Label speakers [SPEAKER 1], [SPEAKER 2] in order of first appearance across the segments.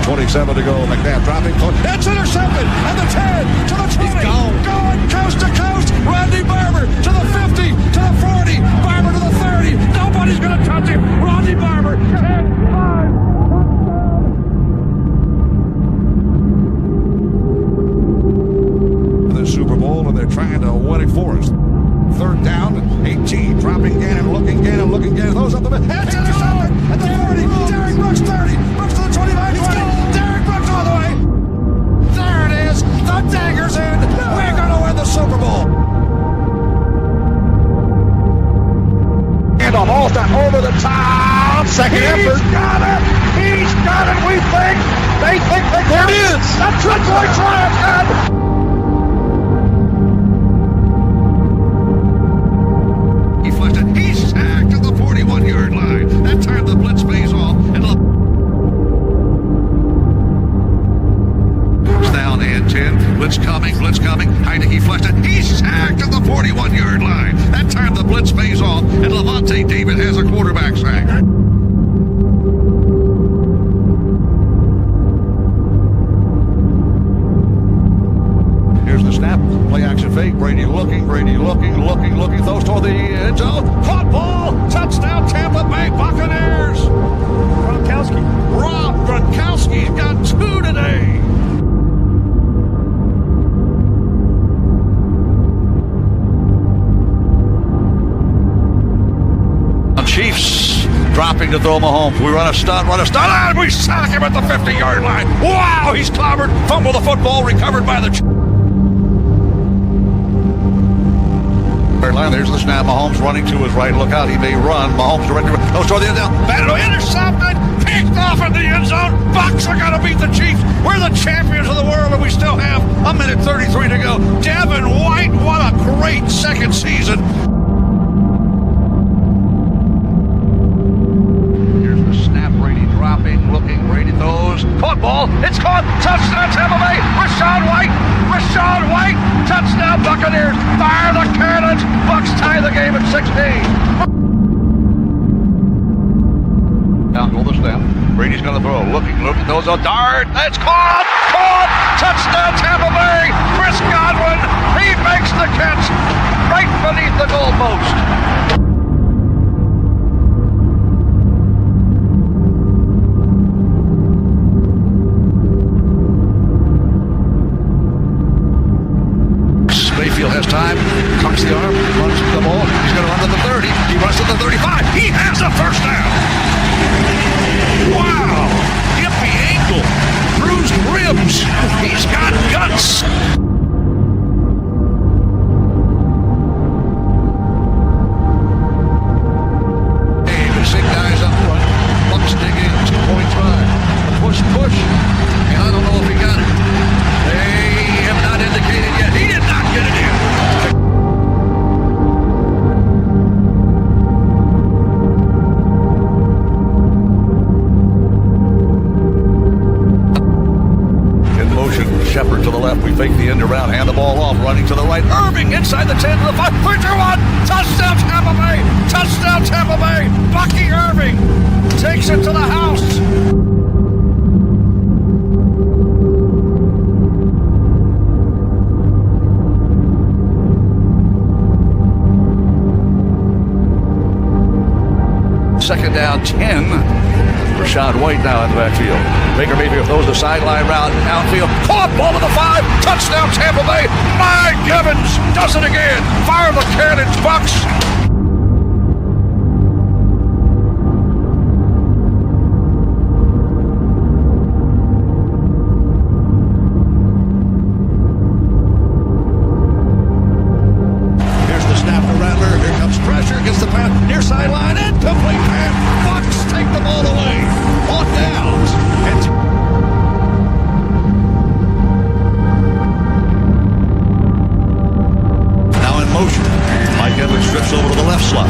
[SPEAKER 1] 2:27 to go. McNabb dropping foot. It's intercepted. And the 10 to the 20. He's gone. Going coast to coast. Rodney Barber to the 50, to the 40. Barber to the 30. Nobody's going to touch him. Rodney Barber. 10-5. The Super Bowl, and they're trying to win it for us. Third down, 18, dropping Gannon, looking Gannon, throws up the middle. It's intercepted at the 40. Derek Brooks 30. Brooks to the 25, 20. Derek Brooks all the way. There it is. The dagger's in. We're going to win the Super Bowl. And almost over the top. Second effort. He's got it. We think. They think they can. There it is. That's good boy Trask. He's sacked at the 41-yard line. That time the blitz pays off. And down and 10. Blitz coming. Heineke flushed it. He's sacked at the 41-yard line. That time the blitz pays off. And Levante David has a quarterback sack. Here's the snap. Play action fake. Brady looking. Throws toward the end zone. Caught ball. Touchdown Tampa Bay Buccaneers. Rob Gronkowski's got 2 today. Chiefs dropping to throw Mahomes. We run a stunt, and we sack him at the 50-yard line. Wow, he's clobbered. Fumble the football, recovered by the line. There's the snap. Mahomes running to his right. Look out, he may run. Mahomes directly goes toward the end zone. Batted, intercepted, picked off in the end zone. Bucs are going to beat the Chiefs. We're the champions of the world, and we still have 1:33 to go. Devin White, what a great second season. Here's the snap. Brady dropping, looking. Brady throws. Caught ball. It's caught. Touchdown Tampa Bay. Rachaad White. Touchdown Buccaneers. Fire the cannons. Bucs tie the game at 16. Down goal the snap. Brady's going to throw. Looking. Throws a dart. That's caught. Touchdown Tampa Bay. Chris Godwin. He makes the catch right beneath the goalpost. Mayfield has time, cocks the arm, runs the ball. He's going to run to the 30. He runs to the 35. He has a first down. Wow! Iffy ankle, bruised ribs. He's got guts. Hey, the 6 guys up front. Bucs dig in, 2-point try. Push. And I don't know if he got it. They have not indicated yet. He did not get it in. In motion, Shepard to the left. We fake the end around, hand the ball off, running to the right. Irving inside the 10 to the 5. 3-2-1. Touchdown Tampa Bay. Touchdown Tampa Bay. Bucky Irving takes it to the house. Second down, 10. Rachaad White now in the backfield. Baker Mayfield throws the sideline route downfield. Caught ball to the 5. Touchdown Tampa Bay. Mike Evans does it again. Fire the cannons, Bucs. Here's the snap to Rattler. Here comes pressure. Gets the pass. Near sideline. Incomplete pass. Bucs take the ball away. On downs. Now in motion. Mike Evans strips over to the left slot.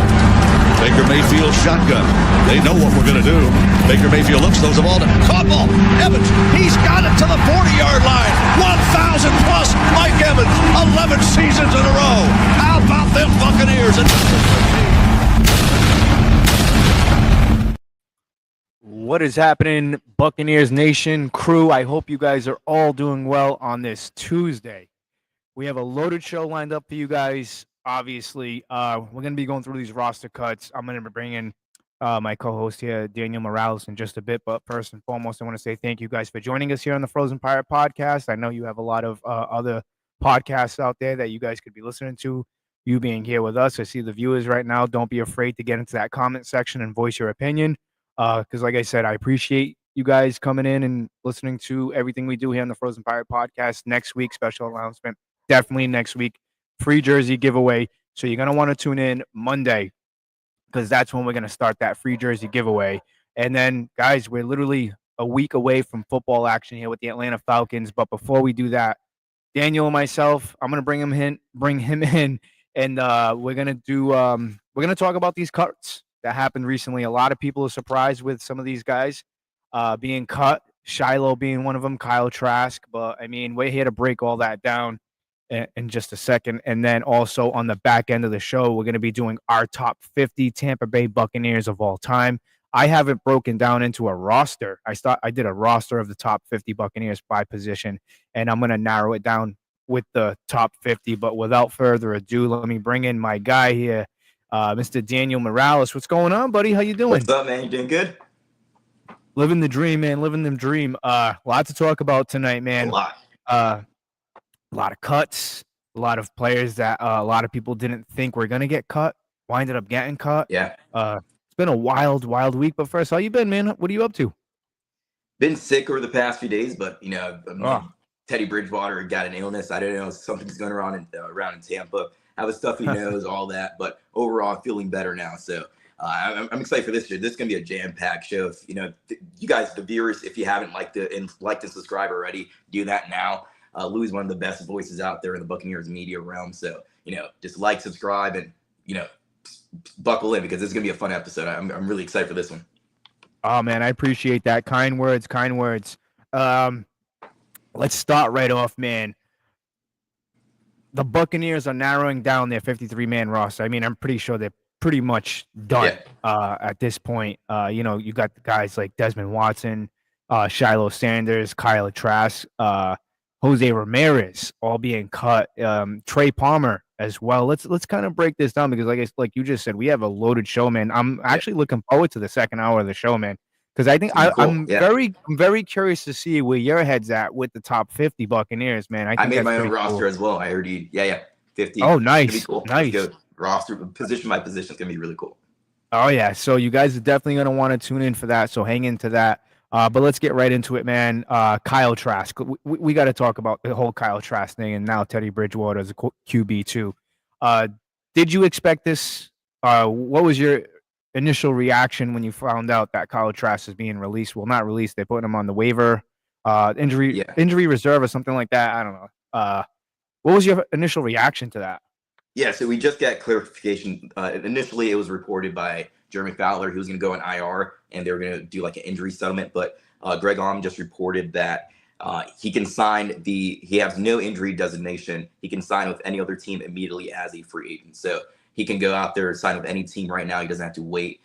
[SPEAKER 1] Baker Mayfield shotgun. They know what we're going to do. Baker Mayfield looks, throws the ball to caught ball. Evans, he's got it to the 40-yard line. 1,000 plus Mike Evans. 11 seasons in a row. How about them Buccaneers?
[SPEAKER 2] What is happening, Buccaneers Nation crew? I hope you guys are all doing well on this Tuesday. We have a loaded show lined up for you guys. Obviously, we're going to be going through these roster cuts. I'm going to be bringing my co-host here, Daniel Morales, in just a bit. But first and foremost, I want to say thank you guys for joining us here on the Frozen Pirate Podcast. I know you have a lot of other podcasts out there that you guys could be listening to. You being here with us, I see the viewers right now. Don't be afraid to get into that comment section and voice your opinion. Because, like I said, I appreciate you guys coming in and listening to everything we do here on the Frozen Pirate Podcast. Next week, special announcement. Definitely next week, free jersey giveaway. So you're going to want to tune in Monday because that's when we're going to start that free jersey giveaway. And then, guys, we're literally a week away from football action here with the Atlanta Falcons. But before we do that, Daniel and myself, I'm going to bring him in, and we're going to talk about these cuts that happened recently. A lot of people are surprised with some of these guys being cut. Shilo being one of them, Kyle Trask. But I mean, we're here to break all that down in just a second. And then also on the back end of the show, we're going to be doing our top 50 Tampa Bay Buccaneers of all time. I have it broken down into a roster. I did a roster of the top 50 Buccaneers by position, and I'm going to narrow it down with the top 50. But without further ado, let me bring in my guy here, Mr. Daniel Morales. What's going on, buddy? How you doing?
[SPEAKER 3] What's up, man? You doing good?
[SPEAKER 2] Living the dream, man. Living the dream. Lot to talk about tonight, man. A lot of cuts, a lot of players that a lot of people didn't think were gonna get cut, winded up getting cut.
[SPEAKER 3] Yeah.
[SPEAKER 2] It's been a wild week. But first, how you been, man? What are you up to?
[SPEAKER 3] Been sick over the past few days, but Teddy Bridgewater got an illness. I don't know, something's going around in Tampa. Have a stuffy nose, all that, but overall, I'm feeling better now. So I'm excited for this year. This is gonna be a jam-packed show. If, you guys, the viewers, if you haven't liked and subscribe already, do that now. Louie's one of the best voices out there in the Buccaneers media realm. So, just like, subscribe, and, buckle in because this is going to be a fun episode. I'm really excited for this one.
[SPEAKER 2] Oh, man, I appreciate that. Kind words. Let's start right off, man. The Buccaneers are narrowing down their 53-man roster. I mean, I'm pretty sure they're pretty much done at this point. You got the guys like Desmond Watson, Shilo Sanders, Kyle Trask, Jose Ramirez all being cut. Trey Palmer as well. Let's kind of break this down because, like you just said, we have a loaded show, man. I'm actually looking forward to the second hour of the show, man, because I think I'm very curious to see where your head's at with the top 50 Buccaneers, man.
[SPEAKER 3] I made my own roster as well. I heard you. 50.
[SPEAKER 2] Oh, nice.
[SPEAKER 3] It's gonna be cool.
[SPEAKER 2] Nice.
[SPEAKER 3] Let's go. Roster position by position is gonna be really cool.
[SPEAKER 2] Oh yeah. So you guys are definitely gonna want to tune in for that. So hang into that. But let's get right into it, man. Kyle Trask. We got to talk about the whole Kyle Trask thing, and now Teddy Bridgewater as a QB too. Did you expect this? What was your initial reaction when you found out that Kyle Trask is being released? Well, not released. They're putting him on the waiver, injury reserve or something like that. I don't know. What was your initial reaction to that?
[SPEAKER 3] Yeah, so we just got clarification. Initially, it was reported by Jeremy Fowler. He was going to go on IR, and they were going to do like an injury settlement. But Greg Alm just reported that he can sign he has no injury designation. He can sign with any other team immediately as a free agent. So he can go out there and sign with any team right now. He doesn't have to wait.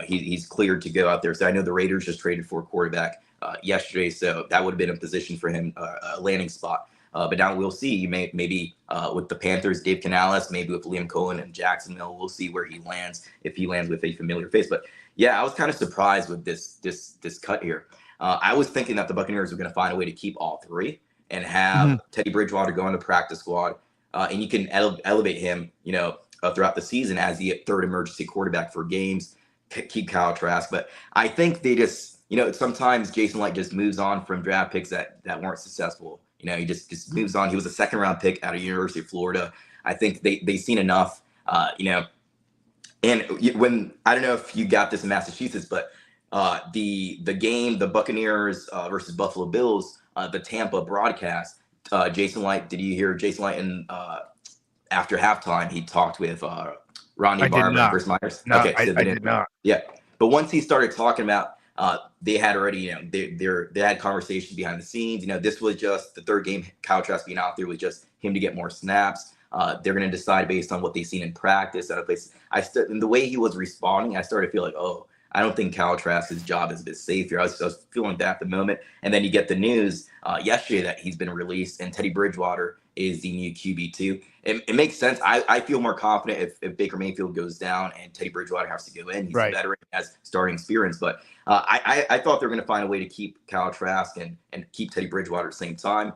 [SPEAKER 3] He's cleared to go out there. So I know the Raiders just traded for a quarterback yesterday. So that would have been a position for him, a landing spot. But now we'll see. Maybe with the Panthers, Dave Canales, maybe with Liam Cohen and Jacksonville, we'll see where he lands, if he lands with a familiar face. But yeah, I was kind of surprised with this cut here. I was thinking that the Buccaneers were going to find a way to keep all three and have Teddy Bridgewater go on the practice squad, and you can elevate him, throughout the season as the third emergency quarterback for games. Keep Kyle Trask, but I think they just, sometimes Jason Light just moves on from draft picks that weren't successful. He just moves on. He was a second-round pick out of University of Florida. I think they've seen enough, And when, I don't know if you got this in Massachusetts, but the game, the Buccaneers versus Buffalo Bills, the Tampa broadcast, Jason Light, did you hear Jason Light after halftime? He talked with Rodney Barber and Chris Myers.
[SPEAKER 2] No, okay, I did not.
[SPEAKER 3] Yeah, but once he started talking about they had already, they had conversations behind the scenes. This was just the third game. Kyle Trask being out there was just him to get more snaps. They're going to decide based on what they've seen in practice. And the way he was responding, I started to feel like, I don't think Kyle Trask's job is a bit safe here. I was feeling that at the moment. And then you get the news yesterday that he's been released and Teddy Bridgewater is the new QB2. It makes sense. I feel more confident if Baker Mayfield goes down and Teddy Bridgewater has to go in. He's a veteran, has starting experience. But I thought they were going to find a way to keep Kyle Trask and keep Teddy Bridgewater at the same time.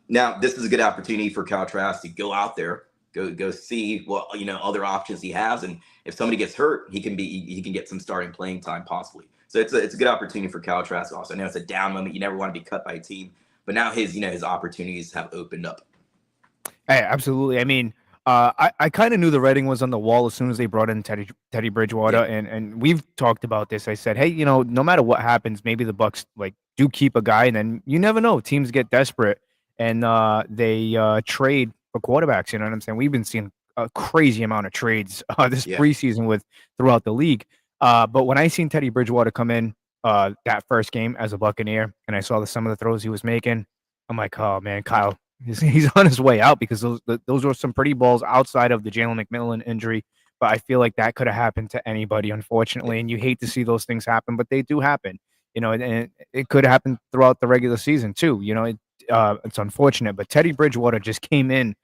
[SPEAKER 3] Now, this is a good opportunity for Kyle Trask to go out there, go see what other options he has, and if somebody gets hurt, he can get some starting playing time possibly. So it's a good opportunity for Kyle Trask. Also, I know it's a down moment. You never want to be cut by a team, but now his opportunities have opened up.
[SPEAKER 2] Hey, absolutely. I mean, I kind of knew the writing was on the wall as soon as they brought in Teddy Bridgewater, and we've talked about this. I said, hey, no matter what happens, maybe the Bucs do keep a guy, and then you never know. Teams get desperate and they trade for quarterbacks. You know what I'm saying? We've been seeing a crazy amount of trades this preseason throughout the league. But when I seen Teddy Bridgewater come in that first game as a Buccaneer, and I saw some of the throws he was making, I'm like, oh man, Kyle, he's on his way out, because those were some pretty balls outside of the Jalen McMillan injury. But I feel like that could have happened to anybody, unfortunately. And you hate to see those things happen, but they do happen. And it could happen throughout the regular season too. It's unfortunate, but Teddy Bridgewater just came in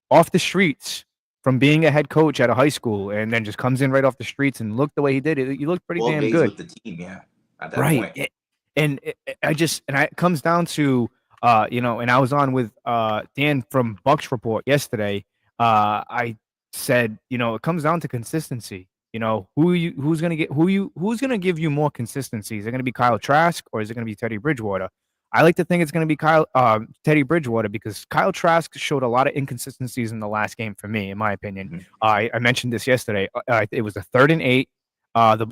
[SPEAKER 2] off the streets from being a head coach at a high school, and then just comes in right off the streets and looked the way he did. He looked pretty damn good
[SPEAKER 3] with the team, at that point.
[SPEAKER 2] It comes down to and I was on with Dan from Bucs Report yesterday. I said, it comes down to consistency. Who's gonna give you more consistency? Is it gonna be Kyle Trask or is it gonna be Teddy Bridgewater? I like to think it's going to be Teddy Bridgewater, because Kyle Trask showed a lot of inconsistencies in the last game for me, in my opinion. Mm-hmm. I mentioned this yesterday. It was a 3rd and 8.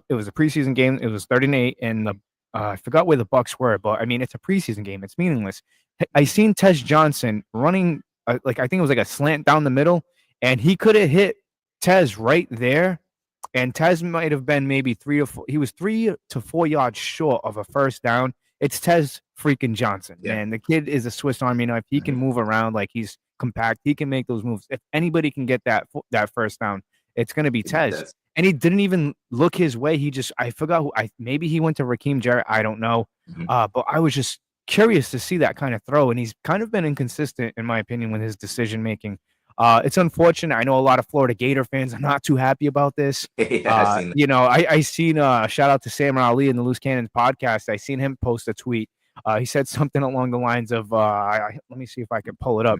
[SPEAKER 2] It was a preseason game. It was 3rd and 8, and I forgot where the Bucs were, but I mean, it's a preseason game. It's meaningless. I seen Tez Johnson running, I think it was like a slant down the middle, and he could have hit Tez right there. And Tez might have been maybe 3 to 4 yards short of a first down. It's Tez freaking Johnson, man. The kid is a Swiss Army knife. He can move around like he's compact. He can make those moves. If anybody can get that first down, it's going to be Tez. And he didn't even look his way. I forgot maybe he went to Raheem Jarrett. I don't know. Mm-hmm. But I was just curious to see that kind of throw. And he's kind of been inconsistent, in my opinion, with his decision making. It's unfortunate. I know a lot of Florida Gator fans are not too happy about this. I seen shout out to Sam Ali in the Loose Cannons podcast. I seen him post a tweet. He said something along the lines of, let me see if I can pull it up.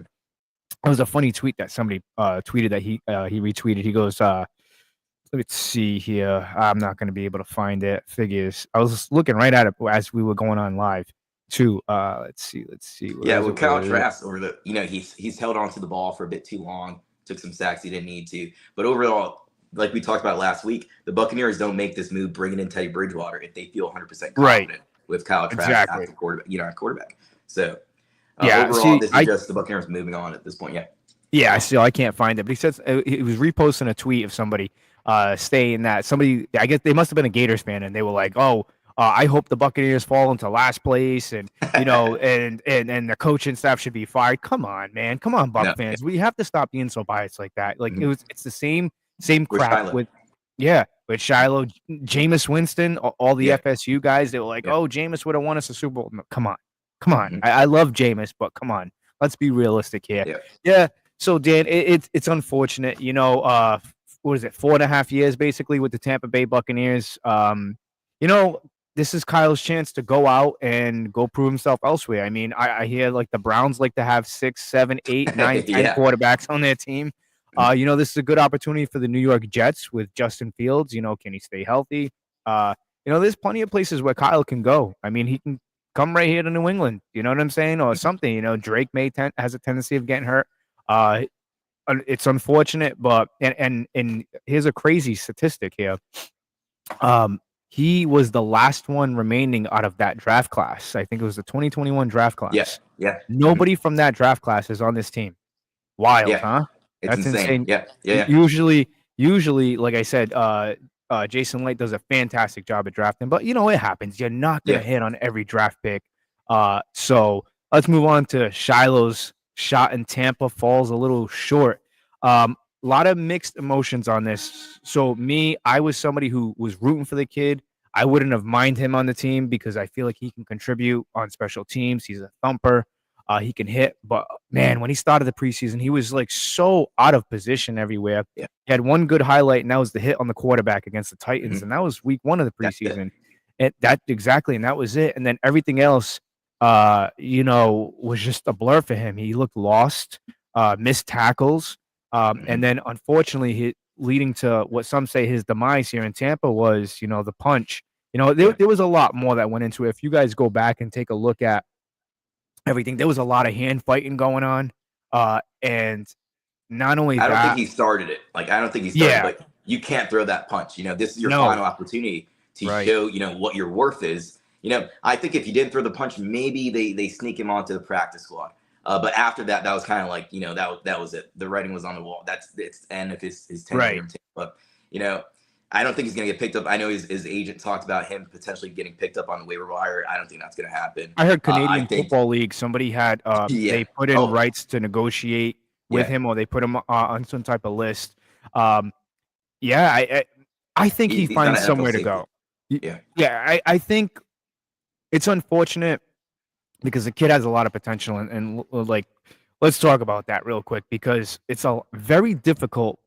[SPEAKER 2] It was a funny tweet that somebody tweeted that he retweeted. He goes, let's see here. I'm not going to be able to find it. Figures. I was looking right at it as we were going on live too. Let's see.
[SPEAKER 3] With Kyle Trask, he's held on to the ball for a bit too long. Took some sacks he didn't need to. But overall, like we talked about last week, the Buccaneers don't make this move bringing in Teddy Bridgewater if they feel 100% confident with Kyle Trask at the quarterback. So overall, this is just the Buccaneers moving on at this point.
[SPEAKER 2] Yeah, I can't find it. But he says he was reposting a tweet of somebody saying that somebody, I guess they must have been a Gators fan, and they were like, oh, I hope the Buccaneers fall into last place, and and the coaching staff should be fired. Come on, man. Come on, Buc fans. We have to stop being so biased like that. Like it's the same crap with Shilo, Jameis Winston, all the FSU guys. They were like, oh, Jameis would have won us a Super Bowl. No, come on. Mm-hmm. I love Jameis, but come on. Let's be realistic here. Yeah. So Dan, it's unfortunate. What is it? 4.5 years basically with the Tampa Bay Buccaneers. This is Kyle's chance to go out and go prove himself elsewhere. I mean, I hear like the Browns like to have 6, 7, 8, 9, 10 quarterbacks on their team. This is a good opportunity for the New York Jets with Justin Fields. Can he stay healthy? There's plenty of places where Kyle can go. I mean, he can come right here to New England. You know what I'm saying? Or something. Drake has a tendency of getting hurt. It's unfortunate, but and here's a crazy statistic here. He was the last one remaining out of that draft class. I think it was the 2021 draft class.
[SPEAKER 3] Yeah.
[SPEAKER 2] Nobody from that draft class is on this team. Wild, huh?
[SPEAKER 3] That's insane. Yeah.
[SPEAKER 2] Usually, like I said, Jason Light does a fantastic job at drafting, but it happens. You're not gonna hit on every draft pick. So let's move on to Shilo's shot in Tampa. Falls a little short. A lot of mixed emotions on this. So I was somebody who was rooting for the kid. I wouldn't have mind him on the team because I feel like he can contribute on special teams. He's a thumper. He can hit. But, man, when he started the preseason, he was, like, so out of position everywhere.
[SPEAKER 3] Yeah.
[SPEAKER 2] He had one good highlight, and that was the hit on the quarterback against the Titans,
[SPEAKER 3] Mhm.
[SPEAKER 2] and that was week 1 of the
[SPEAKER 3] That's it.
[SPEAKER 2] preseason. And that was it. And then everything else, was just a blur for him. He looked lost, missed tackles. And then, unfortunately, leading to what some say his demise here in Tampa was, the punch. There was a lot more that went into it. If you guys go back and take a look at everything, there was a lot of hand fighting going on. And not only
[SPEAKER 3] I don't think
[SPEAKER 2] that,
[SPEAKER 3] he started it. Like, I don't think he started,
[SPEAKER 2] yeah,
[SPEAKER 3] but you can't throw that punch. This is your
[SPEAKER 2] no,
[SPEAKER 3] final opportunity to
[SPEAKER 2] right.
[SPEAKER 3] show, what your worth is. I think if you didn't throw the punch, maybe they sneak him onto the practice squad. But after that, that was kind of like, that was it. The writing was on the wall. It's the end of his tenure
[SPEAKER 2] Right.
[SPEAKER 3] here in Tampa. I don't think he's going to get picked up. I know his agent talked about him potentially getting picked up on the waiver wire. I don't think that's going to happen.
[SPEAKER 2] I heard Canadian
[SPEAKER 3] I think,
[SPEAKER 2] Football League, somebody had they put in rights to negotiate with him, or they put him on some type of list. I think he finds somewhere to go. I think it's unfortunate because the kid has a lot of potential, and like, let's talk about that real quick because it's very difficult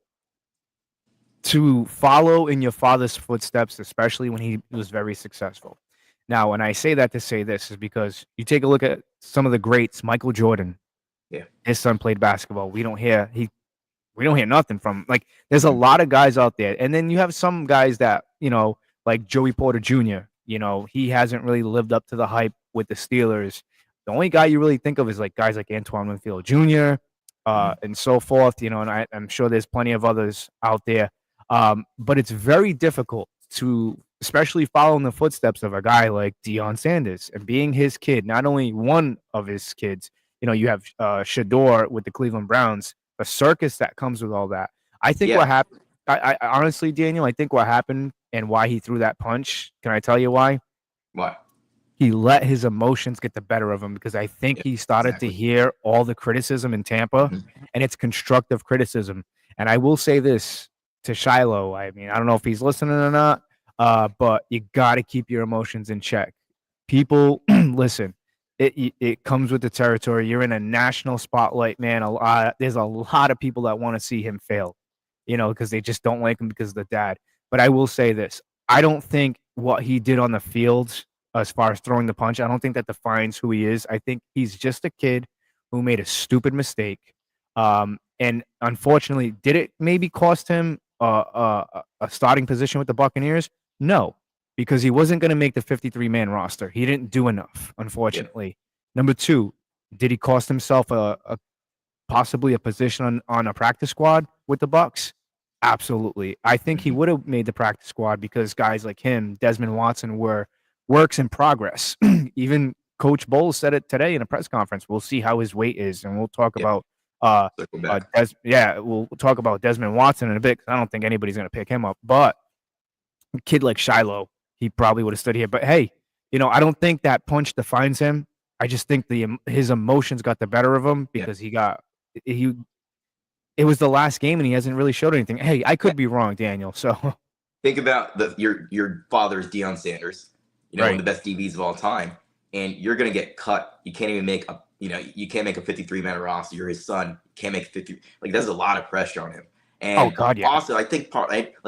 [SPEAKER 2] to follow in your father's footsteps, especially when he was very successful. Now, when I say that to say this is because you take a look at some of the greats, Michael Jordan.
[SPEAKER 3] Yeah.
[SPEAKER 2] His son played basketball. We don't hear nothing from, like, there's a lot of guys out there. And then you have some guys that, like Joey Porter Jr., he hasn't really lived up to the hype with the Steelers. The only guy you really think of is like guys like Antoine Winfield Jr. And so forth, and I'm sure there's plenty of others out there. But it's very difficult to, especially following the footsteps of a guy like Deion Sanders and being his kid, not only one of his kids. You have Shador with the Cleveland Browns, the circus that comes with all that. I think what happened, I honestly, Daniel, I think what happened and why he threw that punch, can I tell you why?
[SPEAKER 3] Why?
[SPEAKER 2] He let his emotions get the better of him because I think he started to hear all the criticism in Tampa, and it's constructive criticism. And I will say this to Shilo. I mean, I don't know if he's listening or not, but you got to keep your emotions in check. People, listen, it comes with the territory. You're in a national spotlight, man. There's a lot of people that want to see him fail, because they just don't like him because of the dad. But I will say this. I don't think what he did on the field as far as throwing the punch, I don't think that defines who he is. I think he's just a kid who made a stupid mistake. And unfortunately, did it maybe cost him a starting position with the Buccaneers? No, because he wasn't going to make the 53-man roster. He didn't do enough, unfortunately. Number 2, did he cost himself possibly a position on a practice squad with the Bucs? Absolutely. I think he would have made the practice squad because guys like him, Desmond Watson, were works in progress. Even Coach Bowles said it today in a press conference. We'll see how his weight is, and we'll talk about we'll talk about Desmond Watson in a bit because I don't think anybody's going to pick him up. But a kid like Shilo, he probably would have stood here. But hey, I don't think that punch defines him. I just think his emotions got the better of him because it was the last game and he hasn't really showed anything. Hey, I could be wrong, Daniel. So
[SPEAKER 3] think about your father's Deion Sanders, one of the best DBs of all time, and you're gonna get cut. You can't even make you can't make a 53-man roster. You're his son. You can't make 50. Like, there's a lot of pressure on him. And also, I think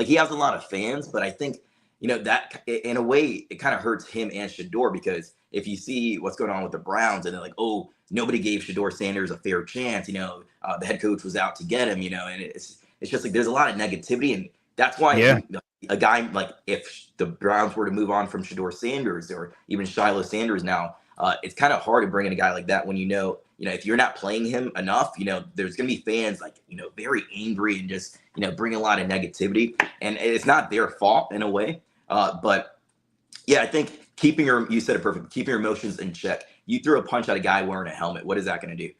[SPEAKER 3] he has a lot of fans, but I think that in a way it kind of hurts him and Shador because if you see what's going on with the Browns and they're like, oh, nobody gave Shador Sanders a fair chance. The head coach was out to get him. And it's just like there's a lot of negativity, and that's why a guy like if the Browns were to move on from Shador Sanders or even Shilo Sanders now, it's kind of hard to bring in a guy like that when if you're not playing him enough, there's gonna be fans like very angry and just bring a lot of negativity, and it's not their fault in a way. But yeah, I think you said it perfect. Keeping your emotions in check. You threw a punch at a guy wearing a helmet. What is that going to do?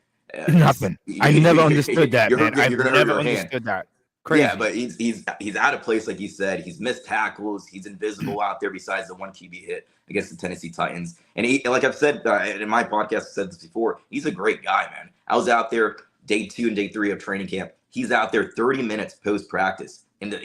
[SPEAKER 2] Nothing. I never understood that, man. I never understood that. Crazy.
[SPEAKER 3] Yeah, but he's out of place, like you said. He's missed tackles. He's invisible out there besides the one QB hit against the Tennessee Titans. And like I've said in my podcast, I've said this before, he's a great guy, man. I was out there day 2 and day 3 of training camp. He's out there 30 minutes post-practice in the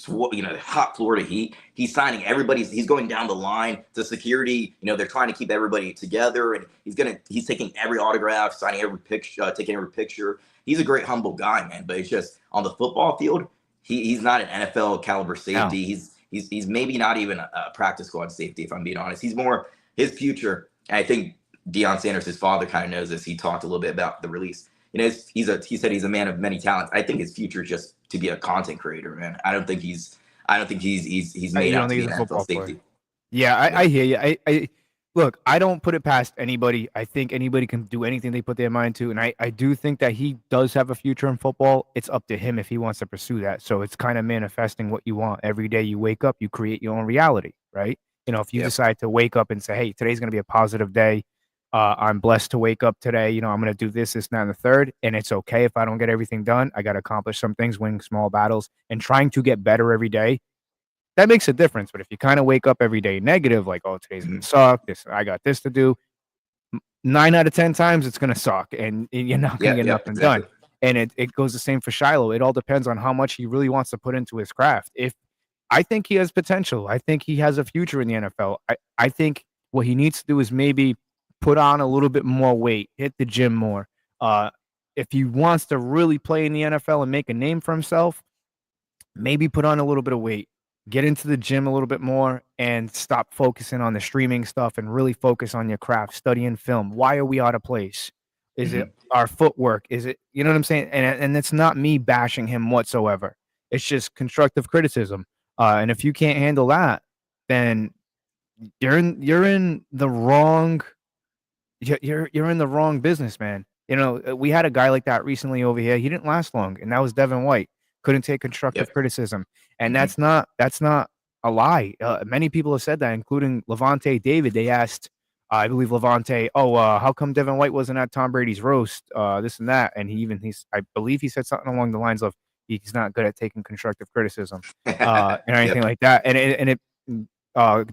[SPEAKER 3] hot Florida Heat. He's signing everybody. He's going down the line to security. They're trying to keep everybody together, and he's taking every autograph, signing every picture, taking every picture. He's a great, humble guy, man. But it's just on the football field, he's not an NFL caliber safety.
[SPEAKER 2] No.
[SPEAKER 3] He's maybe not even a practice squad safety, if I'm being honest. He's more his future. And I think Deion Sanders, his father, kind of knows this. He talked a little bit about the release. He said he's a man of many talents. I think his future is just to be a content creator, man. I don't think he's made out to be an NFL safety.
[SPEAKER 2] Yeah, I hear you. I look, I don't put it past anybody. I think anybody can do anything they put their mind to, and I do think that he does have a future in football. It's up to him if he wants to pursue that. So it's kind of manifesting what you want. Every day you wake up, you create your own reality, right? If you decide to wake up and say, "Hey, today's going to be a positive day. I'm blessed to wake up today. I'm going to do this, that, and the third, and it's okay if I don't get everything done. I got to accomplish some things, winning small battles, and trying to get better every day. That makes a difference. But if you kind of wake up every day negative, like, oh, today's going to suck. I got this to do. 9 out of 10 times it's going to suck, and you're not going to get nothing done. And it goes the same for Shilo. It all depends on how much he really wants to put into his craft. If I think he has potential, I think he has a future in the NFL. I think what he needs to do is maybe put on a little bit more weight, hit the gym more. If he wants to really play in the NFL and make a name for himself, maybe put on a little bit of weight, get into the gym a little bit more, and stop focusing on the streaming stuff and really focus on your craft, studying film. Why are we out of place? Is it our footwork? Is it, you know what I'm saying? And it's not me bashing him whatsoever. It's just constructive criticism. And if you can't handle that, then you're in the wrong. You're in the wrong business, man. We had a guy like that recently over here. He didn't last long, and that was Devin White. Couldn't take constructive criticism, and that's not a lie. Many people have said that, including Levante David. They asked, I believe Levante, how come Devin White wasn't at Tom Brady's roast, this and that, and I believe he said something along the lines of he's not good at taking constructive criticism, and anything like that. And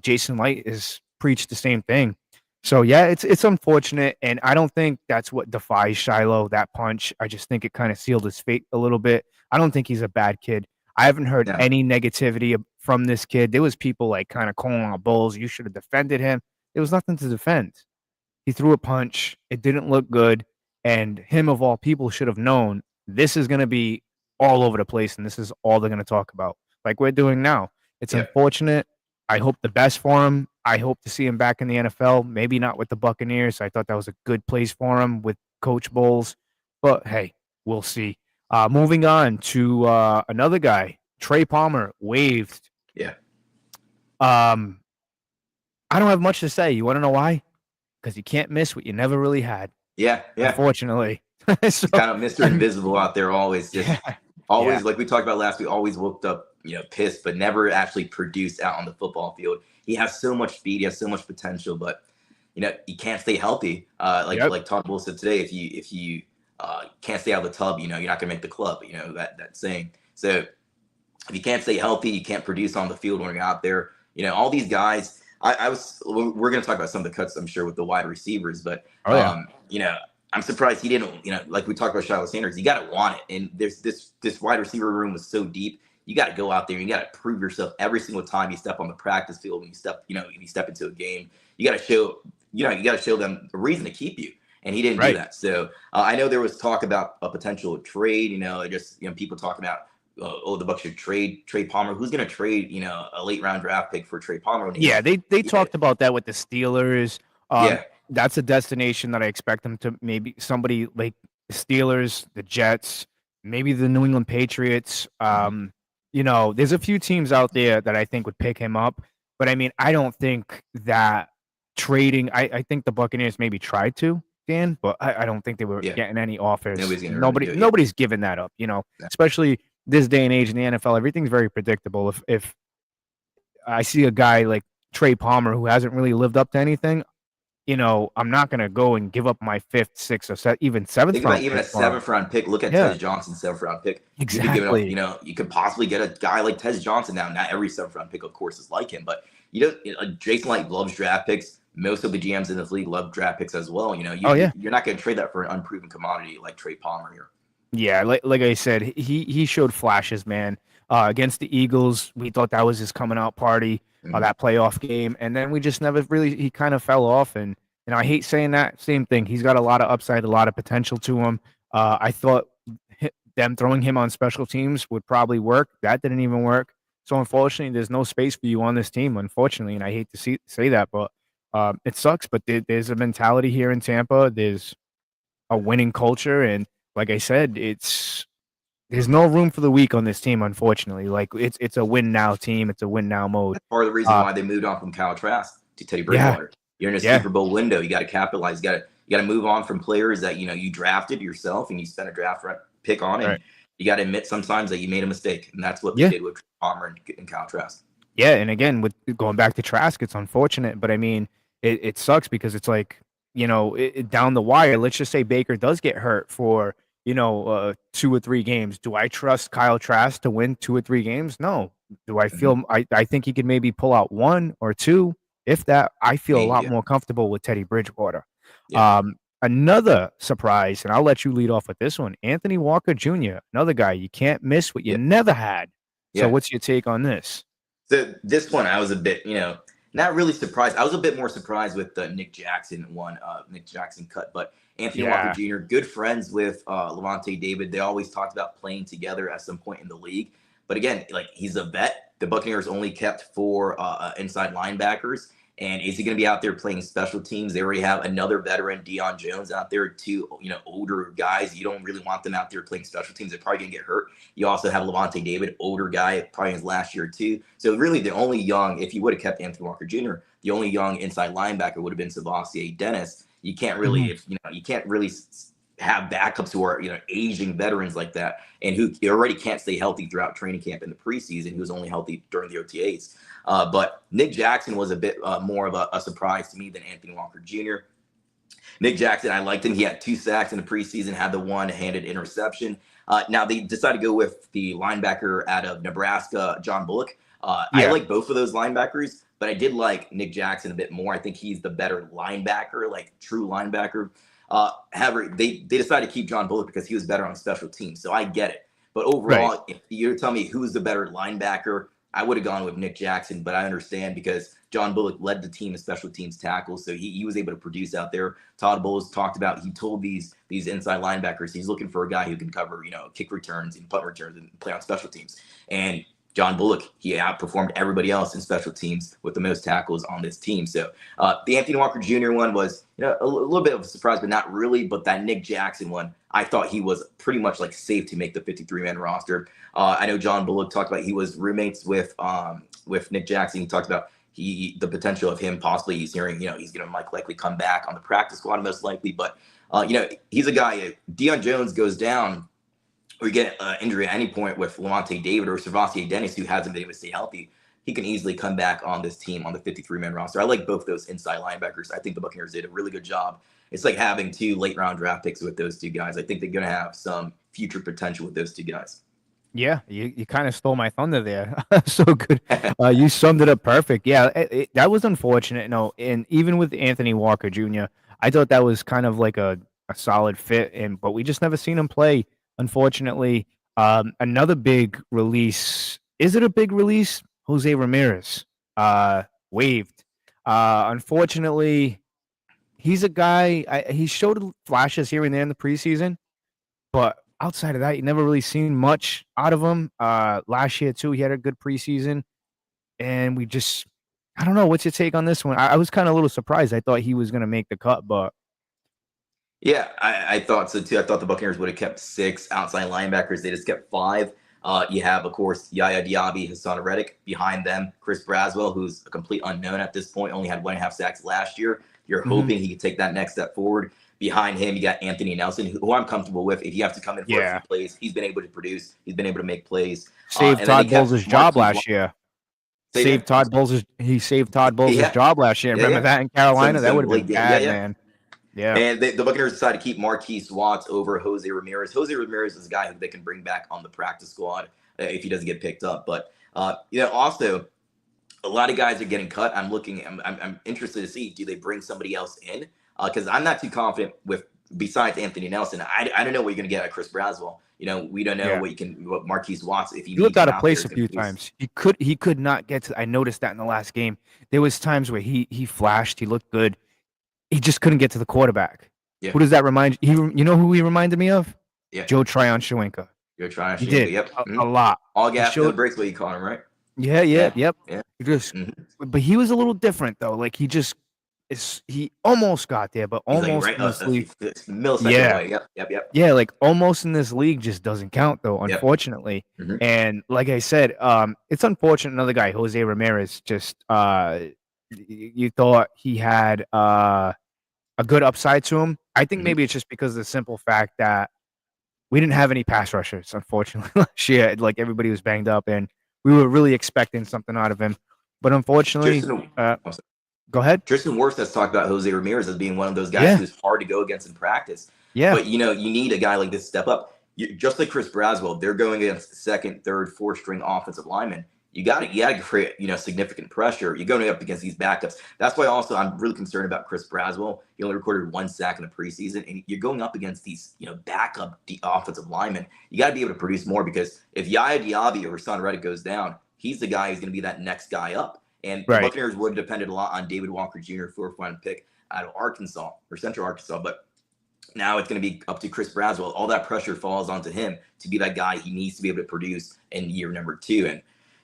[SPEAKER 2] Jason Light has preached the same thing. So yeah, it's unfortunate, and I don't think that's what defies Shilo, that punch. I just think it kind of sealed his fate a little bit. I don't think he's a bad kid. I haven't heard any negativity from this kid. There was people like kind of calling out bulls. You should have defended him. There was nothing to defend. He threw a punch. It didn't look good, and him of all people should have known this is going to be all over the place, and this is all they're going to talk about, like we're doing now. It's unfortunate. I hope the best for him. I hope to see him back in the NFL. Maybe not with the Buccaneers. I thought that was a good place for him with Coach Bowles. But, hey, we'll see. Moving on to another guy, Trey Palmer, waived.
[SPEAKER 3] Yeah.
[SPEAKER 2] I don't have much to say. You want to know why? Because you can't miss what you never really had.
[SPEAKER 3] Yeah.
[SPEAKER 2] Unfortunately.
[SPEAKER 3] So, kind of Mr. Invisible out there always. Like we talked about last week, always woke up, pissed, but never actually produced out on the football field. He has so much speed, he has so much potential, but he can't stay healthy. Like Todd Bowles said today, if you can't stay out of the tub, you're not gonna make the club. That saying. So if you can't stay healthy, you can't produce on the field when you're out there. All these guys. We're gonna talk about some of the cuts, I'm sure, with the wide receivers, but I'm surprised he didn't. Like we talked about Shilo Sanders, you got to want it, and there's this wide receiver room was so deep. You got to go out there. You got to prove yourself every single time you step on the practice field. When you step into a game, you got to show, you got to show them a reason to keep you. And he didn't do that. So I know there was talk about a potential trade. People talking about, the Bucs should trade Trey Palmer. Who's going to trade, a late round draft pick for Trey Palmer?
[SPEAKER 2] They talked about that with the Steelers. That's a destination that I expect them to, maybe somebody like the Steelers, the Jets, maybe the New England Patriots. There's a few teams out there that I think would pick him up, but I mean, I don't think that trading. I think the Buccaneers maybe tried to, Dan, but I don't think they were getting any offers. Nobody's giving that up. Especially this day and age in the NFL, everything's very predictable. If I see a guy like Trey Palmer who hasn't really lived up to anything, I'm not going to go and give up my 5th, 6th, or even 7th
[SPEAKER 3] Think
[SPEAKER 2] round
[SPEAKER 3] about even a 7th round pick. Look at Tez Johnson's 7th round pick.
[SPEAKER 2] Exactly.
[SPEAKER 3] You could possibly get a guy like Tez Johnson now. Not every 7th round pick, of course, is like him, but Jason Light loves draft picks. Most of the GMs in this league love draft picks as well. You're not going to trade that for an unproven commodity like Trey Palmer here.
[SPEAKER 2] Yeah, like I said, he showed flashes, man. against the Eagles. We thought that was his coming out party, that playoff game, and then we just never really. He kind of fell off, and I hate saying that. Same thing. He's got a lot of upside, a lot of potential to him. I thought them throwing him on special teams would probably work. That didn't even work. So unfortunately, there's no space for you on this team. Unfortunately, and I hate to say that, but it sucks. But there's a mentality here in Tampa. There's a winning culture, and like I said, there's no room for the weak on this team. Unfortunately, like it's a win now team. It's a win now mode.
[SPEAKER 3] Part of the reason why they moved on from Kyle Trask to Teddy Bridgewater. You're in a Super Bowl window. You got to capitalize. You got to move on from players that you drafted yourself and you spent a draft pick on, and you got to admit sometimes that you made a mistake, and that's what they did with Palmer and Kyle Trask.
[SPEAKER 2] Yeah, and again, with going back to Trask, it's unfortunate, but I mean, it sucks because it's like down the wire. Let's just say Baker does get hurt for 2 or 3 games. Do I trust Kyle Trask to win 2 or 3 games? No. Do I feel I think he could maybe pull out 1 or 2, if that. I feel a lot more comfortable with Teddy Bridgewater. Another surprise, and I'll let you lead off with this one. Anthony Walker Jr., another guy you can't miss what you never had. So what's your take on this?
[SPEAKER 3] So this one, I was a bit, not really surprised. I was a bit more surprised with the Nick Jackson cut, but Anthony Walker Jr., good friends with Lavonte David. They always talked about playing together at some point in the league. But again, like, he's a vet. The Buccaneers only kept 4 inside linebackers. And is he going to be out there playing special teams? They already have another veteran, Deion Jones, out there, 2 older guys. You don't really want them out there playing special teams. They're probably going to get hurt. You also have Lavonte David, older guy, probably his last year too. So really, the only young, if you would have kept Anthony Walker Jr., the only young inside linebacker would have been Savasier Dennis. You can't really, you can't really have backups who are aging veterans like that, and who already can't stay healthy throughout training camp in the preseason. He was only healthy during the OTAs. But Nick Jackson was a bit more of a surprise to me than Anthony Walker Jr. Nick Jackson, I liked him. He had 2 sacks in the preseason, had the one-handed interception. Now they decided to go with the linebacker out of Nebraska, John Bullock. I like both of those linebackers, but I did like Nick Jackson a bit more. I think he's the better linebacker, like true linebacker. However, they decided to keep John Bullock because he was better on special teams. So I get it. But overall, if you're telling me who's the better linebacker, I would have gone with Nick Jackson, but I understand because John Bullock led the team in special teams tackles, so he was able to produce out there. Todd Bowles talked about, he told these inside linebackers he's looking for a guy who can cover kick returns and punt returns and play on special teams. And John Bullock, he outperformed everybody else in special teams with the most tackles on this team. So the Anthony Walker Jr. one was a little bit of a surprise, but not really. But that Nick Jackson one, I thought he was pretty much like safe to make the 53-man roster. I know John Bullock talked about he was roommates with Nick Jackson. He talked about the potential of him possibly. He's hearing he's going to likely come back on the practice squad most likely. But he's a guy. If Deion Jones goes down, or you get injury at any point with Lavonte David or Savasier Dennis, who hasn't been able to stay healthy, he can easily come back on this team on the 53-man roster. I like both those inside linebackers. I think the Buccaneers did a really good job. It's like having 2 late-round draft picks with those 2 guys. I think they're going to have some future potential with those 2 guys.
[SPEAKER 2] Yeah, you kind of stole my thunder there. So good. You summed it up perfect. Yeah, that was unfortunate. No, and even with Anthony Walker Jr., I thought that was kind of like a solid fit, but we just never seen him play. Unfortunately, another big release. Is it a big release? Jose Ramirez waived. Unfortunately, he's a guy. He showed flashes here and there in the preseason, but outside of that, you never really seen much out of him. Last year too, he had a good preseason, and I don't know. What's your take on this one? I was kind of a little surprised. I thought he was going to make the cut, but.
[SPEAKER 3] Yeah, I thought so too. I thought the Buccaneers would have kept 6 outside linebackers. They just kept 5. You have, of course, Yaya Diaby, Hassan Reddick. Behind them, Chris Braswell, who's a complete unknown at this point, only had 1.5 sacks last year. You're hoping he could take that next step forward. Behind him, you got Anthony Nelson, who I'm comfortable with. If you have to come in for a few plays, he's been able to produce. He's been able to make plays.
[SPEAKER 2] Saved Todd Bowles' job last year. He saved Todd Bowles' job last year. Remember that in Carolina? That would have been bad, man. Yeah.
[SPEAKER 3] And the Buccaneers decided to keep Marquise Watts over Jose Ramirez. Jose Ramirez is a guy who they can bring back on the practice squad if he doesn't get picked up. But also a lot of guys are getting cut. I'm interested to see, do they bring somebody else in? Because I'm not too confident with besides Anthony Nelson, I don't know what you're going to get at Chris Braswell. We don't know what Marquise Watts, if he
[SPEAKER 2] He looked
[SPEAKER 3] needs
[SPEAKER 2] out
[SPEAKER 3] him
[SPEAKER 2] of
[SPEAKER 3] out there,
[SPEAKER 2] place
[SPEAKER 3] is
[SPEAKER 2] a
[SPEAKER 3] going
[SPEAKER 2] few
[SPEAKER 3] to produce.
[SPEAKER 2] times. He could not get to. I noticed that in the last game. There was times where he flashed. He looked good. He just couldn't get to the quarterback.
[SPEAKER 3] Yeah.
[SPEAKER 2] Who does that remind you? You know who he reminded me of?
[SPEAKER 3] Yeah.
[SPEAKER 2] Joe Tryon-Shoyinka.
[SPEAKER 3] You're trying to
[SPEAKER 2] He did.
[SPEAKER 3] Yep.
[SPEAKER 2] A lot.
[SPEAKER 3] All
[SPEAKER 2] He
[SPEAKER 3] gas, no
[SPEAKER 2] showed.
[SPEAKER 3] brakes, what you call him, right?
[SPEAKER 2] Yeah. Yep.
[SPEAKER 3] Yeah.
[SPEAKER 2] He just,
[SPEAKER 3] Mhm.
[SPEAKER 2] but he was a little different though. Like he almost got there, but
[SPEAKER 3] He's like
[SPEAKER 2] almost
[SPEAKER 3] right
[SPEAKER 2] in this league.
[SPEAKER 3] millisecond
[SPEAKER 2] Yeah.
[SPEAKER 3] away. Yep.
[SPEAKER 2] Yeah, like almost in this league just doesn't count though,
[SPEAKER 3] Yep.
[SPEAKER 2] unfortunately.
[SPEAKER 3] Mhm.
[SPEAKER 2] And like I said, it's unfortunate. Another guy, Jose Ramirez, just you thought he had a good upside to him. I think
[SPEAKER 3] Mhm.
[SPEAKER 2] maybe it's just because of the simple fact that we didn't have any pass rushers, unfortunately, last year. Like everybody was banged up, and we were really expecting something out of him. But unfortunately, go ahead.
[SPEAKER 3] Tristan Wirfs has talked about Jose Ramirez as being one of those guys who's hard to go against in practice.
[SPEAKER 2] Yeah.
[SPEAKER 3] But you need a guy like this to step up. Just like Chris Braswell, they're going against second, third, fourth string offensive linemen. You got to create significant pressure. You're going up against these backups. That's why also I'm really concerned about Chris Braswell. He only recorded 1 sack in the preseason, and you're going up against these backup offensive linemen. You got to be able to produce more, because if Yaya Diaby or Hassan Reddick goes down, he's the guy who's going to be that next guy up. And the Buccaneers would have depended a lot on David Walker Jr., fourth round pick out of Arkansas or Central Arkansas, but now it's going to be up to Chris Braswell. All that pressure falls onto him to be that guy he needs to be able to produce in year number 2. And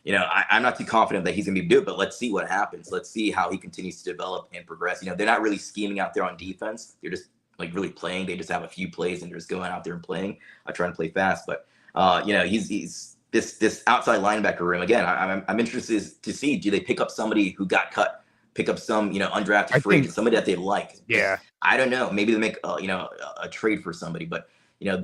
[SPEAKER 3] I'm not too confident that he's going to be able to do it, but let's see what happens. Let's see how he continues to develop and progress. They're not really scheming out there on defense. They're just really playing. They just have a few plays and they're just going out there and playing. I try to play fast, but he's this outside linebacker room again. I'm interested to see, do they pick up somebody who got cut, pick up some undrafted free agent, somebody that they like.
[SPEAKER 2] Yeah,
[SPEAKER 3] I don't know. Maybe they make a trade for somebody, but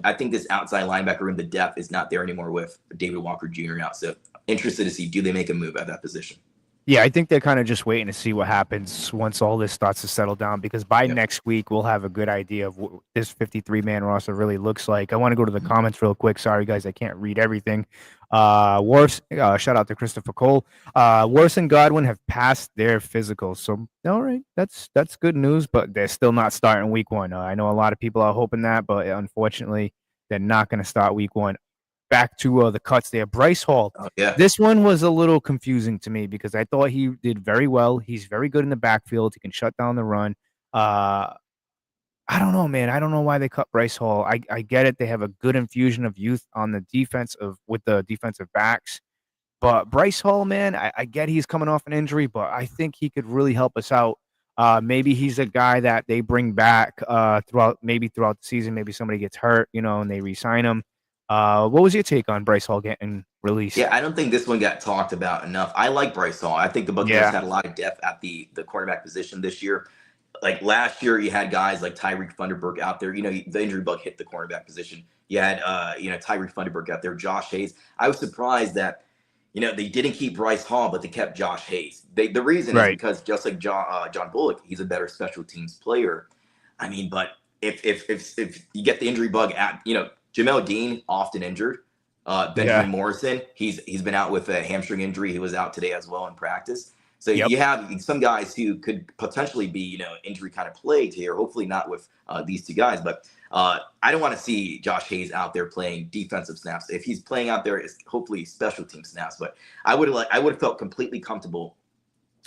[SPEAKER 3] I think this outside linebacker room, the depth is not there anymore with David Walker Jr. out. So interested to see, do they make a move at that position?
[SPEAKER 2] Yeah, I think they're kind of just waiting to see what happens once all this starts to settle down, because by next week, we'll have a good idea of what this 53-man roster really looks like. I want to go to the comments real quick. Sorry, guys, I can't read everything. Shout out to Christopher Cole. Wirfs and Godwin have passed their physicals. So, all right, that's good news, but they're still not starting week 1. I know a lot of people are hoping that, but unfortunately, they're not going to start week 1. Back to the cuts there. Bryce Hall. This one was a little confusing to me because I thought he did very well. He's very good in the backfield. He can shut down the run. I don't know, man. I don't know why they cut Bryce Hall. I get it. They have a good infusion of youth on the with the defensive backs. But Bryce Hall, man, I get he's coming off an injury, but I think he could really help us out. Maybe he's a guy that they bring back throughout the season. Maybe somebody gets hurt, and they re-sign him. What was your take on Bryce Hall getting released?
[SPEAKER 3] Yeah, I don't think this one got talked about enough. I like Bryce Hall. I think the Buccaneers had a lot of depth at the cornerback position this year. Like last year, you had guys like Tyreek Thunderberg out there. The injury bug hit the cornerback position. You had Tyreek Thunderberg out there, Josh Hayes. I was surprised that they didn't keep Bryce Hall, but they kept Josh Hayes. The reason is because just like John Bullock, he's a better special teams player. I mean, but if you get the injury bug at Jamel Dean, often injured. Benjamin Morrison, he's been out with a hamstring injury. He was out today as well in practice. So you have some guys who could potentially be, injury kind of plagued here. Hopefully not with these two guys, but I don't want to see Josh Hayes out there playing defensive snaps. If he's playing out there, it's hopefully special team snaps. But I would have felt completely comfortable.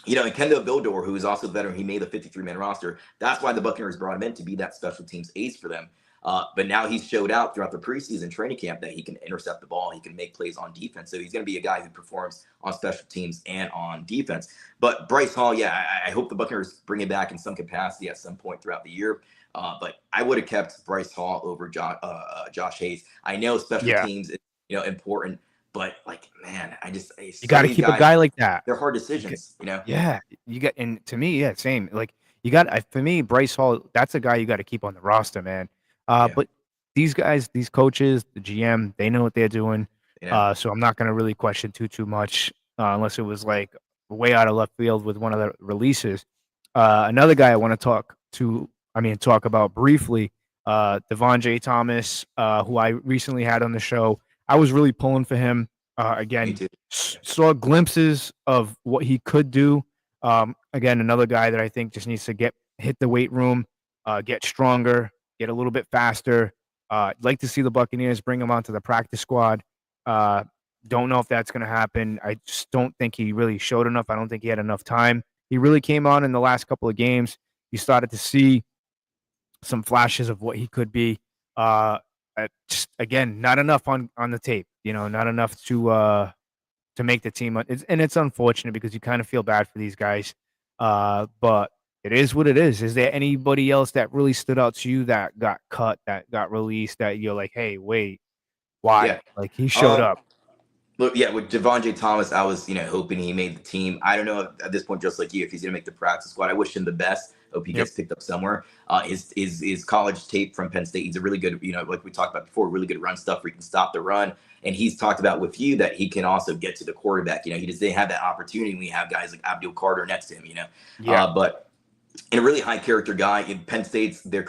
[SPEAKER 3] And Kendall Vildor, who is also the veteran, he made the 53-man roster. That's why the Buccaneers brought him in, to be that special teams ace for them. But now he's showed out throughout the preseason training camp that he can intercept the ball. He can make plays on defense. So he's going to be a guy who performs on special teams and on defense. But Bryce Hall, I hope the Buccaneers bring him back in some capacity at some point throughout the year. But I would have kept Bryce Hall over Josh Hayes. I know special teams is important, but man,
[SPEAKER 2] you got to keep a guy like that.
[SPEAKER 3] They're hard decisions,
[SPEAKER 2] Yeah, you got, and to me, same. You got, for me, Bryce Hall. That's a guy you got to keep on the roster, man. But these guys, these coaches, the GM, they know what they're doing. So I'm not going to really question too much unless it was like way out of left field with one of the releases. Another guy I want to talk about briefly, Devon J. Thomas, who I recently had on the show. I was really pulling for him. Again, saw glimpses of what he could do. Again, another guy that I think just needs to hit the weight room, get stronger. get a little bit faster. I'd like to see the Buccaneers bring him onto the practice squad. Don't know if that's going to happen. I just don't think he really showed enough. I don't think he had enough time. He really came on in the last couple of games. You started to see some flashes of what he could be. Just, again, not enough on the tape. Not enough to make the team. And it's unfortunate because you kind of feel bad for these guys. But it is what it is. Is there anybody else that really stood out to you that got cut, that got released, that you're like, hey, wait, why?
[SPEAKER 3] Yeah.
[SPEAKER 2] Like, he showed up.
[SPEAKER 3] Look, yeah, with Devon J. Thomas, I was, hoping he made the team. I don't know at this point, just like you, if he's going to make the practice squad. I wish him the best. Hope he gets picked up somewhere. His college tape from Penn State, he's a really good, like we talked about before, really good run stuff where he can stop the run. And he's talked about with you that he can also get to the quarterback. He just didn't have that opportunity. We have guys like Abdul Carter next to him, but and a really high character guy. In Penn State's their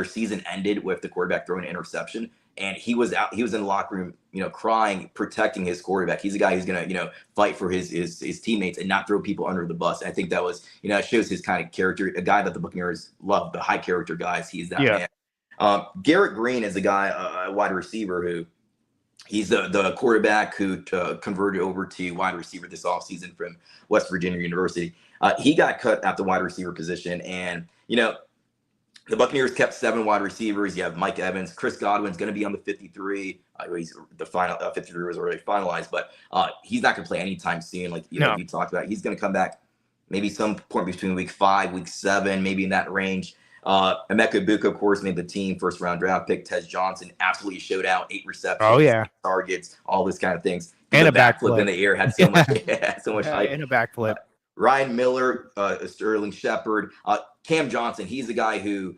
[SPEAKER 3] season ended with the quarterback throwing an interception. And he was in the locker room, crying, protecting his quarterback. He's a guy who's going to, fight for his teammates and not throw people under the bus. And I think that was, it shows his kind of character, a guy that the Buccaneers love, the high character guys. He's that man. Garrett Green is a guy, a wide receiver who he's the quarterback who converted over to wide receiver this offseason from West Virginia University. He got cut at the wide receiver position. And, the Buccaneers kept 7 wide receivers. You have Mike Evans. Chris Godwin's going to be on the 53. He's the final 53 was already finalized, but he's not going to play anytime soon. Like you talked about, he's going to come back maybe some point between week 5, week 7, maybe in that range. Emeka Buka, of course, made the team. First round draft pick. Tez Johnson absolutely showed out. 8 receptions. 8 targets. All these kind of things.
[SPEAKER 2] And a backflip
[SPEAKER 3] in the air had so much, so much hype.
[SPEAKER 2] And a backflip.
[SPEAKER 3] Ryan Miller, Sterling Shepard, Cam Johnson. He's the guy who,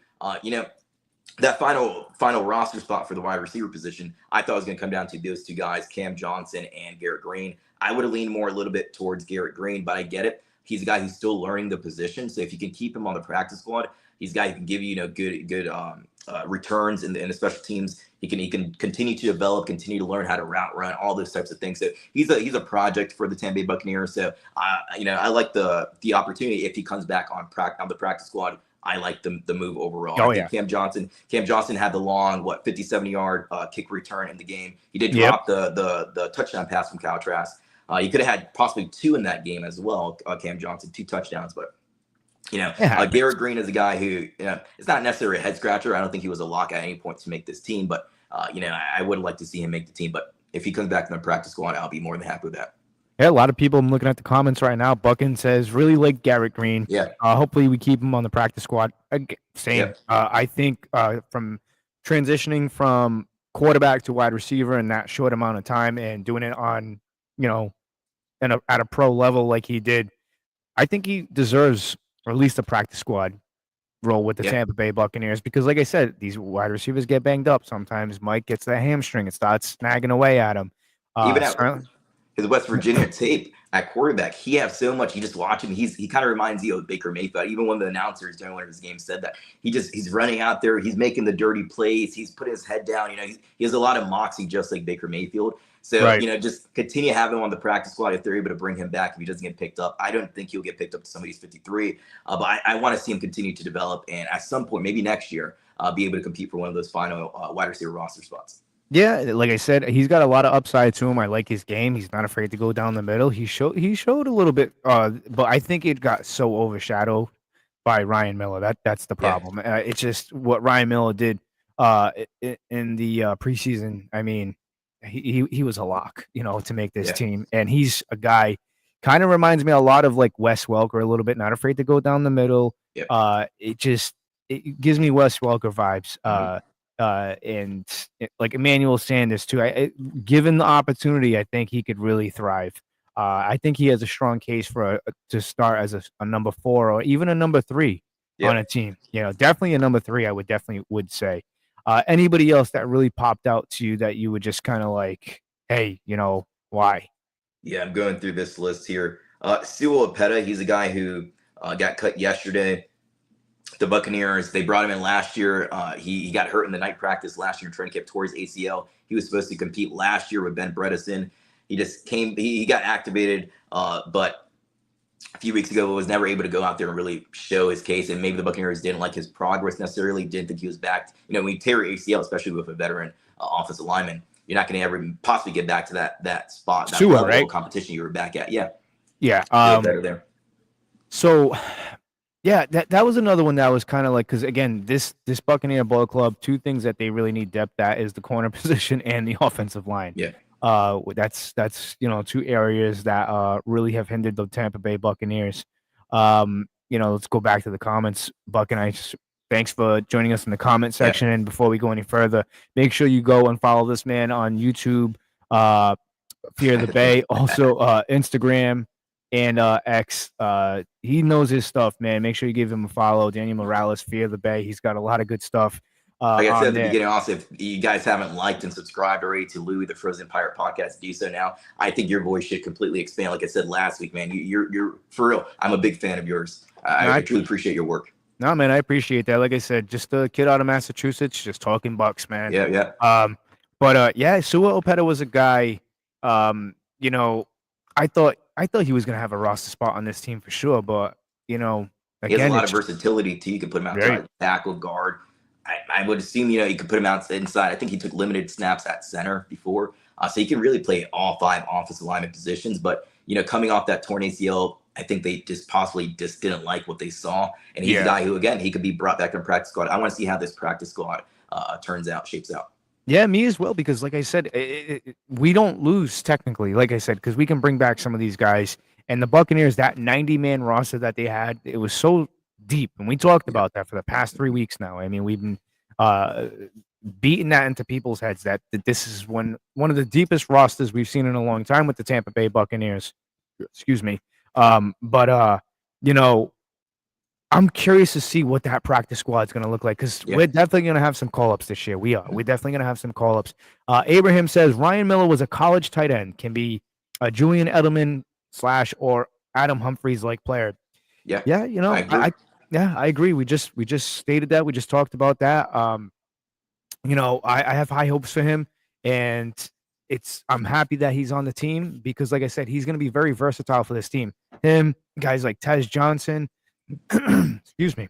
[SPEAKER 3] that final roster spot for the wide receiver position, I thought was going to come down to those 2 guys, Cam Johnson and Garrett Green. I would have leaned more a little bit towards Garrett Green, but I get it. He's a guy who's still learning the position. So if you can keep him on the practice squad, he's a guy who can give you, good returns in the special teams. He can continue to develop, continue to learn how to route run, all those types of things. So he's a project for the Tampa Bay Buccaneers. So I like the opportunity if he comes back on the practice squad. I like the move overall. I think Cam Johnson had the long 57-yard kick return in the game. He did drop the touchdown pass from Kyle Trask. He could have had possibly 2 in that game as well. Cam Johnson, 2 touchdowns, but. Garrett Green is a guy who, it's not necessarily a head scratcher. I don't think he was a lock at any point to make this team, but, I would like to see him make the team. But if he comes back in the practice squad, I'll be more than happy with that.
[SPEAKER 2] Yeah, a lot of people, I'm looking at the comments right now. Buckin says, really like Garrett Green.
[SPEAKER 3] Yeah.
[SPEAKER 2] Hopefully we keep him on the practice squad. Same.
[SPEAKER 3] Yeah.
[SPEAKER 2] I think from transitioning from quarterback to wide receiver in that short amount of time and doing it on, at a pro level like he did, I think he deserves or at least a practice squad role with the Tampa Bay Buccaneers because, like I said, these wide receivers get banged up. Sometimes Mike gets that hamstring and starts snagging away at him.
[SPEAKER 3] Even at his West Virginia tape at quarterback, he has so much. You just watch him. He kind of reminds you of Baker Mayfield. Even one of the announcers during one of his games said that he's running out there. He's making the dirty plays. He's putting his head down. He has a lot of moxie, just like Baker Mayfield. So, just continue to have him on the practice squad if they're able to bring him back if he doesn't get picked up. I don't think he'll get picked up to somebody's 53, but I want to see him continue to develop and at some point, maybe next year, be able to compete for one of those final wide receiver roster spots.
[SPEAKER 2] Yeah, like I said, he's got a lot of upside to him. I like his game. He's not afraid to go down the middle. He showed a little bit, but I think it got so overshadowed by Ryan Miller. That's the problem. It's just what Ryan Miller did in the preseason. I mean, he was a lock, to make this team. And he's a guy, kind of reminds me a lot of like Wes Welker a little bit, not afraid to go down the middle. It gives me Wes Welker vibes. And like Emmanuel Sanders too. Given the opportunity, I think he could really thrive. I think he has a strong case for to start as a number 4 or even a number 3 on a team. Definitely a number 3. I would say. Anybody else that really popped out to you that you would just kind of like, hey, why? Yeah,
[SPEAKER 3] I'm going through this list here. Sewell Opeta, he's a guy who got cut yesterday. The Buccaneers, they brought him in last year. He got hurt in the night practice last year in training camp towards ACL. He was supposed to compete last year with Ben Bredesen. He just came, he got activated, but a few weeks ago was never able to go out there and really show his case, and maybe the Buccaneers didn't like his progress necessarily, didn't think he was back. When you tear ACL, especially with a veteran offensive lineman, you're not going to ever possibly get back to that spot, that
[SPEAKER 2] Tua,
[SPEAKER 3] level
[SPEAKER 2] right?
[SPEAKER 3] of competition you were back at. Yeah.
[SPEAKER 2] Better
[SPEAKER 3] there.
[SPEAKER 2] So, yeah, that was another one that was kind of like, because again, this Buccaneer ball club, two things that they really need depth at is the corner position and the offensive line.
[SPEAKER 3] Yeah.
[SPEAKER 2] That's two areas that really have hindered the Tampa Bay Buccaneers. Let's go back to the comments. Buck and I, thanks for joining us in the comment section. And before we go any further, make sure you go and follow this man on YouTube, Fear the Bay, also Instagram and X. He knows his stuff, man. Make sure you give him a follow. Daniel Morales, Fear the Bay. He's got a lot of good stuff.
[SPEAKER 3] Like I said at the beginning, also, if you guys haven't liked and subscribed already to Louie, the Frozen Pirate Podcast, do so now. I think your voice should completely expand. Like I said last week, man, you're for real. I'm a big fan of yours. I truly appreciate your work.
[SPEAKER 2] No, man, I appreciate that. Like I said, just a kid out of Massachusetts, just talking Bucs, man.
[SPEAKER 3] Yeah.
[SPEAKER 2] Sua Opeta was a guy. I thought he was gonna have a roster spot on this team for sure, but again,
[SPEAKER 3] he has a lot of versatility too. You can put him outside, tackle, guard. I would assume, you could put him outside, inside. I think he took limited snaps at center before. So he can really play all 5 offensive lineman positions. But, coming off that torn ACL, I think they just didn't like what they saw. And he's a guy who, again, he could be brought back to the practice squad. I want to see how this practice squad shapes out. Yeah,
[SPEAKER 2] me as well, because like I said, we don't lose technically, like I said, because we can bring back some of these guys. And the Buccaneers, that 90-man roster that they had, it was so deep, and we talked about that for the past 3 weeks now. I mean, we've been beating that into people's heads that this is one of the deepest rosters we've seen in a long time with the Tampa Bay Buccaneers. Excuse me. I'm curious to see what that practice squad is going to look like, because we're definitely going to have some call-ups this year. We're definitely going to have some call-ups. Abraham says Ryan Miller was a college tight end, can be a Julian Edelman / or Adam Humphries-like player.
[SPEAKER 3] Yeah.
[SPEAKER 2] I agree. We just stated that. We just talked about that. I have high hopes for him, and I'm happy that he's on the team, because like I said, he's going to be very versatile for this team. Him, guys like Tez Johnson, excuse me.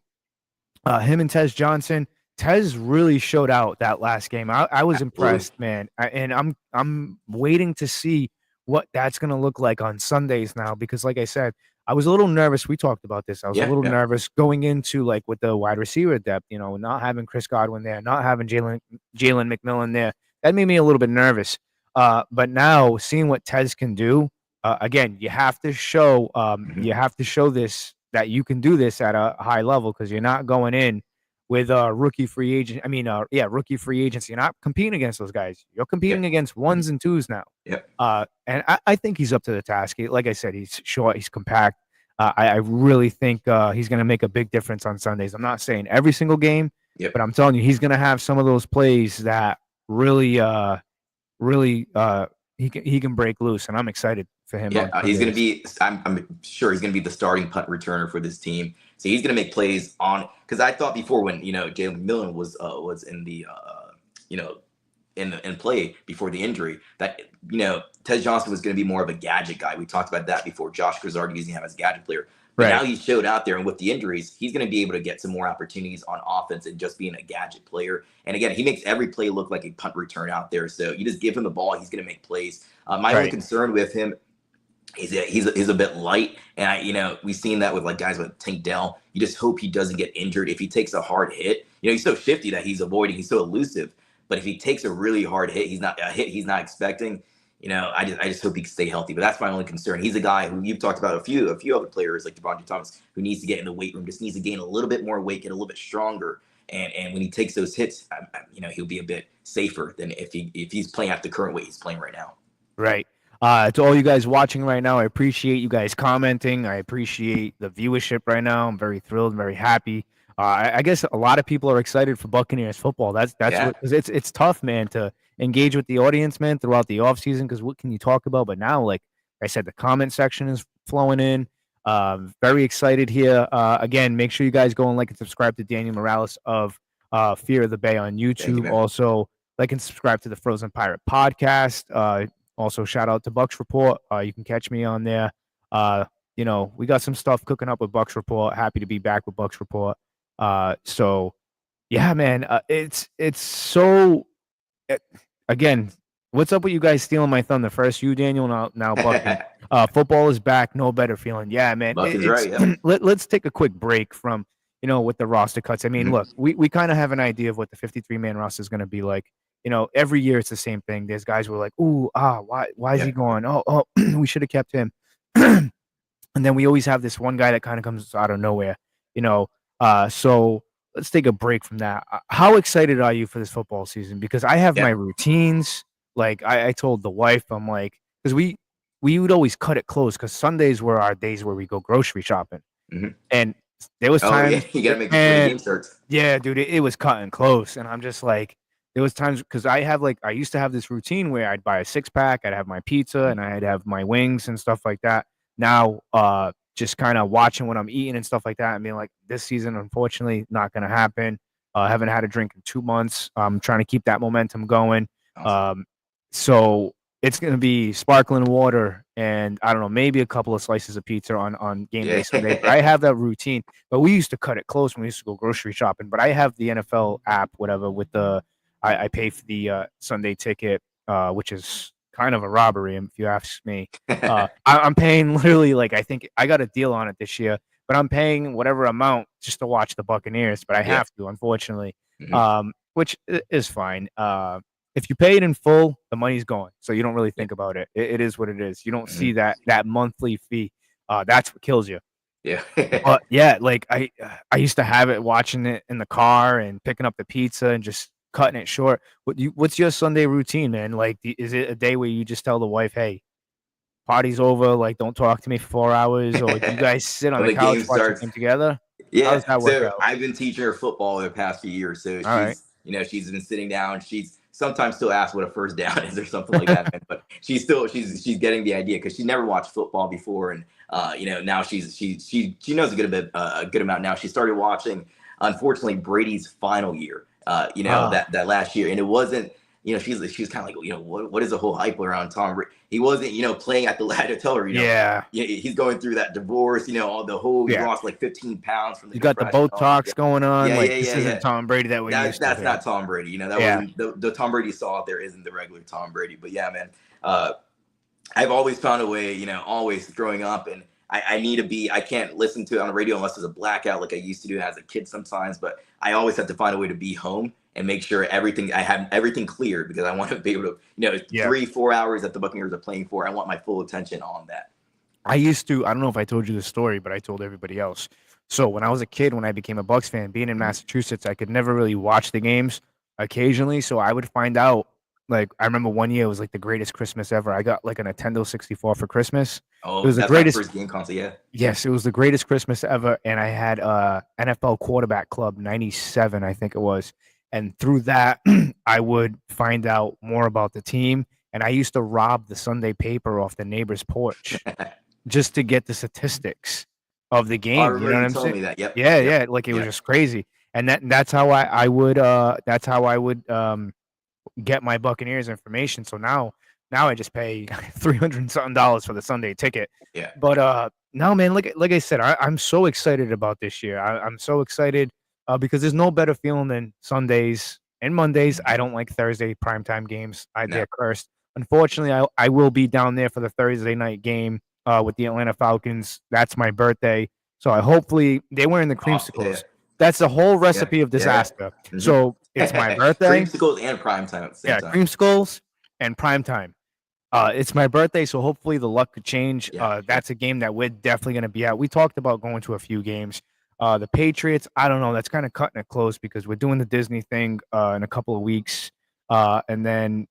[SPEAKER 2] Him and Tez Johnson. Tez really showed out that last game. I was impressed, man. And I'm waiting to see what that's going to look like on Sundays now, because like I said, I was a little nervous. We talked about this. I was a little nervous going into with the wide receiver depth, not having Chris Godwin there, not having Jalen McMillan there. That made me a little bit nervous. But now seeing what Tez can do, again, you have to show this, that you can do this at a high level, because you're not going in with rookie free agent. Rookie free agency. You're not competing against those guys. You're competing against 1s and 2s now. And I think he's up to the task. Like I said, he's short, he's compact. I really think he's going to make a big difference on Sundays. I'm not saying every single game, but I'm telling you, he's going to have some of those plays that really he can break loose, and I'm excited for him.
[SPEAKER 3] He's going to be. I'm sure he's going to be the starting punt returner for this team. So he's going to make plays on. Because I thought before, when Jalen McMillan was in the in play before the injury, that Tez Johnson was going to be more of a gadget guy. We talked about that before. Josh Grizzard using him as a gadget player. But now he showed out there, and with the injuries, he's going to be able to get some more opportunities on offense and just being a gadget player. And again, he makes every play look like a punt return out there. So you just give him the ball, he's going to make plays. My only concern with him is that he's a bit light, and we've seen that with guys like Tank Dell. You just hope he doesn't get injured if he takes a hard hit. He's so shifty that he's avoiding. He's so elusive, but if he takes a really hard hit, he's not expecting. I just hope he can stay healthy. But that's my only concern. He's a guy who you've talked about a few other players like Devontae Thomas, who needs to get in the weight room, just needs to gain a little bit more weight, get a little bit stronger. And when he takes those hits, he'll be a bit safer than if he's playing at the current weight he's playing right now.
[SPEAKER 2] Right. To all you guys watching right now, I appreciate you guys commenting. I appreciate the viewership right now. I'm very thrilled and very happy. I guess a lot of people are excited for Buccaneers football. That's what, 'cause it's tough, man, to engage with the audience, man, throughout the offseason, because what can you talk about? But now, like I said, the comment section is flowing in. Very excited here. Again, make sure you guys go and like and subscribe to Daniel Morales of Fear of the Bay on YouTube. Also, like and subscribe to the Frozen Pirate Podcast. Also, shout out to Bucs Report. You can catch me on there. we got some stuff cooking up with Bucs Report. Happy to be back with Bucs Report. So yeah, man, it's so. uh, Again, what's up with you guys stealing my thunder? First you, Daniel, now Bucky. Football is back. No better feeling. Yeah, man.
[SPEAKER 3] Buck is
[SPEAKER 2] It's
[SPEAKER 3] right. Yeah.
[SPEAKER 2] let's take a quick break from with the roster cuts. I mean, look, we kind of have an idea of what the 53-man roster is going to be like. Every year it's the same thing. There's guys who are like, ooh, why is he going? Oh, we should have kept him. And then we always have this one guy that kind of comes out of nowhere. So let's take a break from that. How excited are you for this football season? Because I have my routines. Like I told the wife, I'm like, because we would always cut it close because Sundays were our days where we go grocery shopping. And there was times
[SPEAKER 3] you gotta make sure the game starts.
[SPEAKER 2] Yeah, dude, it was cutting close. And I'm just like, there was times because I used to have this routine where I'd buy a 6-pack, I'd have my pizza, and I'd have my wings and stuff like that. Now, just kind of watching what I'm eating and stuff like that, and being like, this season, unfortunately, not going to happen. I haven't had a drink in 2 months. I'm trying to keep that momentum going.
[SPEAKER 3] Awesome.
[SPEAKER 2] So it's going to be sparkling water and I don't know, maybe a couple of slices of pizza on game day Sunday. But I have that routine. But we used to cut it close when we used to go grocery shopping. But I have the NFL app, whatever, with I pay for the Sunday ticket, which is kind of a robbery, if you ask me. I'm paying literally, like, I think I got a deal on it this year, but I'm paying whatever amount just to watch the Buccaneers. But I have to, unfortunately, which is fine. If you pay it in full, the money's gone, so you don't really think about it. It is what it is. You don't see that monthly fee. That's what kills you.
[SPEAKER 3] Yeah.
[SPEAKER 2] But yeah, like I used to have it watching it in the car and picking up the pizza and just cutting it short. What's your Sunday routine, man? Like, is it a day where you just tell the wife, "Hey, party's over. Like, don't talk to me for 4 hours," or do you guys sit on the couch watching game together?
[SPEAKER 3] Yeah.
[SPEAKER 2] How does that work
[SPEAKER 3] So
[SPEAKER 2] out?
[SPEAKER 3] I've been teaching her football the past few years. So
[SPEAKER 2] All
[SPEAKER 3] she's been sitting down. She's sometimes still asks what a first down is or something like that. But she's getting the idea because she never watched football before, and now she knows a good amount now. She started watching, unfortunately, Brady's final year. That last year, and it wasn't. She was kind of like, what is the whole hype around Tom Brady? He wasn't, playing at the ladder. Tell her, he's going through that divorce. All the whole he lost like 15 pounds from the.
[SPEAKER 2] You got the Botox going on. This
[SPEAKER 3] Yeah.
[SPEAKER 2] isn't Tom Brady that we used to.
[SPEAKER 3] That's not Tom Brady. That wasn't the Tom Brady saw out there isn't the regular Tom Brady. But yeah, man, I've always found a way. Always growing up, and I can't listen to it on the radio unless there's a blackout like I used to do as a kid sometimes. But I always have to find a way to be home and make sure I have everything clear because I want to be able to, 3-4 hours that the Buccaneers are playing for. I want my full attention on that.
[SPEAKER 2] I don't know if I told you this story, but I told everybody else. So when I was a kid, when I became a Bucs fan, being in Massachusetts, I could never really watch the games occasionally. So I would find out, like, I remember one year it was like the greatest Christmas ever. I got like a Nintendo 64 for Christmas.
[SPEAKER 3] Oh,
[SPEAKER 2] it was the greatest
[SPEAKER 3] first game console, yeah.
[SPEAKER 2] Yes, it was the greatest Christmas ever. And I had NFL Quarterback Club 97, I think it was. And through that, I would find out more about the team. And I used to rob the Sunday paper off the neighbor's porch just to get the statistics of the game.
[SPEAKER 3] I remember you told me that. Yep.
[SPEAKER 2] Yeah. Like, it was just crazy. And that's how I would get my Buccaneers information. So now I just pay $300 and something for the Sunday ticket.
[SPEAKER 3] Yeah.
[SPEAKER 2] But no, man, like I said, I'm so excited about this year. I'm so excited. Because there's no better feeling than Sundays and Mondays. I don't like Thursday primetime games. They're cursed. Unfortunately, I will be down there for the Thursday night game with the Atlanta Falcons. That's my birthday. So hopefully they were in the creamsicles.
[SPEAKER 3] Yeah.
[SPEAKER 2] That's the whole recipe of disaster. Yeah. So it's my birthday.
[SPEAKER 3] Creamsicles and primetime at the same time.
[SPEAKER 2] Creamsicles and primetime. It's my birthday, so hopefully the luck could change. That's a game that we're definitely going to be at. We talked about going to a few games. The Patriots, I don't know. That's kind of cutting it close because we're doing the Disney thing in a couple of weeks. And then,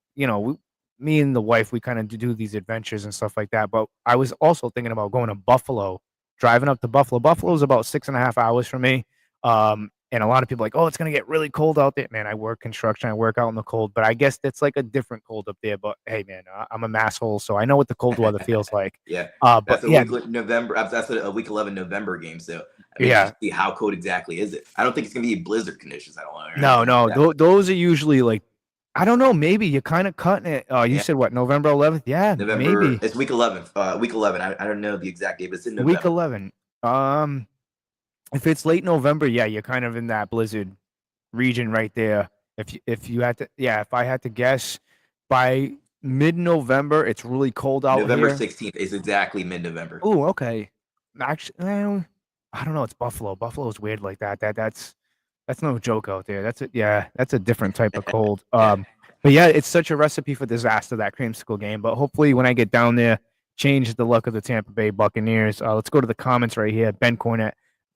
[SPEAKER 2] me and the wife, we kind of do these adventures and stuff like that. But I was also thinking about going to Buffalo, driving up to Buffalo. Buffalo is about 6.5 hours from me. And a lot of people are like, oh, it's going to get really cold out there. Man, I work construction. I work out in the cold. But I guess that's like a different cold up there. But hey, man, I'm a masshole, so I know what the cold weather feels like.
[SPEAKER 3] That's November. That's a week 11 November game. So see how cold exactly is it? I don't think it's going to be blizzard conditions. I don't know.
[SPEAKER 2] No. Those are usually like I don't know. Maybe you're kind of cutting it. You
[SPEAKER 3] Yeah.
[SPEAKER 2] said what? November 11th? Yeah,
[SPEAKER 3] November.
[SPEAKER 2] maybe
[SPEAKER 3] It's week 11. Week 11. I don't know the exact date, but it's in
[SPEAKER 2] week
[SPEAKER 3] November.
[SPEAKER 2] 11. If it's late November, yeah, you're kind of in that blizzard region right there. If you had to, yeah, if I had to guess, by mid-November, it's really cold out
[SPEAKER 3] November
[SPEAKER 2] here.
[SPEAKER 3] 16th is exactly mid-November.
[SPEAKER 2] Oh, okay. Actually, I don't know. It's Buffalo. Buffalo's weird like that. That's no joke out there. That's a different type of cold. But yeah, it's such a recipe for disaster, that creamsicle game. But hopefully, when I get down there, change the luck of the Tampa Bay Buccaneers. Let's go to the comments right here. Ben Cornett.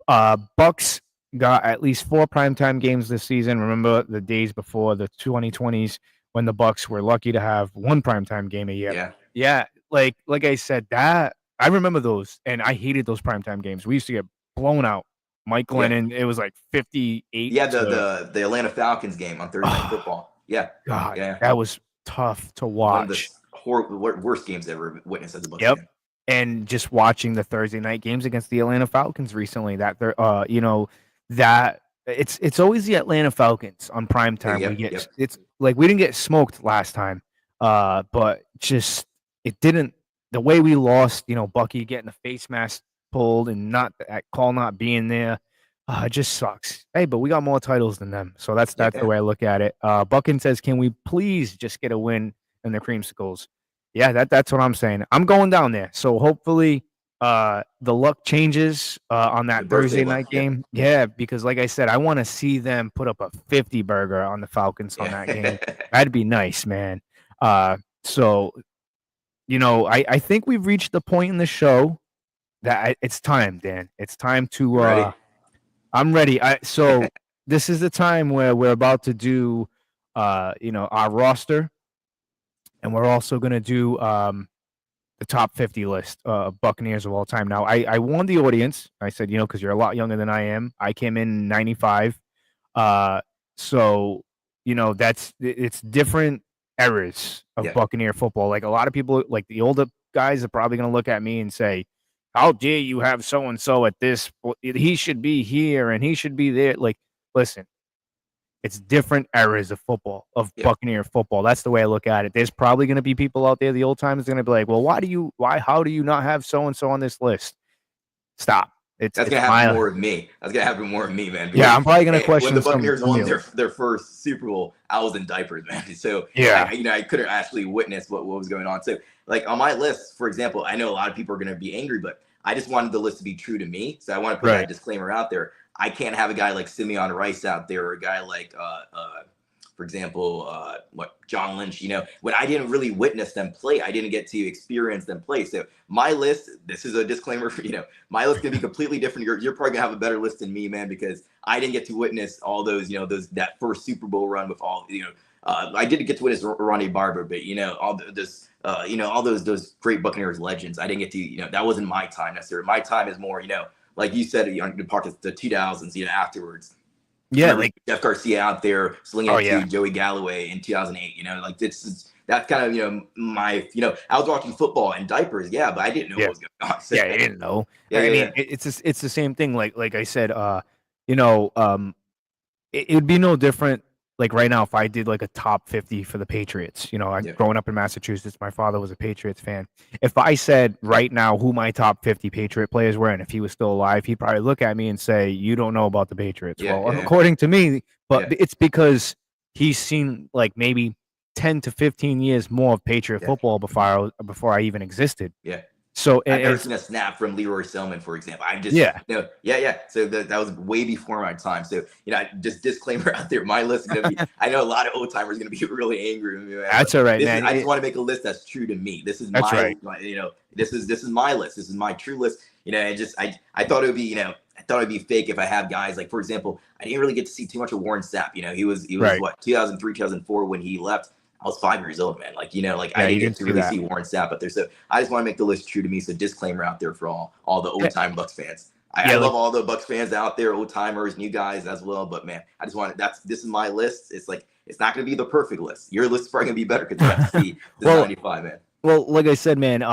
[SPEAKER 2] Bucs got at least 4 primetime games this season. Remember the days before the 2020s when the Bucs were lucky to have 1 primetime game a year.
[SPEAKER 3] Yeah.
[SPEAKER 2] Yeah, like I said, that I remember those, and I hated those primetime games. We used to get blown out. Mike Glennon, it was like 58.
[SPEAKER 3] Yeah, the Atlanta Falcons game on Thursday Night Football. Yeah.
[SPEAKER 2] God,
[SPEAKER 3] Yeah.
[SPEAKER 2] that was tough to
[SPEAKER 3] One of the
[SPEAKER 2] watch.
[SPEAKER 3] worst games ever witnessed as a Bucs
[SPEAKER 2] Yep.
[SPEAKER 3] fan.
[SPEAKER 2] And just watching the Thursday night games against the Atlanta Falcons recently, that they're that it's always the Atlanta Falcons on prime time.
[SPEAKER 3] Yep.
[SPEAKER 2] It's like we didn't get smoked last time, but just it didn't, the way we lost. Bucky getting the face mask pulled and not that call not being there. It just sucks. Hey, but we got more titles than them, so that's the way I look at it. Buckin says, "Can we please just get a win in the creamsicles?" Yeah, that's what I'm saying. I'm going down there, so hopefully, the luck changes on that Thursday night game. Yeah, because like I said, I want to see them put up a 50 burger on the Falcons on that game. That'd be nice, man. So, I think we've reached the point in the show that it's time, Dan. It's time to.
[SPEAKER 3] Ready?
[SPEAKER 2] I'm ready. So this is the time where we're about to do, our roster, and we're also going to do the top 50 list of Buccaneers of all time. Now, I warned the audience. I said, because you're a lot younger than I am. I came in 95. So, it's different eras of Buccaneer football. Like a lot of people, like the older guys are probably going to look at me and say, how dare you have so-and-so at this? He should be here and he should be there. Like, listen, it's different eras of football, of Buccaneer football. That's the way I look at it. There's probably going to be people out there, the old timers, going to be like, well, how do you not have so-and-so on this list? Stop.
[SPEAKER 3] That's going to happen more of me. That's going to happen more of me, man.
[SPEAKER 2] Yeah, I'm probably going to question
[SPEAKER 3] when the Buccaneers won their first Super Bowl, I was in diapers, man. So, I couldn't actually witness what was going on. So, like on my list, for example, I know a lot of people are going to be angry, but I just wanted the list to be true to me. So I want to put that disclaimer out there. I can't have a guy like Simeon Rice out there, or a guy like, for example, John Lynch. When I didn't really witness them play, I didn't get to experience them play. So my list, this is a disclaimer for my list can be completely different. You're probably gonna have a better list than me, man, because I didn't get to witness all those, that first Super Bowl run with all, I did get to witness Ronnie Barber, but all all those great Buccaneers legends. I didn't get to, that wasn't my time necessarily. My time is more, like you said, the part of the 2000s, afterwards.
[SPEAKER 2] Yeah, like
[SPEAKER 3] Jeff Garcia out there slinging to Joey Galloway in 2008. Like that's kind of my I was watching football in diapers, but I didn't know what was going on. So,
[SPEAKER 2] I didn't know. I mean, it's the same thing. Like I said, it would be no different. Like right now, if I did like a top 50 for the Patriots, growing up in Massachusetts, my father was a Patriots fan. If I said right now who my top 50 Patriot players were, and if he was still alive, he'd probably look at me and say, "You don't know about the Patriots." According to me, but it's because he's seen like maybe 10 to 15 years more of Patriot football before I even existed.
[SPEAKER 3] Yeah.
[SPEAKER 2] So
[SPEAKER 3] I've never seen a snap from Leroy Selman, for example. I just So that was way before my time. So just disclaimer out there. My list is gonna be. I know a lot of old timers are gonna be really angry with me. Man.
[SPEAKER 2] That's all right, man.
[SPEAKER 3] I just want to make a list that's true to me. This is my this is my list. This is my true list. I thought it would be I thought it'd be fake if I have guys like, for example, I didn't really get to see too much of Warren Sapp. He was what, 2003, 2004 when he left. I was 5 years old, man. I didn't get to really see Warren Sapp out there. So I just want to make the list true to me. So disclaimer out there for all the old time Bucs fans. I love all the Bucs fans out there, old timers, new guys as well. But man, I just want this is my list. It's it's not going to be the perfect list. Your list is probably going to be better because you have to see this 95, man.
[SPEAKER 2] Well, like I said, man,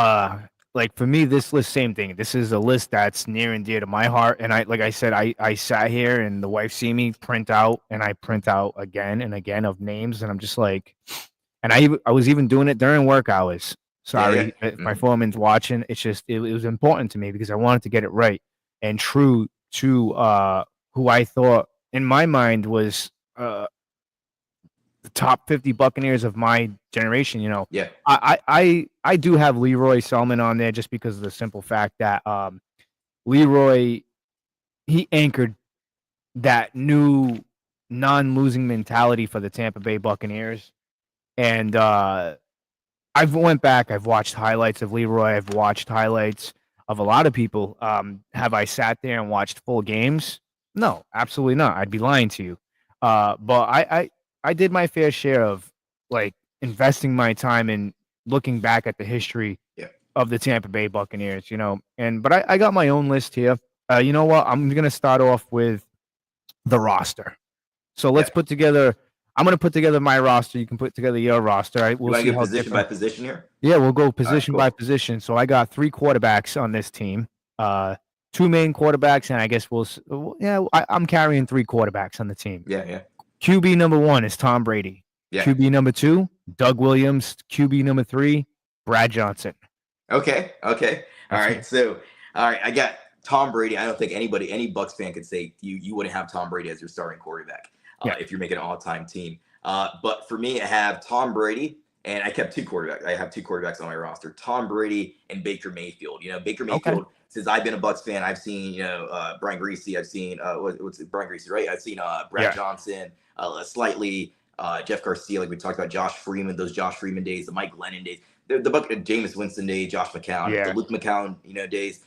[SPEAKER 2] like for me, this list, same thing. This is a list that's near and dear to my heart. And like I said, I sat here and the wife see me print out and I print out again and again of names. And I'm just like, and I was even doing it during work hours. Sorry if my foreman's watching. It's just, it was important to me because I wanted to get it right and true to who I thought in my mind was the top 50 Buccaneers of my generation. You know,
[SPEAKER 3] Yeah.
[SPEAKER 2] I do have Leroy Selman on there just because of the simple fact that Leroy, he anchored that new non-losing mentality for the Tampa Bay Buccaneers. And I've went back, I've watched highlights of Leroy, I've watched highlights of a lot of people. Have I sat there and watched full games? No, absolutely not. I'd be lying to you. But I did my fair share of like investing my time in looking back at the history of the Tampa Bay Buccaneers, you know. But I got my own list here. You know what? I'm gonna start off with the roster. So let's put together. I'm gonna put together my roster. You can put together your roster. Right?
[SPEAKER 3] We'll see how position by position here.
[SPEAKER 2] Yeah, we'll go position by position. So I got 3 quarterbacks on this team. 2 main quarterbacks, and I guess I'm carrying 3 quarterbacks on the team.
[SPEAKER 3] Yeah.
[SPEAKER 2] QB number 1 is Tom Brady.
[SPEAKER 3] Yeah.
[SPEAKER 2] QB number 2, Doug Williams. QB number 3, Brad Johnson.
[SPEAKER 3] Okay. All right. So, all right, I got Tom Brady. I don't think any Bucs fan could say you wouldn't have Tom Brady as your starting quarterback if you're making an all-time team. But for me, I have Tom Brady, and I kept 2 quarterbacks. I have 2 quarterbacks on my roster: Tom Brady and Baker Mayfield. You know, Baker Mayfield. Okay. Since I've been a Bucs fan, I've seen Brian Greasy. I've seen what's it, Brian Greasy, right? I've seen Brad Johnson, slightly Jeff Garcia, like we talked about, Josh Freeman, those Josh Freeman days, the Mike Glennon days, the Jameis Winston days, Josh McCown, the Luke McCown, days.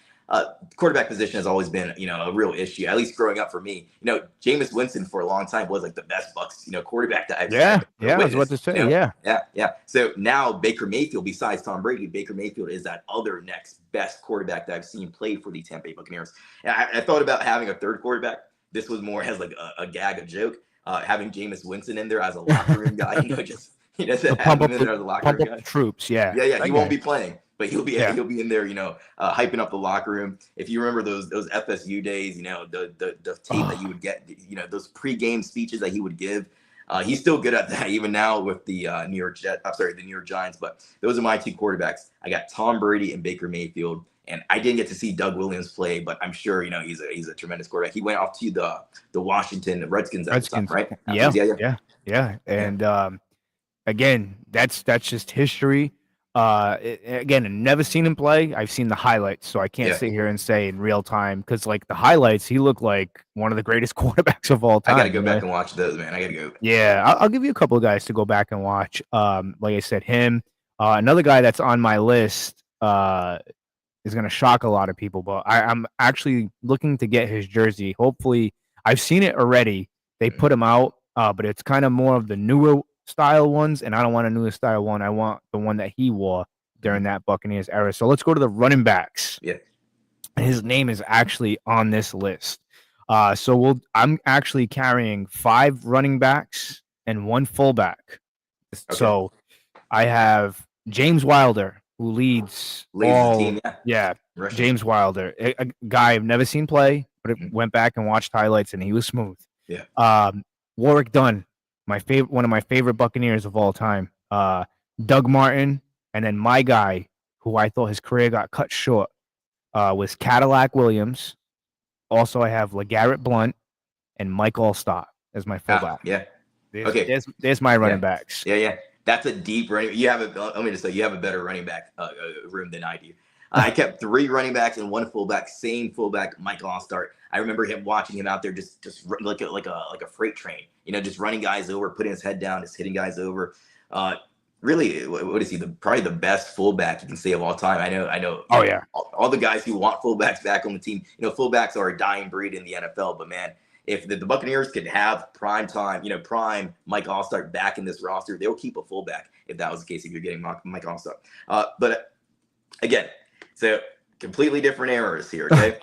[SPEAKER 3] Quarterback position has always been, a real issue, at least growing up for me. Jameis Winston for a long time was like the best Bucs, quarterback that I've
[SPEAKER 2] seen. I was about to say,
[SPEAKER 3] yeah. So now Baker Mayfield, besides Tom Brady, Baker Mayfield is that other next best quarterback that I've seen play for the Tampa Bay Buccaneers. And I thought about having a third quarterback. This was more as like a gag, a joke. Having Jameis Winston in there as a locker room guy, just
[SPEAKER 2] pump up the troops. Yeah.
[SPEAKER 3] He won't be playing, but he'll be in there, hyping up the locker room. If you remember those FSU days, the tape that you would get, those pregame speeches that he would give. He's still good at that even now with the New York Giants. But those are my 2 quarterbacks. I got Tom Brady and Baker Mayfield. And I didn't get to see Doug Williams play, but I'm sure he's a tremendous quarterback. He went off to the Washington Redskins at the time, right?
[SPEAKER 2] Yeah. And again, that's just history. Again, I've never seen him play. I've seen the highlights, so I can't sit here and say in real time because, like, the highlights, he looked like one of the greatest quarterbacks of all time.
[SPEAKER 3] I gotta go back and watch those, man. I gotta go.
[SPEAKER 2] Yeah, I'll give you a couple of guys to go back and watch. Like I said, him. Another guy that's on my list. Is going to shock a lot of people, but I'm actually looking to get his jersey. Hopefully, I've seen it already. They put him out, but it's kind of more of the newer style ones, and I don't want a newer style one. I want the one that he wore during that Buccaneers era. So let's go to the running backs.
[SPEAKER 3] Yeah,
[SPEAKER 2] his name is actually on this list. I'm actually carrying 5 running backs and 1 fullback. Okay. So I have James Wilder, who leads all,
[SPEAKER 3] the team,
[SPEAKER 2] James Wilder, a guy I've never seen play, but went back and watched highlights, and he was smooth.
[SPEAKER 3] Yeah.
[SPEAKER 2] Warwick Dunn, one of my favorite Buccaneers of all time. Doug Martin, and then my guy, who I thought his career got cut short, was Cadillac Williams. Also, I have LeGarrette Blount and Mike Allstott as my fullback. There's my running backs.
[SPEAKER 3] Yeah. That's a deep running. You have a better running back room than I do. I kept 3 running backs and 1 fullback, same fullback, Mike Allstott. I remember watching him out there just like a freight train, just running guys over, putting his head down, just hitting guys over. Really, what is he? Probably the best fullback you can say of all time. I know.
[SPEAKER 2] Oh yeah.
[SPEAKER 3] All the guys who want fullbacks back on the team. Fullbacks are a dying breed in the NFL, but man, if the Buccaneers could have prime Mike Allstott back in this roster, they'll keep a fullback if that was the case, if you're getting Mike Allstott. But again, so completely different errors here, okay?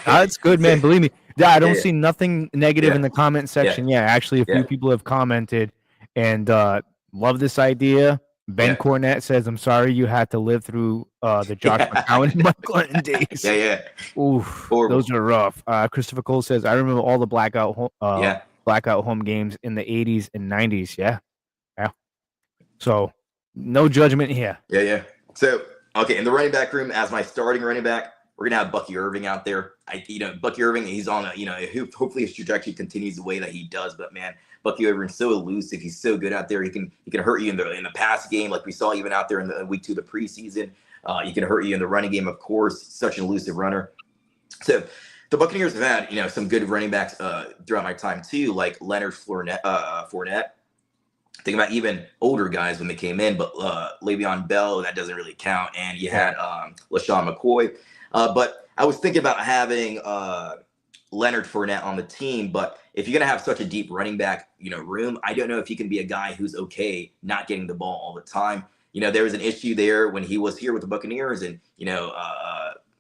[SPEAKER 2] That's good, man. Believe me. Yeah, I don't see nothing negative in the comment section. Yeah, actually, a few people have commented and love this idea. Ben
[SPEAKER 3] Yeah.
[SPEAKER 2] Cornett says, "I'm sorry you had to live through the Josh McCown and Mike Glennon days."
[SPEAKER 3] Yeah.
[SPEAKER 2] Oof,
[SPEAKER 3] Horrible.
[SPEAKER 2] those are rough. Christopher Cole says, "I remember all the
[SPEAKER 3] Yeah.
[SPEAKER 2] blackout home games in the 80s and 90s." Yeah. So, no judgment here.
[SPEAKER 3] Yeah. So, okay, in the running back room, as my starting running back, we're gonna have Bucky Irving out there. Bucky Irving, he's on hopefully his trajectory continues the way that he does. But man, Bucky Irving's so elusive. He's so good out there. He can hurt you in the pass game, like we saw even out there in the week 2 of the preseason. He can hurt you in the running game, of course. Such an elusive runner. So the Buccaneers have had some good running backs throughout my time too, like Leonard Fournette. Think about even older guys when they came in, but Le'Veon Bell, that doesn't really count. And you had LaShawn McCoy. But I was thinking about having Leonard Fournette on the team. But if you're going to have such a deep running back room, I don't know if he can be a guy who's okay not getting the ball all the time. There was an issue there when he was here with the Buccaneers, and,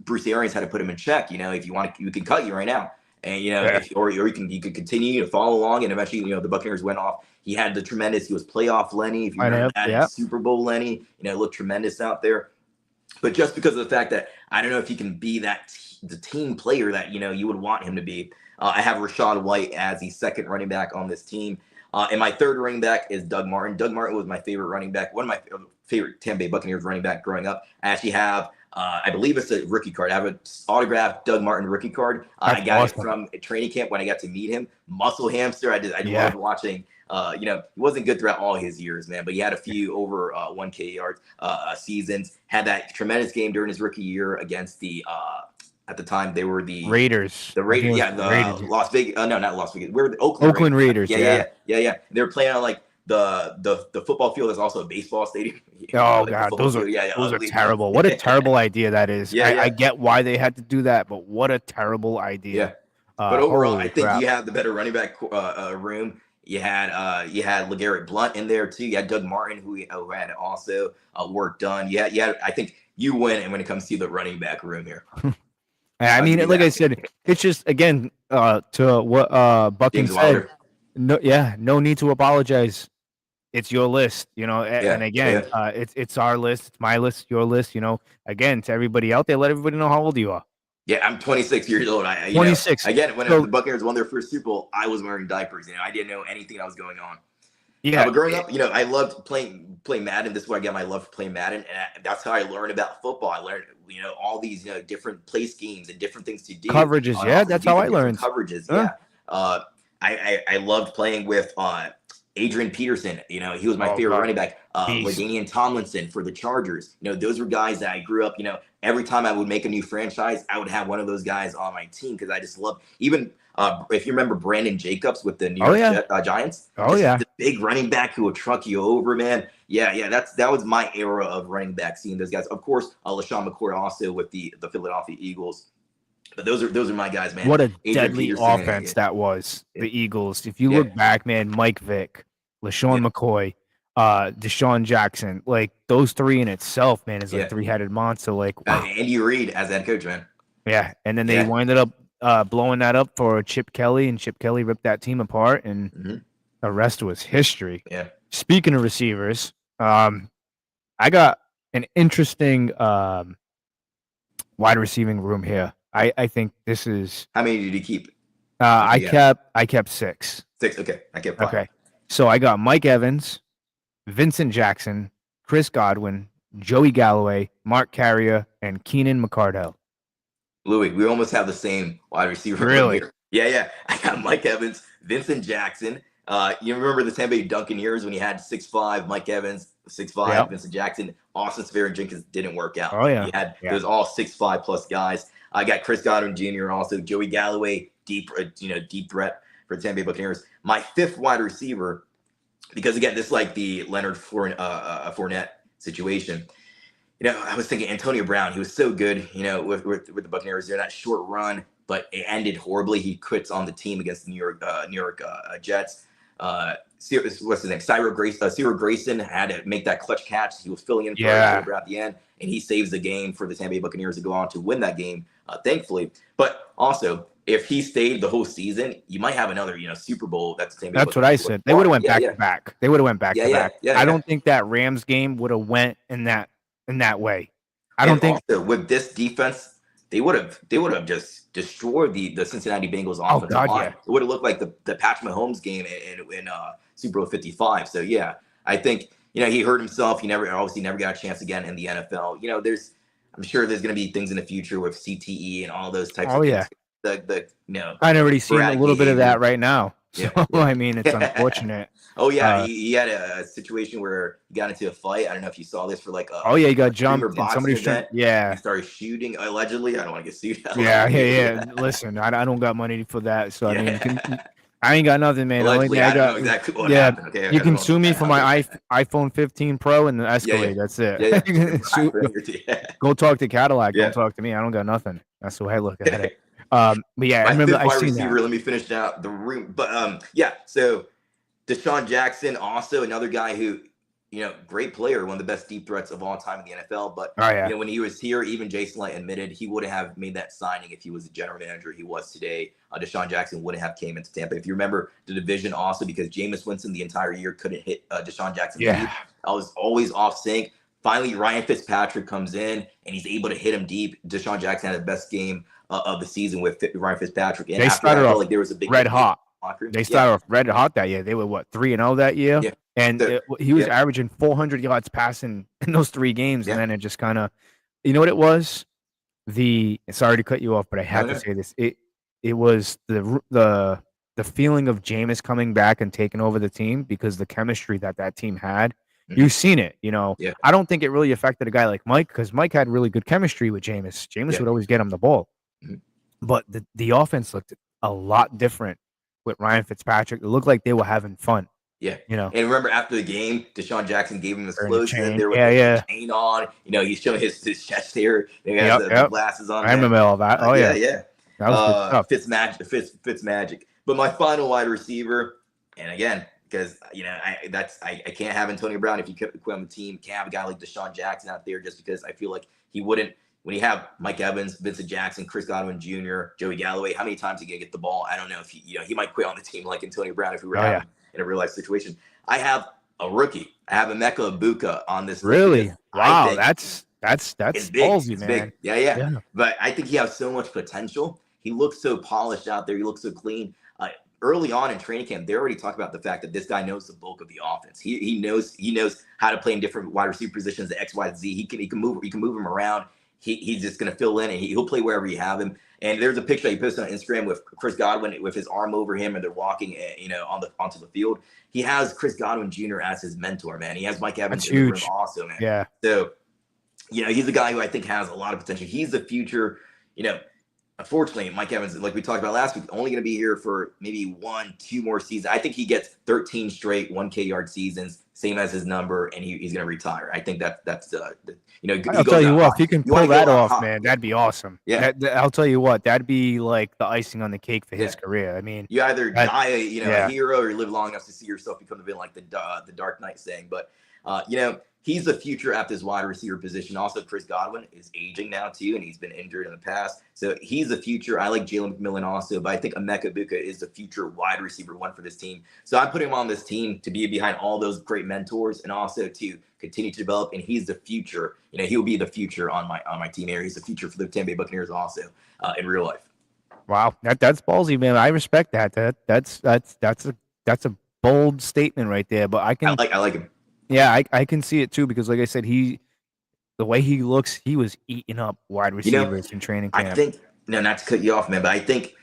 [SPEAKER 3] Bruce Arians had to put him in check. If you want to, you can cut you right now. And, or you could continue to follow along. And eventually, the Buccaneers went off. He had he was playoff Lenny. If you remember that, Super Bowl Lenny, looked tremendous out there. But just because of the fact that I don't know if he can be the team player that, you would want him to be. I have Rachaad White as the second running back on this team. And my third running back is Doug Martin. Doug Martin was my favorite running back, one of my favorite Tampa Bay Buccaneers running back growing up. I actually have, I believe it's a rookie card. I have an autographed Doug Martin rookie card. I got it from a training camp when I got to meet him. Muscle hamster. I loved watching. He wasn't good throughout all his years, man, but he had a few over 1K yards seasons. Had that tremendous game during his rookie year against the at the time they were the
[SPEAKER 2] Raiders.
[SPEAKER 3] The Raiders,
[SPEAKER 2] Raiders.
[SPEAKER 3] Las Vegas. No, not Las Vegas. We're the
[SPEAKER 2] Oakland Raiders.
[SPEAKER 3] Yeah. They were playing on like the football field is also a baseball stadium.
[SPEAKER 2] Oh God, those are terrible. What a terrible idea that is. I get why they had to do that, but what a terrible idea.
[SPEAKER 3] Yeah. But overall, I think you have the better running back room. You had LeGarrette Blount in there too. You had Doug Martin who had also work done. Yeah. I think you win when it comes to the running back room here.
[SPEAKER 2] I mean, like I said, it's just again to what Bucking said. No need to apologize. It's your list, and again, it's our list, it's my list, your list, again, to everybody out there, let everybody know how old you are.
[SPEAKER 3] Yeah, I'm 26 years old.
[SPEAKER 2] 26.
[SPEAKER 3] Again, when the Buccaneers won their first Super Bowl, I was wearing diapers. I didn't know anything that was going on.
[SPEAKER 2] Yeah.
[SPEAKER 3] But growing up, I loved playing Madden. This is where I got my love for playing Madden, and that's how I learned about football. I learned, all these, different play schemes and different things to do.
[SPEAKER 2] Coverages, that's how I learned.
[SPEAKER 3] Coverages, I loved playing with Adrian Peterson. He was my favorite running back. LaDainian Tomlinson for the Chargers. Those were guys that I grew up. Every time I would make a new franchise, I would have one of those guys on my team because I just love. Even if you remember Brandon Jacobs with the New York Giants. The big running back who would truck you over, man. Yeah. That was my era of running back, seeing those guys. Of course, LaShawn McCoy also with the Philadelphia Eagles. But those are my guys, man.
[SPEAKER 2] What a deadly offense that was, the Eagles. If you look back, man, Mike Vick, LaShawn McCoy, Deshaun Jackson, like those three in itself, man, is a three-headed monster. Like wow.
[SPEAKER 3] Andy Reid as head coach, man.
[SPEAKER 2] Yeah, and then they winded up blowing that up for Chip Kelly, and Chip Kelly ripped that team apart, and the rest was history.
[SPEAKER 3] Yeah.
[SPEAKER 2] Speaking of receivers, I got an interesting wide receiving room here. I think this is.
[SPEAKER 3] How many did you keep?
[SPEAKER 2] I kept 6.
[SPEAKER 3] 6. Okay, I kept 5.
[SPEAKER 2] Okay, so I got Mike Evans, Vincent Jackson, Chris Godwin, Joey Galloway, Mark Carrier, and Keenan McCardell.
[SPEAKER 3] Louie, we almost have the same wide receiver.
[SPEAKER 2] Really?
[SPEAKER 3] Yeah. I got Mike Evans, Vincent Jackson. You remember the Tampa Bay Buccaneers when you had 6'5", Mike Evans, 6'5", Vincent Jackson, Austin Seferian-Jenkins didn't work out.
[SPEAKER 2] Oh yeah.
[SPEAKER 3] You had those all 6'5" plus guys. I got Chris Godwin Jr. also, Joey Galloway, deep threat for the Tampa Bay Buccaneers. My 5th wide receiver, because again, this is like the Leonard Fournette situation. I was thinking Antonio Brown. He was so good, with the Buccaneers during that short run, but it ended horribly. He quits on the team against the New York Jets. what's his name? Cyril Grayson had to make that clutch catch. He was filling in for Brown at the end, and he saves the game for the Tampa Bay Buccaneers to go on to win that game, thankfully. But also, if he stayed the whole season, you might have another, Super Bowl. That's the Tampa Bay
[SPEAKER 2] That's what I said. They would have went back to back. They would have went back to back. I don't think that Rams game would have went in that way. I don't think
[SPEAKER 3] also, with this defense, they would have just destroyed the Cincinnati Bengals offensive line. Yeah. It would have looked like the Patrick Mahomes game in Super Bowl 55. So yeah, I think he hurt himself. He never got a chance again in the NFL. I'm sure there's going to be things in the future with CTE and all those types of things.
[SPEAKER 2] I've already seen a little bit of that right now. So I mean, it's unfortunate.
[SPEAKER 3] Oh yeah, he had a situation where he got into a fight. I don't know if you saw this for like
[SPEAKER 2] he got jumped and somebody's trying. Yeah,
[SPEAKER 3] he started shooting allegedly. I don't want to get sued.
[SPEAKER 2] Yeah. Listen, I don't got money for that, so I mean, I ain't got nothing, man.
[SPEAKER 3] Allegedly, I don't know exactly what happened. Okay,
[SPEAKER 2] you can sue me for my iPhone 15 Pro and the Escalade. That's it. Go talk to Cadillac. Don't talk to me. I don't got nothing. That's the way I look at it. But yeah, I remember I seen that.
[SPEAKER 3] Let me finish out the room. But so Deshaun Jackson, also another guy who, great player, one of the best deep threats of all time in the NFL. But when he was here, even Jason Light admitted he wouldn't have made that signing if he was the general manager he was today. Deshaun Jackson wouldn't have came into Tampa. If you remember the division, also because Jameis Winston the entire year couldn't hit Deshaun Jackson. I was always off sync. Finally, Ryan Fitzpatrick comes in and he's able to hit him deep. Deshaun Jackson had the best game of the season with Ryan Fitzpatrick. And
[SPEAKER 2] they started off
[SPEAKER 3] there was a big
[SPEAKER 2] red hot. They started off red hot that year. They were 3-0 that year, and he was averaging 400 yards passing in those 3 games, and then it just kind of, what it was? Sorry to cut you off, but I have to say this. It was the feeling of Jameis coming back and taking over the team because the chemistry that team had. You've seen it, I don't think it really affected a guy like Mike because Mike had really good chemistry with Jameis. Jameis would always get him the ball. But the offense looked a lot different with Ryan Fitzpatrick. It looked like they were having fun.
[SPEAKER 3] Yeah. And remember after the game, Deshaun Jackson gave him this explosion. There was a chain on. He's showing his chest hair. He has the glasses on.
[SPEAKER 2] I remember all that.
[SPEAKER 3] Yeah. That was good stuff. Fitz magic. But my final wide receiver, and again, because I can't have Antonio Brown if you quit on the team. Can't have a guy like Deshaun Jackson out there just because I feel like he wouldn't. When you have Mike Evans, Vincent Jackson, Chris Godwin Jr., Joey Galloway, how many times he gonna get the ball? I don't know if he might quit on the team like Antonio Brown if we were having in a real life situation. I have a rookie. I have Emeka Egbuka on this.
[SPEAKER 2] Really? Wow, that's ballsy, man.
[SPEAKER 3] Big. Yeah. But I think he has so much potential. He looks so polished out there. He looks so clean. Early on in training camp, they already talked about the fact that this guy knows the bulk of the offense. He knows how to play in different wide receiver positions, the X, Y, Z. He can move him around. He's just going to fill in and he'll play wherever you have him. And there's a picture he posted on Instagram with Chris Godwin with his arm over him and they're walking, onto the field. He has Chris Godwin Jr. as his mentor, man. He has Mike Evans in the room also, man.
[SPEAKER 2] Yeah.
[SPEAKER 3] So, he's a guy who I think has a lot of potential. He's the future, Unfortunately, Mike Evans, like we talked about last week, only going to be here for maybe 1-2 more seasons. I think he gets 13 straight 1K yard seasons, same as his number, and he's going to retire. I think that's
[SPEAKER 2] I'll tell you what, if he can pull that off, man, that'd be awesome. Yeah, I'll tell you what, that'd be like the icing on the cake for his career. I mean,
[SPEAKER 3] you either die a hero or live long enough to see yourself become the villain, like the Dark Knight saying. But he's the future at this wide receiver position. Also, Chris Godwin is aging now too, and he's been injured in the past. So he's the future. I like Jalen McMillan also, but I think Emeka Egbuka is the future wide receiver one for this team. So I put him on this team to be behind all those great mentors and also to continue to develop. And he's the future. He'll be the future on my team here. He's the future for the Tampa Bay Buccaneers also in real life.
[SPEAKER 2] Wow, that's ballsy, man. I respect that. That's a bold statement right there. But I
[SPEAKER 3] like him.
[SPEAKER 2] Yeah, I can see it too because, like I said, the way he looks, he was eating up wide receivers in training camp.
[SPEAKER 3] I think, not to cut you off, man, but I think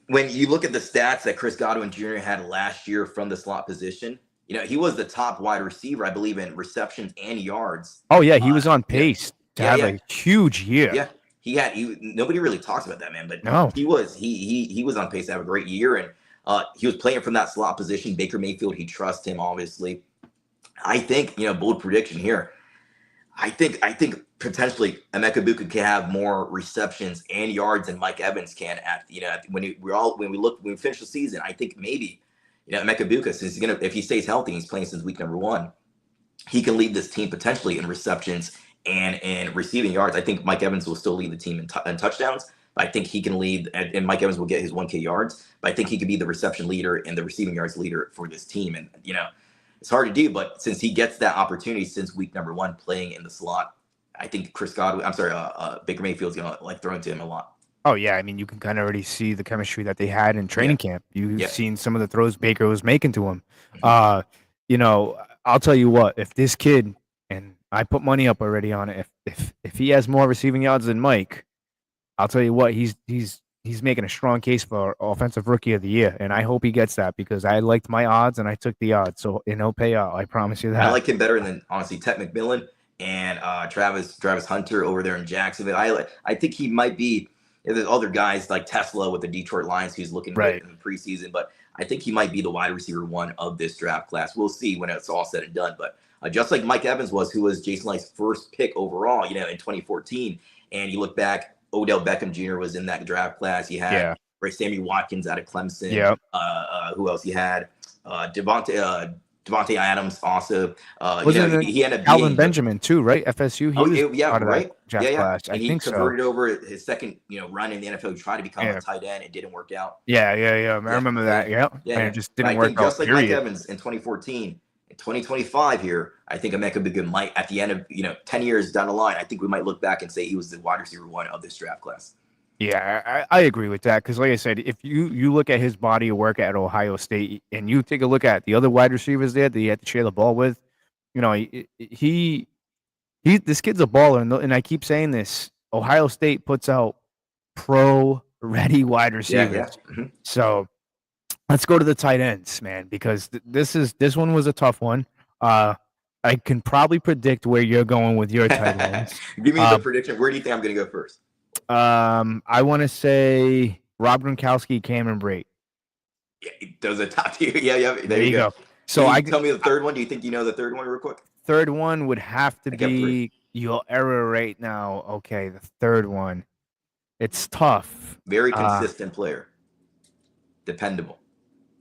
[SPEAKER 3] when you look at the stats that Chris Godwin Jr. had last year from the slot position, he was the top wide receiver, I believe, in receptions and yards.
[SPEAKER 2] Oh yeah, he was on pace to have a huge year.
[SPEAKER 3] Yeah, nobody really talks about that, man, but no, he was on pace to have a great year, and he was playing from that slot position. Baker Mayfield, he trusts him, obviously. I think, bold prediction here. I think potentially Emeka Egbuka can have more receptions and yards than Mike Evans can when we finish the season. I think maybe, Emeka Buka, since if he stays healthy, he's playing since week number 1. He can lead this team potentially in receptions and in receiving yards. I think Mike Evans will still lead the team in touchdowns, but I think he can lead, and Mike Evans will get his 1K yards, but I think he could be the reception leader and the receiving yards leader for this team. And, it's hard to do, but since he gets that opportunity since week number 1 playing in the slot, I think Baker Mayfield's going to throw into him a lot.
[SPEAKER 2] Oh, yeah. I mean, you can kind of already see the chemistry that they had in training camp. You've seen some of the throws Baker was making to him. I'll tell you what, if this kid, and I put money up already on it, if he has more receiving yards than Mike, I'll tell you what, he's making a strong case for Offensive Rookie of the Year, and I hope he gets that because I liked my odds and I took the odds, so it'll pay out. I promise you that.
[SPEAKER 3] I like him better than, honestly, Ted McMillan and Travis Hunter over there in Jacksonville. I think he might be. There's other guys like Tesla with the Detroit Lions who's looking good in the preseason, but I think he might be the wide receiver 1 of this draft class. We'll see when it's all said and done. But just like Mike Evans was, who was Jason Licht's first pick overall, in 2014, and you look back, Odell Beckham Jr. was in that draft class. You had Sammy Watkins out of Clemson.
[SPEAKER 2] Yep.
[SPEAKER 3] Who else? You had Devontae Adams also. He ended up
[SPEAKER 2] Calvin Benjamin too, right? FSU. He was part of
[SPEAKER 3] right.
[SPEAKER 2] That draft class.
[SPEAKER 3] And
[SPEAKER 2] I
[SPEAKER 3] he
[SPEAKER 2] think
[SPEAKER 3] converted over his second, run in the NFL. He tried to become a tight end. It didn't work out.
[SPEAKER 2] Yeah. I remember that. Yeah. And it just didn't work out.
[SPEAKER 3] Just like Mike Evans in 2014, in 2025 here, I think Emeka Bigum might, at the end of 10 years down the line, I think we might look back and say he was the wide receiver 1 of this draft class.
[SPEAKER 2] Yeah, I agree with that because, like I said, if you look at his body of work at Ohio State and you take a look at the other wide receivers there that he had to share the ball with, he this kid's a baller, and I keep saying this. Ohio State puts out pro-ready wide receivers.
[SPEAKER 3] Yeah. Mm-hmm.
[SPEAKER 2] So let's go to the tight ends, man, because this one was a tough one. I can probably predict where you're going with your tight ends.
[SPEAKER 3] Give me the prediction. Where do you think I'm going to go first?
[SPEAKER 2] I want to say Rob Gronkowski, Cameron Brate.
[SPEAKER 3] Yeah, those are top tier. Yeah.
[SPEAKER 2] There you go. So
[SPEAKER 3] tell me the third one. Do you think you know the third one real quick?
[SPEAKER 2] Third one would have to be your error right now. Okay, the third one. It's tough.
[SPEAKER 3] Very consistent player. Dependable.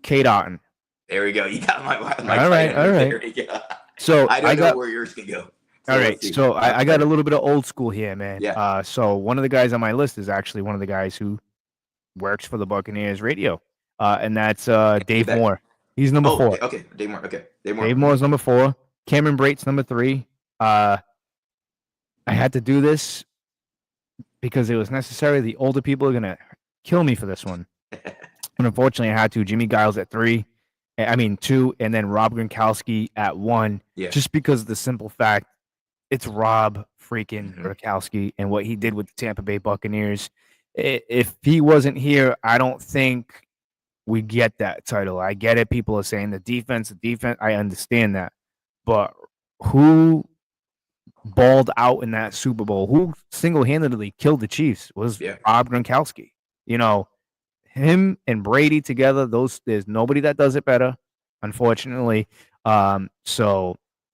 [SPEAKER 2] Kate Otten.
[SPEAKER 3] There we go. You got my
[SPEAKER 2] all right. There you go. So
[SPEAKER 3] I don't know where yours can go.
[SPEAKER 2] All right, so I got a little bit of old school here, man.
[SPEAKER 3] Yeah.
[SPEAKER 2] So one of the guys on my list is actually one of the guys who works for the Buccaneers radio, and that's Dave Moore. He's number 4.
[SPEAKER 3] Okay, Dave Moore. Okay,
[SPEAKER 2] Dave Moore's number 4. Cameron Brate's number 3. I had to do this because it was necessary. The older people are gonna kill me for this one, and unfortunately, I had to. Jimmy Giles at 2, and then Rob Gronkowski at 1.
[SPEAKER 3] Yeah.
[SPEAKER 2] Just because of the simple fact. It's Rob freaking Gronkowski and what he did with the Tampa Bay Buccaneers. If he wasn't here, I don't think we get that title. I get it. People are saying the defense. I understand that. But who balled out in that Super Bowl? Who single-handedly killed the Chiefs was Rob Gronkowski. Him and Brady together, there's nobody that does it better, unfortunately.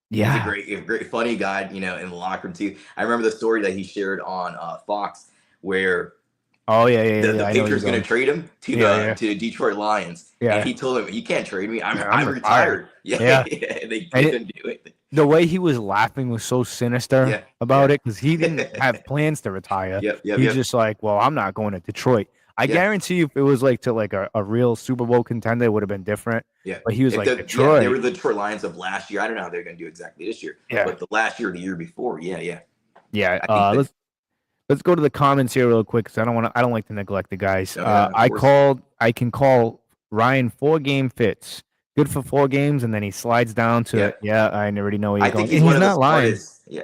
[SPEAKER 2] Yeah,
[SPEAKER 3] he's a great, funny guy, in the locker room too. I remember the story that he shared on Fox where the Patriots going to trade him to the Detroit Lions.
[SPEAKER 2] Yeah,
[SPEAKER 3] and he told him, "You can't trade me. I'm retired." Yeah. They couldn't do it.
[SPEAKER 2] The way he was laughing was so sinister about it because he didn't have plans to retire. He's just like, "Well, I'm not going to Detroit." I guarantee you, if it was a real Super Bowl contender, it would have been different.
[SPEAKER 3] Yeah,
[SPEAKER 2] but he was Detroit.
[SPEAKER 3] They were the Detroit Lions of last year. I don't know how they're going to do exactly this year.
[SPEAKER 2] Yeah,
[SPEAKER 3] but the last year, the year before, yeah.
[SPEAKER 2] Let's go to the comments here real quick because I don't like to neglect the guys. I can call Ryan 4-game fits. Good for 4 games, and then he slides down to I already know where he's going.
[SPEAKER 3] He's not
[SPEAKER 2] lying.
[SPEAKER 3] Yeah,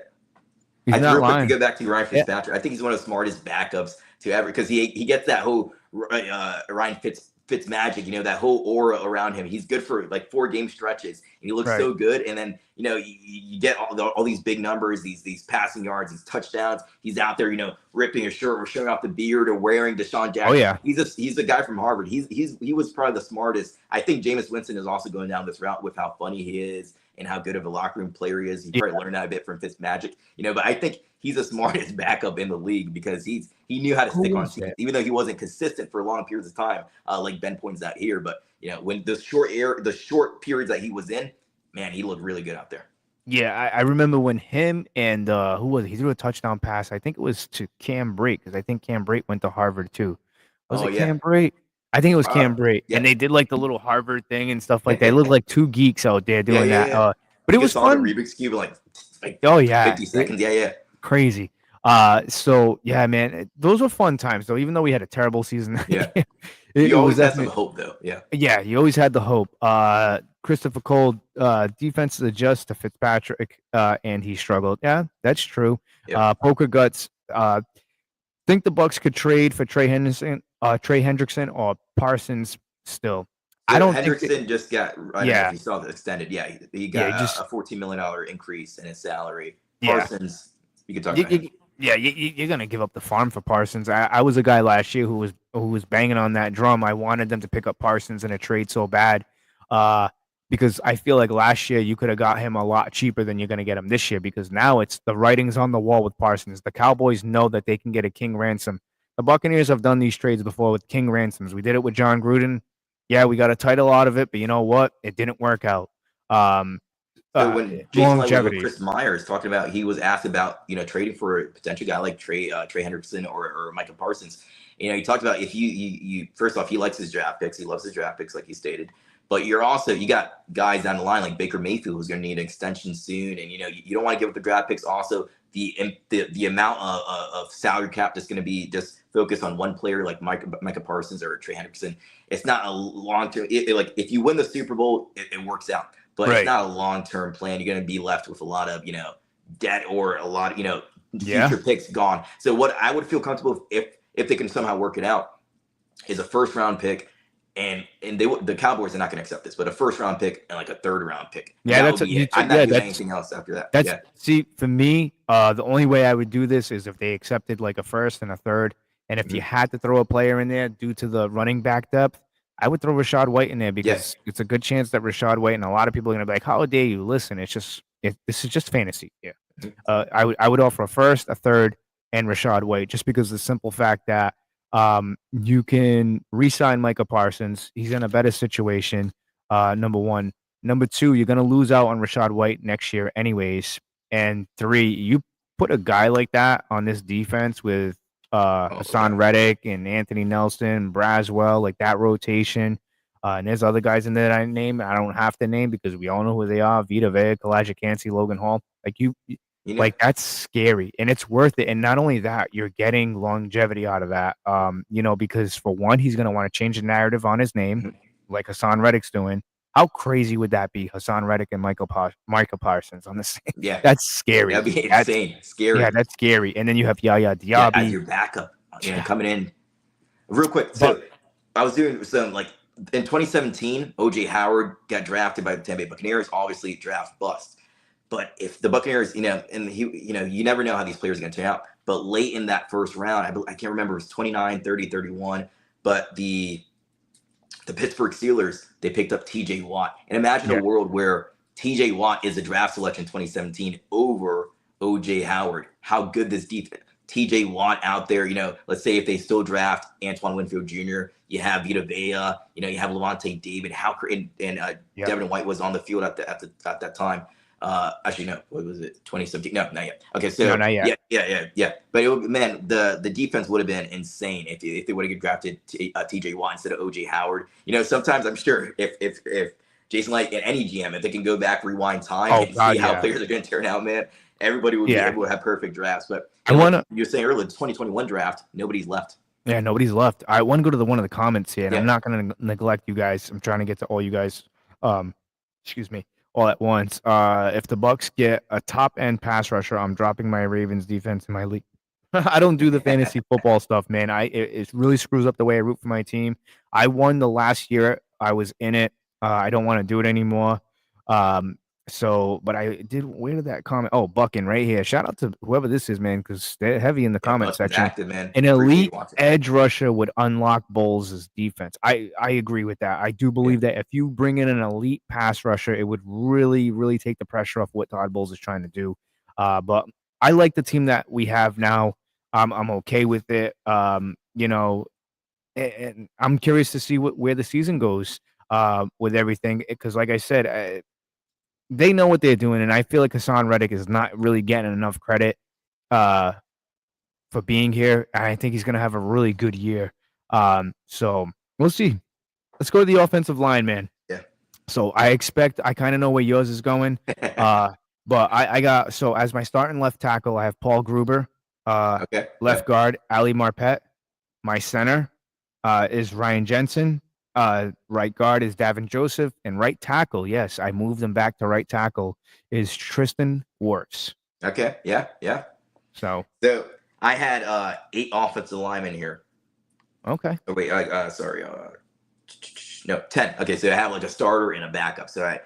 [SPEAKER 2] he's not lying.
[SPEAKER 3] To go back to Ryan Fitzpatrick, I think he's one of the smartest backups to ever because he gets that whole Ryan Fitz magic, that whole aura around him. He's good for 4-game stretches, and he looks so good. And then you get all these big numbers, these passing yards, these touchdowns. He's out there, ripping his shirt or showing off the beard or wearing Deshaun Jackson.
[SPEAKER 2] Oh yeah,
[SPEAKER 3] he's a guy from Harvard. He was probably the smartest. I think Jameis Winston is also going down this route with how funny he is and how good of a locker room player he is. He probably learned that a bit from Fitzmagic, but I think he's the smartest backup in the league because he knew how to stick on teams, even though he wasn't consistent for long periods of time, like Ben points out here. But when the short periods that he was in, man, he looked really good out there.
[SPEAKER 2] Yeah, I remember when him and who was it? He threw a touchdown pass. I think it was to Cam Brate because I think Cam Brate went to Harvard too. Was
[SPEAKER 3] Oh
[SPEAKER 2] it
[SPEAKER 3] yeah,
[SPEAKER 2] Cam Brate? I think it was Cam Brate,
[SPEAKER 3] yeah.
[SPEAKER 2] and they did like the little Harvard thing and stuff like that. They looked like two geeks out there doing that. But it was
[SPEAKER 3] saw the
[SPEAKER 2] fun.
[SPEAKER 3] Rubik's Cube in like
[SPEAKER 2] Oh yeah,
[SPEAKER 3] 50 seconds. Yeah.
[SPEAKER 2] crazy. So yeah, man, those were fun times though. Even though we had a terrible season,
[SPEAKER 3] Yeah.
[SPEAKER 2] it
[SPEAKER 3] You always
[SPEAKER 2] was
[SPEAKER 3] had some
[SPEAKER 2] definitely
[SPEAKER 3] hope though. Yeah.
[SPEAKER 2] yeah. You always had the hope. Christopher Cole, defenses adjust to Fitzpatrick, and he struggled. Yeah, that's true.
[SPEAKER 3] Yep.
[SPEAKER 2] Poker Guts, think the Bucs could trade for Trey Hendrickson or Parsons still.
[SPEAKER 3] So
[SPEAKER 2] I don't
[SPEAKER 3] Hendrickson
[SPEAKER 2] think
[SPEAKER 3] just got, I don't know if you saw the extended. Yeah, he got a $14 million increase in his salary. Parsons, you can talk about him.
[SPEAKER 2] You're gonna give up the farm for Parsons. I was a guy last year who was banging on that drum. I wanted them to pick up Parsons in a trade so bad, because I feel like last year you could have got him a lot cheaper than you're gonna get him this year. Because now it's the writing's on the wall with Parsons. The Cowboys know that they can get a king ransom. The Buccaneers have done these trades before with king ransoms. We did it with John Gruden. Yeah, we got a title out of it, but you know what? It didn't work out.
[SPEAKER 3] So when Jason Light was with
[SPEAKER 2] longevity.
[SPEAKER 3] Chris Myers talking about, he was asked about trading for a potential guy like Trey Hendrickson or Micah Parsons. He talked about if you first off, he likes his draft picks. He loves his draft picks, like he stated. But you got guys down the line like Baker Mayfield who's going to need an extension soon, and you don't want to give up the draft picks. Also, the amount of salary cap that's going to be just focused on one player like Micah Parsons or Trey Hendrickson. It's not a long term. Like if you win the Super Bowl, it works out. But It's not a long-term plan. You're going to be left with a lot of, debt or a lot of, future picks gone. So what I would feel comfortable if they can somehow work it out is a first-round pick, and the Cowboys are not going to accept this, but a first-round pick and like a third-round pick.
[SPEAKER 2] Yeah,
[SPEAKER 3] I'm not doing anything else after that.
[SPEAKER 2] See, for me, the only way I would do this is if they accepted like a first and a third, and if you had to throw a player in there due to the running back depth, I would throw Rachaad White in there because it's a good chance that Rachaad White, and a lot of people are going to be like, how dare you? Listen, this is just fantasy. Yeah. I would offer a first, a third, and Rachaad White just because of the simple fact that you can re-sign Micah Parsons. He's in a better situation, number one. Number two, you're going to lose out on Rachaad White next year anyways. And three, you put a guy like that on this defense with Hassan Reddick and Anthony Nelson, Braswell, like that rotation. And there's other guys in there that I don't have to name because we all know who they are. Vita Vea, Kalijah Kancey, Logan Hall. Like like that's scary and it's worth it. And not only that, you're getting longevity out of that. Because for one, he's going to want to change the narrative on his name like Hassan Reddick's doing. How crazy would that be? Hassan Reddick and Micah Parsons on the same.
[SPEAKER 3] Yeah.
[SPEAKER 2] That's scary.
[SPEAKER 3] That'd be insane. Scary.
[SPEAKER 2] Yeah, that's scary. And then you have Yaya Diaby.
[SPEAKER 3] As your backup, coming in. Real quick. So I was doing some in 2017, OJ Howard got drafted by the Tampa Bay Buccaneers, obviously draft bust. But if the Buccaneers, and you never know how these players are going to turn out. But late in that first round, I can't remember, it was 29, 30, 31. But the Pittsburgh Steelers, they picked up TJ Watt. And imagine a world where TJ Watt is a draft selection in 2017 over OJ Howard. How good this defense. TJ Watt out there, let's say if they still draft Antoine Winfield Jr., you have Vita Vea, you have Levante David, and Devin White was on the field at that time. Actually, no, what was it? 2017? No, not yet. Okay, so
[SPEAKER 2] no, not yet.
[SPEAKER 3] Yeah. But the defense would have been insane if they would have drafted TJ Watt instead of OJ Howard. Sometimes I'm sure if Jason Light and any GM, if they can go back, rewind time, and see how players are going to turn out, man, everybody would be able to have perfect drafts. But you were saying earlier, the 2021 draft, nobody's left.
[SPEAKER 2] Yeah, nobody's left. I want to go to one of the comments here, and I'm not going to neglect you guys. I'm trying to get to all you guys. Excuse me. All at once. If the Bucs get a top end pass rusher, I'm dropping my Ravens defense in my league. I don't do the fantasy football stuff, man. It really screws up the way I root for my team. I won the last year I was in it. I don't want to do it anymore. But I did. Where did that comment? Oh, Bucking right here. Shout out to whoever this is, man, because they're heavy in the comment section.
[SPEAKER 3] Active, man.
[SPEAKER 2] An elite edge rusher would unlock Bowles' defense. I agree with that. I do believe that if you bring in an elite pass rusher, it would really, really take the pressure off what Todd Bowles is trying to do. But I like the team that we have now. I'm okay with it. And I'm curious to see where the season goes. with everything. Because, like I said, they know what they're doing, and I feel like Hassan Reddick is not really getting enough credit for being here. I think he's going to have a really good year. So we'll see. Let's go to the offensive line, man.
[SPEAKER 3] Yeah.
[SPEAKER 2] So I kind of know where yours is going. But I got, so as my starting left tackle, I have Paul Gruber.
[SPEAKER 3] Okay.
[SPEAKER 2] Left guard, Ali Marpet. My center is Ryan Jensen. Right guard is Davin Joseph. And right tackle, yes, I moved him back to right tackle, is Tristan Wirfs.
[SPEAKER 3] Okay. Yeah.
[SPEAKER 2] So
[SPEAKER 3] I had 8 offensive linemen here.
[SPEAKER 2] Okay.
[SPEAKER 3] Oh, wait, sorry. No, 10. Okay, so I have like a starter and a backup. So
[SPEAKER 2] right.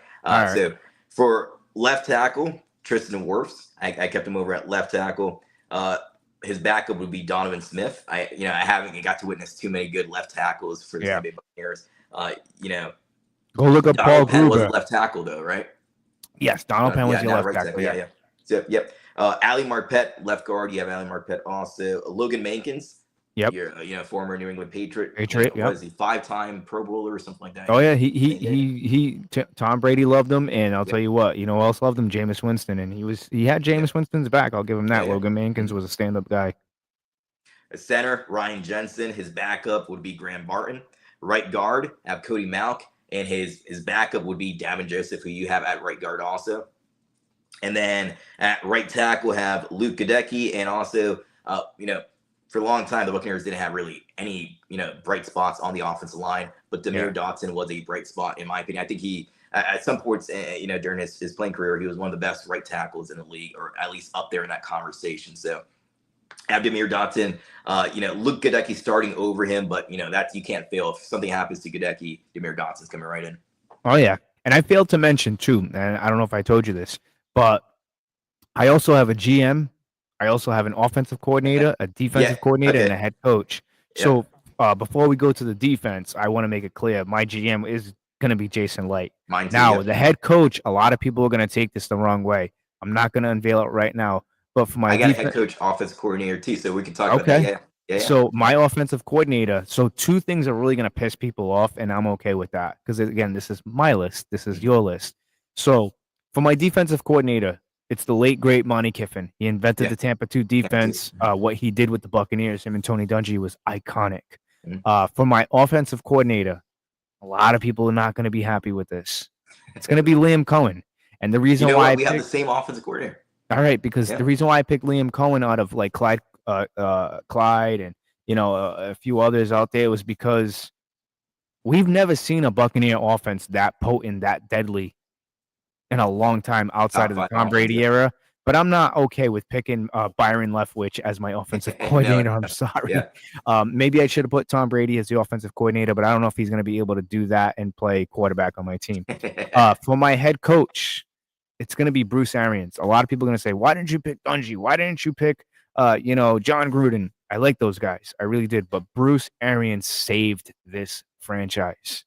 [SPEAKER 3] So for left tackle, Tristan Wirfs, I kept him over at left tackle. His backup would be Donovan Smith. I haven't got to witness too many good left tackles for the Tampa Bay Buccaneers.
[SPEAKER 2] Go look up Paul Gruber.
[SPEAKER 3] Was a left tackle though, right?
[SPEAKER 2] Yes, Donald Penn was your left tackle.
[SPEAKER 3] Yeah. So, yep. Ali Marpet, left guard. You have Ali Marpet also. Logan Mankins.
[SPEAKER 2] Yep.
[SPEAKER 3] You're, former New England Patriot.
[SPEAKER 2] Yep.
[SPEAKER 3] Was he 5-time Pro Bowler or something like that?
[SPEAKER 2] Oh yeah, Tom Brady loved him, and I'll tell you what, who else loved him? Jameis Winston, and he had Jameis Winston's back. I'll give him that. Logan Mankins was a stand-up guy.
[SPEAKER 3] Center, Ryan Jensen. His backup would be Graham Barton. Right guard, have Cody Malk, and his backup would be Davin Joseph, who you have at right guard also. And then at right tackle, have Luke Gadecki, and also, for a long time, the Buccaneers didn't have really any, bright spots on the offensive line, but Demir Dotson was a bright spot, in my opinion. I think he, at some points, during his playing career, he was one of the best right tackles in the league, or at least up there in that conversation. So, have Demir Dotson, Luke Gadecki starting over him, but, that you can't fail. If something happens to Gadecki, Demir Dotson's coming right in.
[SPEAKER 2] Oh, yeah. And I failed to mention, too, and I don't know if I told you this, but I also have a GM. I also have an offensive coordinator, a defensive coordinator, and a head coach. So before we go to the defense, I want to make it clear my GM is going to be Jason Light.
[SPEAKER 3] Mine too,
[SPEAKER 2] now, the head coach, a lot of people are going to take this the wrong way. I'm not going to unveil it right now. But for my
[SPEAKER 3] I got a head coach, offensive coordinator too, so we can talk about that. Yeah.
[SPEAKER 2] So my offensive coordinator. So 2 things are really going to piss people off, and I'm okay with that because again, this is my list. This is your list. So for my defensive coordinator, it's the late great Monty Kiffin. He invented the Tampa 2 defense. What he did with the Buccaneers, him and Tony Dungy, was iconic. For my offensive coordinator, a lot of people are not going to be happy with this. It's going to be Liam Cohen, and the reason why
[SPEAKER 3] we have the same offensive coordinator.
[SPEAKER 2] All right, because the reason why I picked Liam Cohen out of like Clyde, and a few others out there was because we've never seen a Buccaneer offense that potent, that deadly in a long time outside of the Tom Brady era. But I'm not okay with picking Byron Leftwich as my offensive coordinator. I'm sorry. Maybe I should have put Tom Brady as the offensive coordinator, but I don't know if he's going to be able to do that and play quarterback on my team. For my head coach, it's going to be Bruce Arians. A lot of people are going to say, why didn't you pick Dungy? Why didn't you pick, John Gruden? I like those guys. I really did. But Bruce Arians saved this franchise.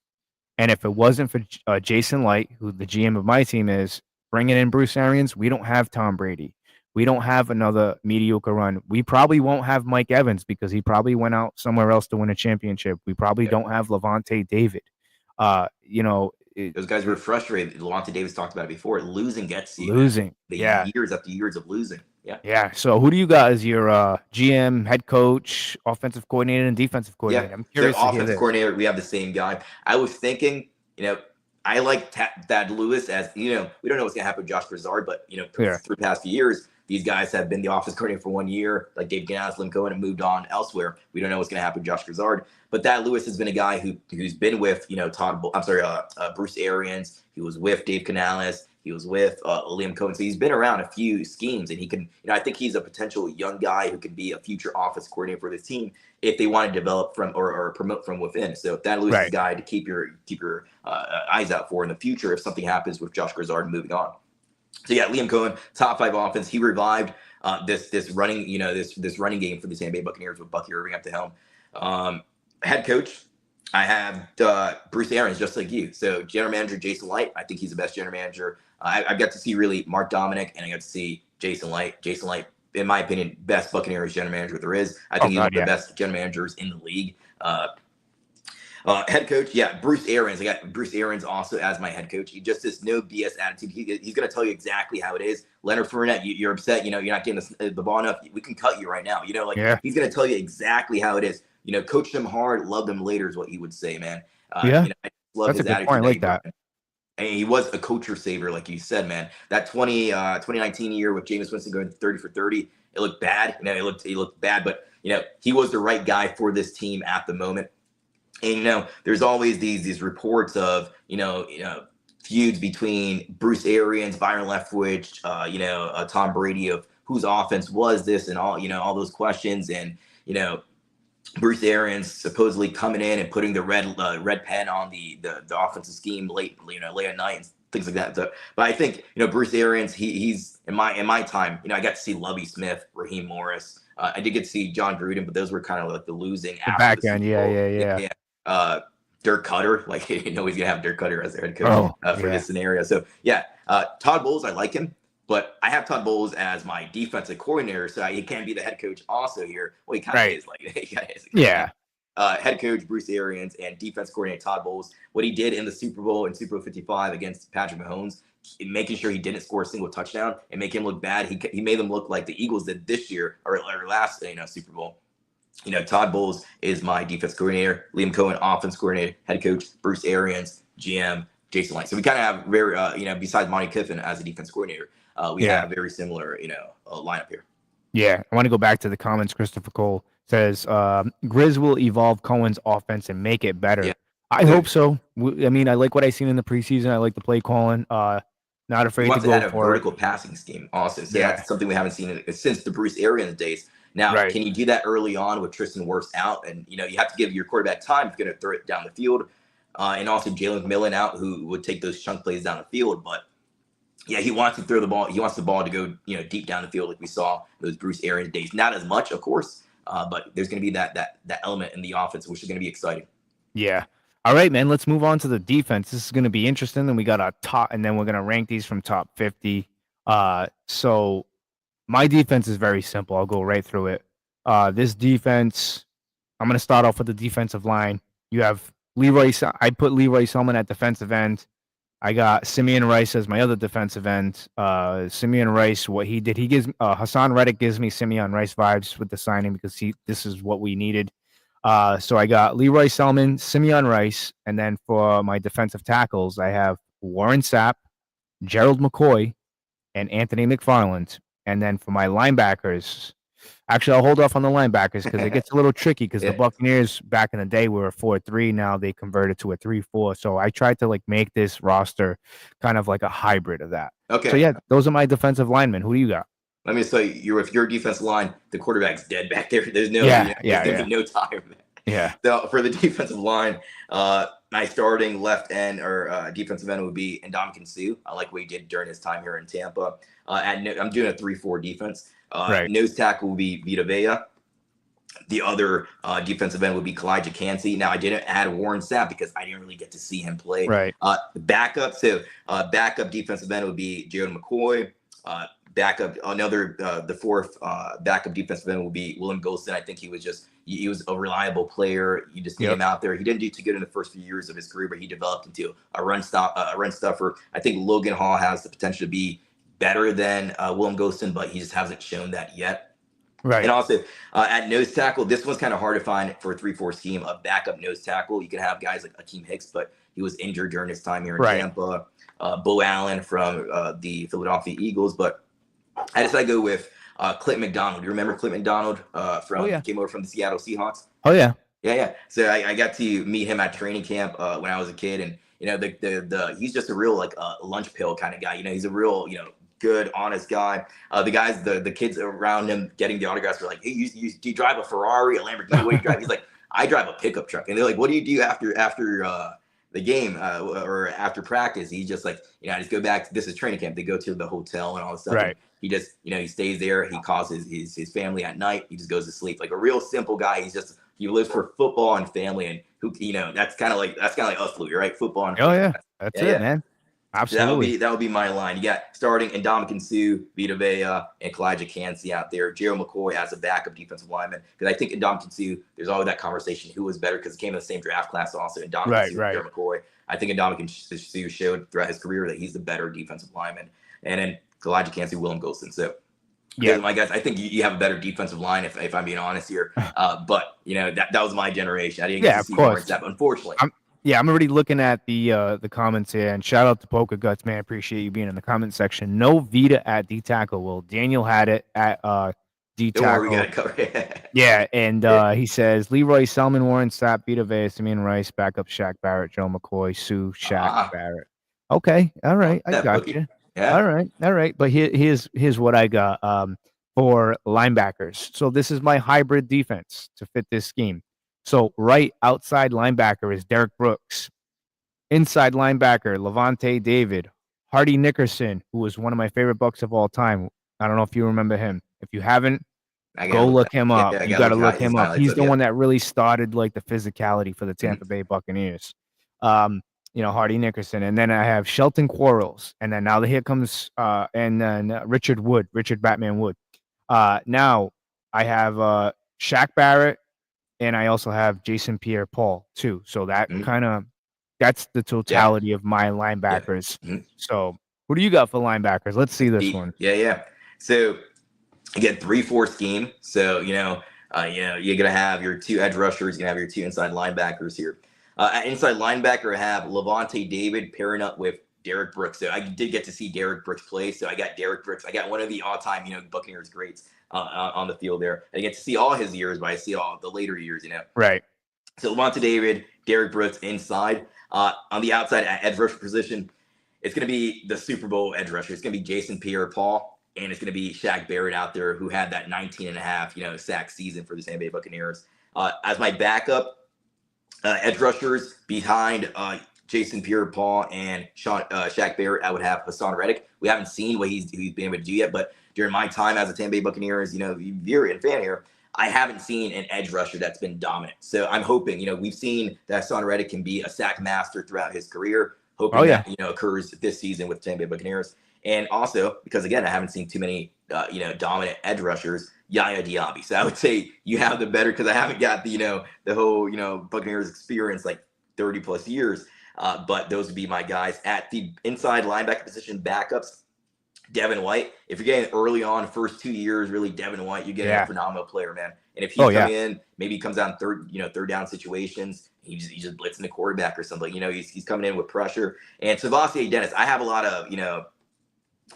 [SPEAKER 2] And if it wasn't for Jason Light, who the GM of my team is, bringing in Bruce Arians, we don't have Tom Brady. We don't have another mediocre run. We probably won't have Mike Evans because he probably went out somewhere else to win a championship. We probably don't have Levante David.
[SPEAKER 3] Those guys were frustrated. Levante Davis talked about it before. Losing gets you. Years after years of losing.
[SPEAKER 2] Yeah. So who do you got as your GM, head coach, offensive coordinator, and defensive coordinator? I'm curious to hear
[SPEAKER 3] offensive coordinator, we have the same guy. I was thinking, I like Thad Lewis as, we don't know what's going to happen with Josh Grizzard, but, through the past few years, these guys have been the offensive coordinator for 1 year, like Dave Ganaz, Liam Cohen, and moved on elsewhere. We don't know what's going to happen with Josh Grizzard. But Thad Lewis has been a guy who's been with, Bruce Arians. He was with Dave Canales. He was with Liam Cohen. So he's been around a few schemes, and he can, I think he's a potential young guy who could be a future office coordinator for this team if they want to develop from or promote from within. So Thad Lewis is a guy to keep your eyes out for in the future if something happens with Josh Grizzard moving on. So Liam Cohen, top 5 offense. He revived this running, this running game for the Tampa Bay Buccaneers with Bucky Irving at the helm. Head coach, I have Bruce Arians, just like you. So general manager Jason Light, I think he's the best general manager. I got to see really Mark Dominic, and I got to see Jason Light. Jason Light, in my opinion, best Buccaneers general manager there is. I think he's one of the best general managers in the league. Head coach, yeah, Bruce Arians. I got Bruce Arians also as my head coach. He just this no BS attitude. He's going to tell you exactly how it is. Leonard Fournette, you're upset. You're not getting the ball enough. We can cut you right now. He's going to tell you exactly how it is. Coach them hard, love them later is what he would say, man.
[SPEAKER 2] Yeah,
[SPEAKER 3] I love
[SPEAKER 2] that's
[SPEAKER 3] his
[SPEAKER 2] a good
[SPEAKER 3] attitude.
[SPEAKER 2] point. I like that.
[SPEAKER 3] And he was a coacher saver, like you said, man. That 2019 year with Jameis Winston going 30 for 30, it looked bad. He looked bad, but he was the right guy for this team at the moment. And there's always these reports of feuds between Bruce Arians, Byron Leftwich, Tom Brady of whose offense was this and all those questions. And Bruce Arians supposedly coming in and putting the red pen on the offensive scheme late at night and things like that. So, but I think Bruce Arians, he's in my time. I got to see Lovie Smith, Raheem Morris. I did get to see John Gruden, but those were kind of like the losing
[SPEAKER 2] the back end. Yeah.
[SPEAKER 3] Dirk Cutter, he's gonna have Dirk Cutter as their head coach for this scenario. So Todd Bowles, I like him. But I have Todd Bowles as my defensive coordinator, so he can't be the head coach also here. Well, he kind of is. Head coach Bruce Arians and defense coordinator Todd Bowles. What he did in the Super Bowl in Super Bowl 55 against Patrick Mahomes, making sure he didn't score a single touchdown and make him look bad. He made them look like the Eagles did this year or last Super Bowl. Todd Bowles is my defense coordinator. Liam Cohen, offense coordinator. Head coach Bruce Arians, GM Jason Light. So we kind of have very, besides Monty Kiffin as a defense coordinator. We have very similar, lineup here.
[SPEAKER 2] Yeah, I want to go back to the comments. Christopher Cole says, Grizz will evolve Cohen's offense and make it better. Yeah. I hope so. I like what I've seen in the preseason. I like the play calling. Not afraid to go
[SPEAKER 3] add a vertical passing scheme also. So that's something we haven't seen since the Bruce Arians days. Now, can you do that early on with Tristan Wirfs out? And, you have to give your quarterback time if you're going to throw it down the field. And also Jalen McMillan out, who would take those chunk plays down the field. But he wants to throw the ball. He wants the ball to go, deep down the field like we saw those Bruce Arians days. Not as much, of course, but there's going to be that element in the offense, which is going to be exciting.
[SPEAKER 2] Yeah. All right, man. Let's move on to the defense. This is going to be interesting. And we got a top, and then we're going to rank these from top 50. So my defense is very simple. I'll go right through it. This defense, I'm going to start off with the defensive line. You have I put Leroy Selman at defensive end. I got Simeon Rice as my other defensive end. Simeon Rice, what he did, he gives Hassan Reddick gives me Simeon Rice vibes with the signing because this is what we needed. So I got Leroy Selman, Simeon Rice, and then for my defensive tackles, I have Warren Sapp, Gerald McCoy, and Anthony McFarland. And then for my linebackers, actually, I'll hold off on the linebackers because it gets a little tricky because the Buccaneers back in the day were a 4-3. Now they converted to a 3-4. So I tried to make this roster kind of like a hybrid of that.
[SPEAKER 3] Okay.
[SPEAKER 2] So those are my defensive linemen. Who do you got?
[SPEAKER 3] Let me say, if your defensive line, the quarterback's dead back there. There's no no time.
[SPEAKER 2] Yeah.
[SPEAKER 3] So for the defensive line, my starting left end or defensive end would be Ndamukong Suh. I like what he did during his time here in Tampa. I'm doing a 3-4 defense. Nose tackle will be Vita Vea. The other defensive end would be Kalijah Cansey. Now, I didn't add Warren Sapp because I didn't really get to see him play.
[SPEAKER 2] Right.
[SPEAKER 3] Backup defensive end would be Jared McCoy. The fourth backup defensive end will be William Golston. I think he was a reliable player. You just need him out there. He didn't do too good in the first few years of his career, but he developed into a run stuffer. I think Logan Hall has the potential to be better than William Golston, but he just hasn't shown that yet.
[SPEAKER 2] Right.
[SPEAKER 3] And also at nose tackle, this one's kind of hard to find for a 3-4 scheme. A backup nose tackle, you can have guys like Akeem Hicks, but he was injured during his time here in Tampa. Bo Allen from the Philadelphia Eagles, but I decided to go with Clint McDonald. You remember Clint McDonald came over from the Seattle Seahawks?
[SPEAKER 2] Oh yeah.
[SPEAKER 3] Yeah. So I got to meet him at training camp when I was a kid, and he's just a real lunch pill kind of guy. He's a real good, honest guy. The kids around him getting the autographs were like, "Hey, do you drive a Ferrari, a Lamborghini? What do you drive?" He's like, "I drive a pickup truck." And they're like, "What do you do after the game or after practice?" He's just like, I just go back. This is training camp. They go to the hotel and all this stuff.
[SPEAKER 2] Right.
[SPEAKER 3] He just, he stays there. He calls his family at night. He just goes to sleep. Like a real simple guy. He lives for football and family, and that's kind of like us, Louie, right? Football and
[SPEAKER 2] family. That's it, man. Absolutely.
[SPEAKER 3] That would be my line. You got starting Ndamukong Suh, Vita Vea, and Kalijah Kancey out there. Gerald McCoy as a backup defensive lineman. Because I think Ndamukong Suh, there's always that conversation who was better because it came in the same draft class also. Ndamukong Suh,
[SPEAKER 2] Right.
[SPEAKER 3] Gerald McCoy. I think Ndamukong Suh showed throughout his career that he's the better defensive lineman. And then Kalijah Kancey, Willem Golson. So
[SPEAKER 2] Yeah.
[SPEAKER 3] my guys, I think you have a better defensive line if I'm being honest here. But that was my generation. I didn't get to see more of that, unfortunately.
[SPEAKER 2] I'm already looking at the comments here, and shout out to Poker Guts, man. Appreciate you being in the comment section. No Vita at D tackle. Well, Daniel had it at D tackle.
[SPEAKER 3] We got it covered.
[SPEAKER 2] Yeah, and he says Leroy Selman, Warren Sapp, Vita Vea, Simeon Rice, backup Shaq Barrett, Joe McCoy, Sue, Shaq Barrett. Okay, all right, I got you.
[SPEAKER 3] Yeah.
[SPEAKER 2] All right. But here's what I got for linebackers. So this is my hybrid defense to fit this scheme. So right outside linebacker is Derek Brooks. Inside linebacker, Levante David. Hardy Nickerson, who was one of my favorite Bucs of all time. I don't know if you remember him. If you haven't, go look him up. You got to look him up. He's the one that really started like the physicality for the Tampa Bay Buccaneers. Hardy Nickerson. And then I have Shelton Quarles. And then now here comes and then Richard Batman Wood. Now I have Shaq Barrett. And I also have Jason Pierre-Paul too. So that that's the totality of my linebackers. Yeah. So what do you got for linebackers? Let's see this one.
[SPEAKER 3] Yeah. So again, 3-4 scheme. So you're gonna have your two edge rushers, you're gonna have your two inside linebackers here. Inside linebacker, I have Levante David pairing up with Derek Brooks. So I did get to see Derek Brooks play. So I got Derek Brooks. I got one of the all-time, Buccaneers greats on the field there. I get to see all his years, but I see all the later years,
[SPEAKER 2] Right.
[SPEAKER 3] So Levante David, Derek Brooks inside. On the outside at edge rusher position, it's going to be the Super Bowl edge rusher. It's going to be Jason Pierre-Paul, and it's going to be Shaq Barrett out there, who had that 19.5, sack season for the Tampa Bay Buccaneers. As my backup edge rushers behind Jason Pierre-Paul and Shaq Barrett, I would have Hassan Reddick. We haven't seen what he's been able to do yet, but during my time as a Tampa Bay Buccaneers, you're a fan here, I haven't seen an edge rusher that's been dominant. So I'm hoping, we've seen that Hassan Reddick can be a sack master throughout his career. Hoping that, occurs this season with Tampa Bay Buccaneers. And also, because again, I haven't seen too many, dominant edge rushers, Yaya Diaby. So I would say you have the better, because I haven't got the whole, Buccaneers experience, like 30 plus years. But those would be my guys. At the inside linebacker position, backups, Devin White. If you're getting early on, first 2 years, really Devin White, you get a phenomenal player, man. And if he's coming in, maybe he comes out in third down situations, he's just blitzing the quarterback or something. He's coming in with pressure. And Savasi Dennis, I have a lot of,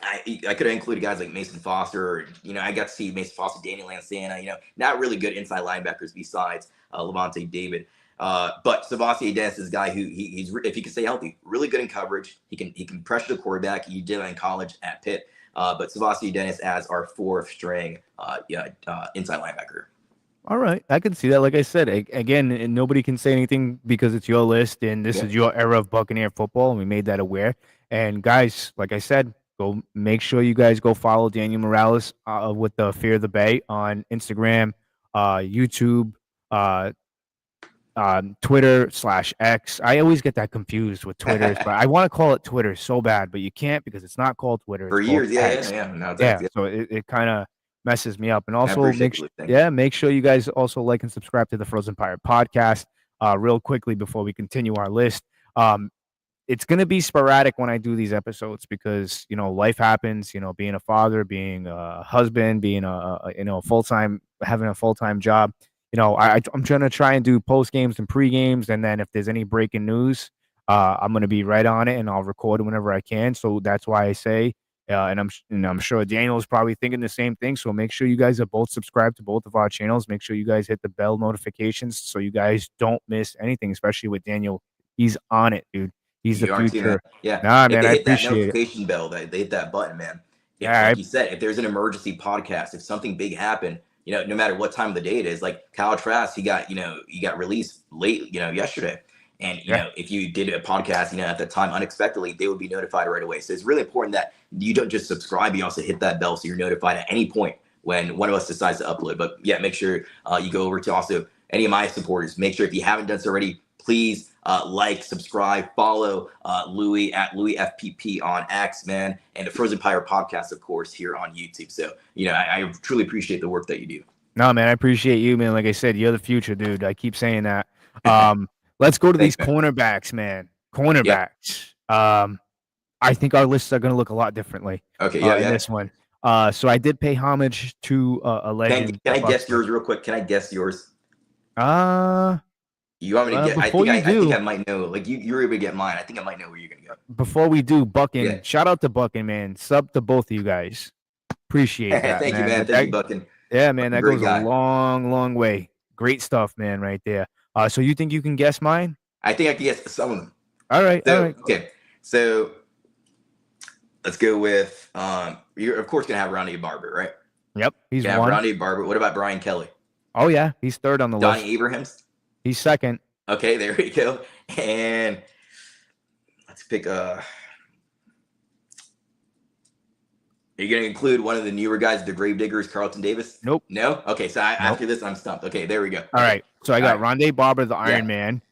[SPEAKER 3] I could have included guys like Mason Foster, or, I got to see Mason Foster, Daniel Lansana, not really good inside linebackers besides Levante David. But Savasi Dennis is a guy who he's, if he can stay healthy, really good in coverage. He can pressure the quarterback. He did it in college at Pitt. But Savasi Dennis as our fourth string inside linebacker.
[SPEAKER 2] All right, I can see that. Like I said, again, nobody can say anything because it's your list and this is your era of Buccaneer football, and we made that aware. And guys, like I said, go make sure you guys go follow Daniel Morales with the Fear of the Bay on Instagram, YouTube, Twitter/X. I always get that confused with Twitter, but I want to call it Twitter so bad, but you can't because it's not called Twitter.
[SPEAKER 3] For years,
[SPEAKER 2] So it kind of messes me up. And also make sure you guys also like and subscribe to the Frozen Pirate podcast. Real quickly before we continue our list, it's going to be sporadic when I do these episodes because life happens. Being a father, being a husband, being a full-time, having a full-time job. I'm trying to try and do post games and pre games, and then if there's any breaking news, I'm going to be right on it, and I'll record whenever I can. So that's why I say, and I'm sure Daniel is probably thinking the same thing. So make sure you guys are both subscribed to both of our channels. Make sure you guys hit the bell notifications so you guys don't miss anything, especially with Daniel. He's on it, dude. He's the future. Nah, man, I appreciate
[SPEAKER 3] that notification bell. They hit that button, man. Like you said, if there's an emergency podcast, if something big happened, no matter what time of the day it is, like Kyle Trask, he got released late, yesterday. And, if you did a podcast, at the time unexpectedly, they would be notified right away. So it's really important that you don't just subscribe, you also hit that bell so you're notified at any point when one of us decides to upload. But make sure you go over to also any of my supporters. Make sure if you haven't done so already, please like, subscribe, follow Louie at Louie FPP on X, man, and the Frozen Pyre podcast, of course, here on YouTube. So, I truly appreciate the work that you do.
[SPEAKER 2] No, man, I appreciate you, man. Like I said, you're the future, dude. I keep saying that. Let's go to
[SPEAKER 3] Thanks,
[SPEAKER 2] these
[SPEAKER 3] man.
[SPEAKER 2] cornerbacks, man. Cornerbacks. I think our lists are going to look a lot differently
[SPEAKER 3] Okay,
[SPEAKER 2] in this one. So I did pay homage to a legend.
[SPEAKER 3] Can I guess yours real quick? Can I guess yours? You want me to get? I think I might know. Like you were able to get mine. I think I might know where you're gonna go.
[SPEAKER 2] Before we do, Buckin, shout out to Buckin, man. Sub to both of you guys. Appreciate that.
[SPEAKER 3] Thank you, man. Thank you, Buckin.
[SPEAKER 2] Yeah, man, that goes a long, long way. Great stuff, man, right there. So you think you can guess mine?
[SPEAKER 3] I think I can guess some of them.
[SPEAKER 2] All right.
[SPEAKER 3] Okay. So let's go with you're of course gonna have Rondé Barber, right?
[SPEAKER 2] Yep, he's one.
[SPEAKER 3] Rondé Barber. What about Brian Kelly?
[SPEAKER 2] Oh yeah, he's third on the list.
[SPEAKER 3] Donnie Abrahams.
[SPEAKER 2] He's second.
[SPEAKER 3] Okay, there we go. And let's pick Are you going to include one of the newer guys, the Gravediggers, Carlton Davis?
[SPEAKER 2] Nope.
[SPEAKER 3] No? Okay, so after this, I'm stumped. Okay, there we go.
[SPEAKER 2] All right. So I got Rondé Barber, the Iron Man,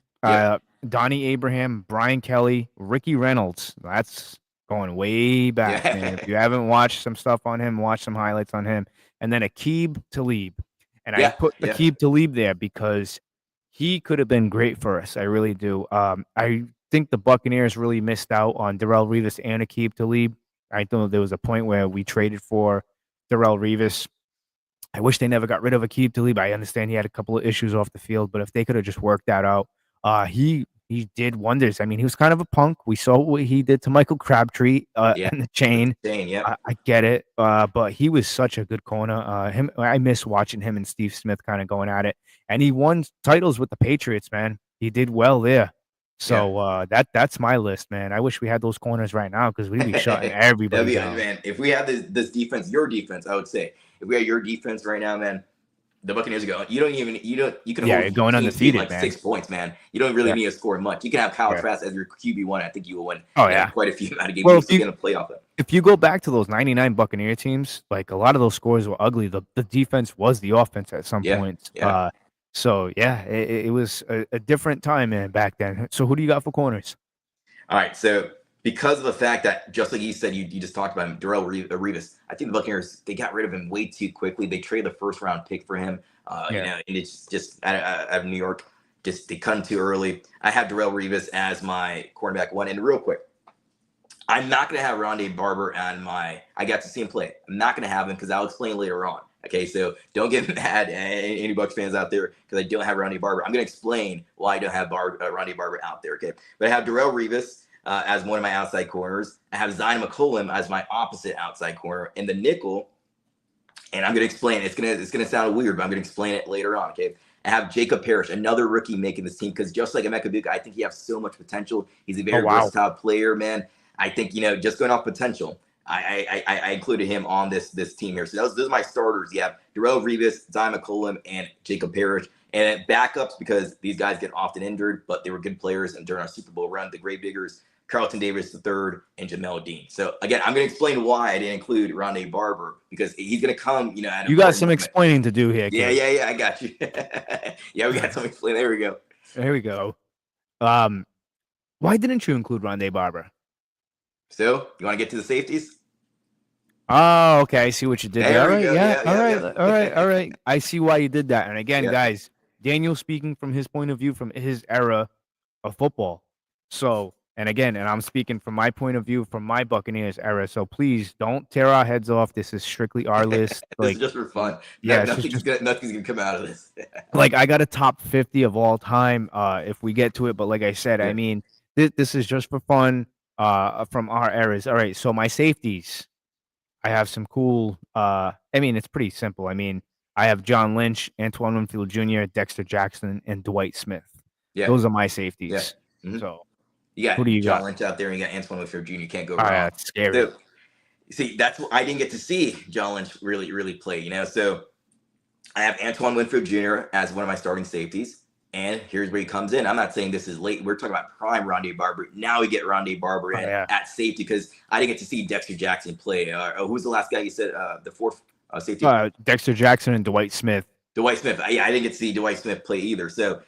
[SPEAKER 2] Donnie Abraham, Brian Kelly, Ricky Reynolds. That's going way back, man. If you haven't watched some stuff on him, watch some highlights on him. And then Aqib Talib. And I put Aqib Talib there because he could have been great for us. I really do. I think the Buccaneers really missed out on Darrelle Revis and Aqib Talib. I know there was a point where we traded for Darrelle Revis. I wish they never got rid of Aqib Talib. I understand he had a couple of issues off the field, but if they could have just worked that out, he did wonders. I mean, he was kind of a punk. We saw what he did to Michael Crabtree in the chain. I get it, but he was such a good corner. I miss watching him and Steve Smith kind of going at it. And he won titles with the Patriots, man. He did well there. So that's my list, man. I wish we had those corners right now because we'd be shutting everybody down.
[SPEAKER 3] Man, if we had this defense, your defense, I would say, if we had your defense right now, man, the Buccaneers are going. You can
[SPEAKER 2] you're going undefeated,
[SPEAKER 3] like
[SPEAKER 2] man.
[SPEAKER 3] 6 points, man. You don't really need to score much. You can have Kyle Trask as your QB1. I think you will win. Quite a few amount of games.
[SPEAKER 2] Well,
[SPEAKER 3] you're going to play off them.
[SPEAKER 2] If you go back to those 99 Buccaneer teams, like a lot of those scores were ugly. The defense was the offense at some points. It was a different time, man, back then. So who do you got for corners?
[SPEAKER 3] All right, so because of the fact that, just like you said, you just talked about him, Darrelle Revis, I think the Buccaneers, they got rid of him way too quickly. They traded the first-round pick for him, and it's just out of New York. Just they cut him too early. I have Darrelle Revis as my cornerback one. And real quick, I'm not going to have Rondé Barber on my – I got to see him play. I'm not going to have him because I'll explain later on. Okay, so don't get mad, any Bucs fans out there, because I don't have Rondé Barber. I'm going to explain why I don't have Rondé Barber out there, okay? But I have Darrelle Revis as one of my outside corners. I have Zion McCollum as my opposite outside corner. In the nickel, and I'm going to explain it. It's gonna sound weird, but I'm going to explain it later on, okay? I have Jacob Parrish, another rookie making this team, because just like Emeka Egbuka, I think he has so much potential. He's a very versatile player, man. I think, just going off potential, I included him on this team here. So those are my starters. You have Darrelle Revis, Zion McCollum, and Jacob Parrish. And backups, because these guys get often injured, but they were good players. And during our Super Bowl run, the Gravediggers, Carlton Davis III, and Jamel Dean. So again, I'm going to explain why I didn't include Rondé Barber, because he's going to come,
[SPEAKER 2] you got some explaining to do here, kid.
[SPEAKER 3] Yeah, I got you. We got some explaining. There we go.
[SPEAKER 2] Why didn't you include Rondé Barber?
[SPEAKER 3] So, you want to get to the safeties?
[SPEAKER 2] Oh, okay. I see what you did there. All right. I see why you did that. And again, guys, Daniel speaking from his point of view, from his era of football. So, and I'm speaking from my point of view, from my Buccaneers era. So please don't tear our heads off. This is strictly our list.
[SPEAKER 3] This is just for fun. Nothing's gonna come out of this.
[SPEAKER 2] Like, I got a top 50 of all time if we get to it. But like I said, I mean, this is just for fun. From our eras. All right, so my safeties, I have some cool. It's pretty simple. I have John Lynch, Antoine Winfield Jr., Dexter Jackson, and Dwight Smith. Yeah, those are my safeties.
[SPEAKER 3] Yeah. Mm-hmm.
[SPEAKER 2] So,
[SPEAKER 3] who do you got? John Lynch out there, and you got Antoine Winfield Jr. You can't go wrong.
[SPEAKER 2] That's scary.
[SPEAKER 3] So, see, that's what I didn't get to see John Lynch really play. So I have Antoine Winfield Jr. as one of my starting safeties. And here's where he comes in. I'm not saying this is late. We're talking about prime Rondé Barber. Now we get Rondé Barber in at safety, because I didn't get to see Dexter Jackson play. Who's the last guy you said, the fourth safety?
[SPEAKER 2] Dexter Jackson and Dwight Smith.
[SPEAKER 3] I didn't get to see Dwight Smith play either. So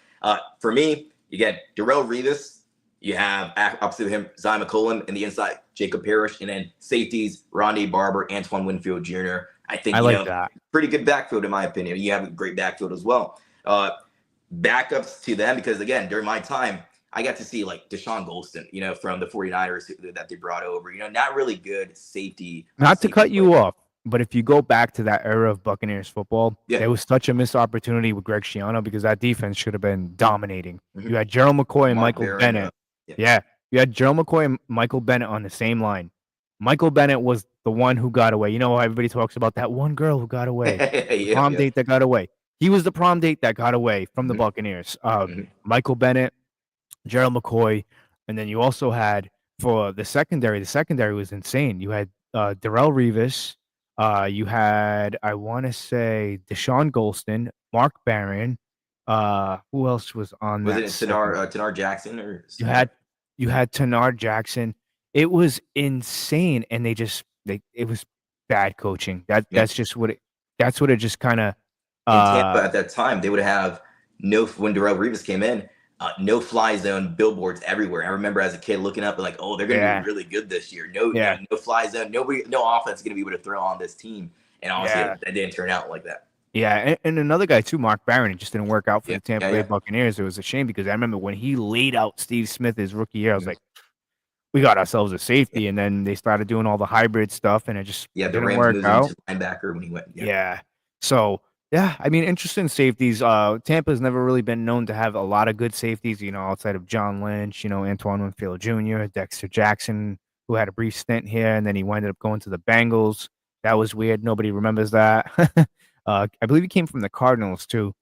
[SPEAKER 3] for me, Again, Darrell Revis, you have opposite of him, Zy McCollum, and the inside, Jacob Parrish, and then safeties, Rondé Barber, Antoine Winfield Jr. I think,
[SPEAKER 2] I like that.
[SPEAKER 3] pretty good backfield in my opinion. You have a great backfield as well. Backups to them, because again, during my time, I got to see like Deshaun Golston, from the 49ers that they brought over, not really good safety.
[SPEAKER 2] Not to
[SPEAKER 3] safety
[SPEAKER 2] cut you
[SPEAKER 3] player.
[SPEAKER 2] off, but if you go back to that era of Buccaneers football,
[SPEAKER 3] Yeah.
[SPEAKER 2] there was such a missed opportunity with Greg Schiano because that defense should have been dominating.
[SPEAKER 3] Mhm.
[SPEAKER 2] You had Gerald McCoy and
[SPEAKER 3] Mark
[SPEAKER 2] Michael
[SPEAKER 3] Barron,
[SPEAKER 2] Bennett.
[SPEAKER 3] yeah.
[SPEAKER 2] You had Gerald McCoy and Michael Bennett on the same line. Michael Bennett was the one who got away. You know how everybody talks about that one girl who got away, the prom date that got away. He was the prom date that got away from the Buccaneers. Michael Bennett, Gerald McCoy, and then you also had for the secondary. The secondary was insane. You had Darrell Revis. You had, I want to say, Deshaun Golston, Mark Barron. Who else was on
[SPEAKER 3] Was
[SPEAKER 2] that?
[SPEAKER 3] it Tanar Jackson or
[SPEAKER 2] You had Tanar Jackson. It was insane, and it was bad coaching. That's what it just kind of.
[SPEAKER 3] In Tampa at that time, they would have when Darrell Revis came in, no fly zone billboards everywhere. I remember as a kid looking up and like, oh, they're going to be really good this year. No fly zone. No offense is going to be able to throw on this team. And honestly, that didn't turn out like that.
[SPEAKER 2] Yeah, and another guy too, Mark Barron, it just didn't work out for the Tampa Bay Buccaneers. It was a shame because I remember when he laid out Steve Smith his rookie year, I was like, we got ourselves a safety, and then they started doing all the hybrid stuff, and it just didn't work out.
[SPEAKER 3] Linebacker when he went.
[SPEAKER 2] So I mean, interesting safeties. Tampa's never really been known to have a lot of good safeties, outside of John Lynch, Antoine Winfield Jr., Dexter Jackson, who had a brief stint here, and then he winded up going to the Bengals. That was weird. Nobody remembers that. I believe he came from the Cardinals too.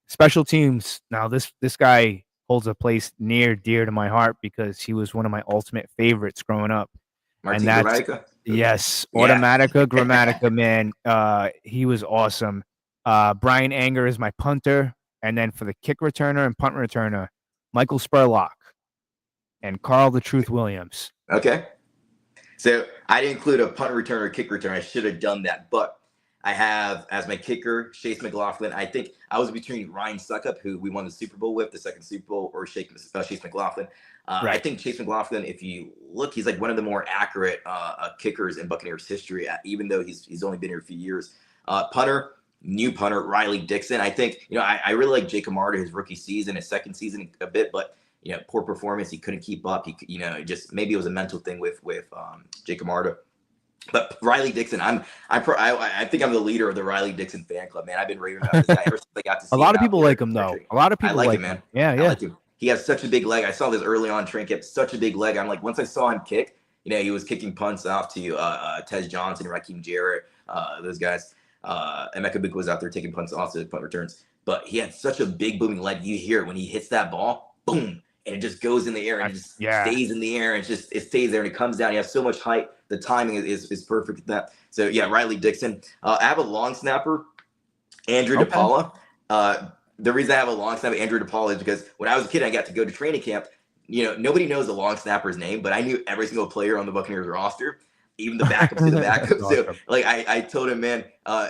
[SPEAKER 2] Special teams. Now this guy holds a place near dear to my heart because he was one of my ultimate favorites growing up.
[SPEAKER 3] Martin Gramatica?
[SPEAKER 2] Yes, Gramatica, man. He was awesome. Brian Anger is my punter, and then for the kick returner and punt returner, Michael Spurlock and Carl the Truth Williams.
[SPEAKER 3] Okay. So I didn't include a punt return or kick return. I should have done that, but I have as my kicker Chase McLaughlin. I think I was between Ryan Suckup, who we won the Super Bowl with, the second Super Bowl, or Chase McLaughlin. I think Chase McLaughlin, if you look, he's like one of the more accurate kickers in Buccaneers history, even though he's only been here a few years. New punter, Riley Dixon. I think, I really like Jake Camarda, his rookie season, his second season a bit, but poor performance. He couldn't keep up. He, just maybe it was a mental thing with Jake Camarda. But Riley Dixon, I think I'm the leader of the Riley Dixon fan club, man. I've been raving about this guy ever since I got to see
[SPEAKER 2] him. A lot of people like him, though. A lot of people like him, man. Yeah.
[SPEAKER 3] I like him. He has such a big leg. I saw this early on training camp. Such a big leg. I'm like, once I saw him kick, he was kicking punts off to Tez Johnson, Raheem Jarrett, those guys. Emeka Buka was out there taking punts off to punt returns. But he had such a big booming leg. You hear it when he hits that ball, boom, and it just goes in the air and it just stays in the air and it stays there and it comes down. You have so much height. The timing is perfect at that. So Riley Dixon. I have a long snapper, Andrew DePaula. The reason I have a long snapper, Andrew DePaula, is because when I was a kid, I got to go to training camp. Nobody knows the long snapper's name, but I knew every single player on the Buccaneers roster, even the backups to the backups. So I told him, man,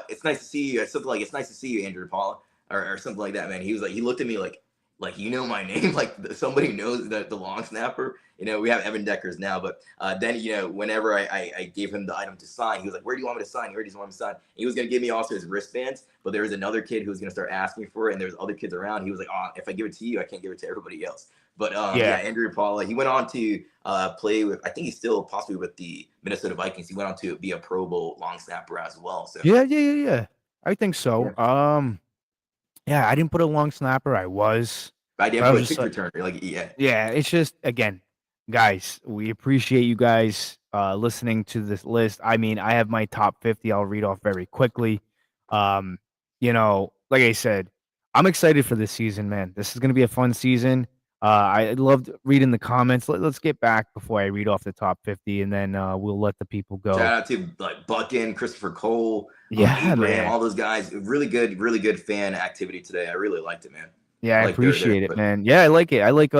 [SPEAKER 3] it's nice to see you. Something like, it's nice to see you, Andrew DePaula, or something like that, man. He was like, he looked at me like my name, like somebody knows the long snapper. We have Evan Deckers now, but then whenever I gave him the item to sign, he was like, "Where do you want me to sign? Where do you want me to sign?" And he was gonna give me also his wristbands, but there was another kid who was gonna start asking for it, and there's other kids around. He was like, "Oh, if I give it to you, I can't give it to everybody else." But Andrew Paula, he went on to play with. I think he's still possibly with the Minnesota Vikings. He went on to be a Pro Bowl long snapper as well. So
[SPEAKER 2] yeah. I think so. Yeah. I didn't put a long snapper.
[SPEAKER 3] I didn't put a kick returner.
[SPEAKER 2] Yeah. It's just, again, guys, we appreciate you guys listening to this list. I mean, I have my top 50. I'll read off very quickly. Like I said, I'm excited for this season, man. This is going to be a fun season. I loved reading the comments. Let's get back before I read off the top 50, and then we'll let the people go.
[SPEAKER 3] Shout out to Buckin, Christopher Cole,
[SPEAKER 2] Abraham,
[SPEAKER 3] man, all those guys. Really good fan activity today. I really liked it, man.
[SPEAKER 2] Yeah, I appreciate it, man. Yeah, I like it. I like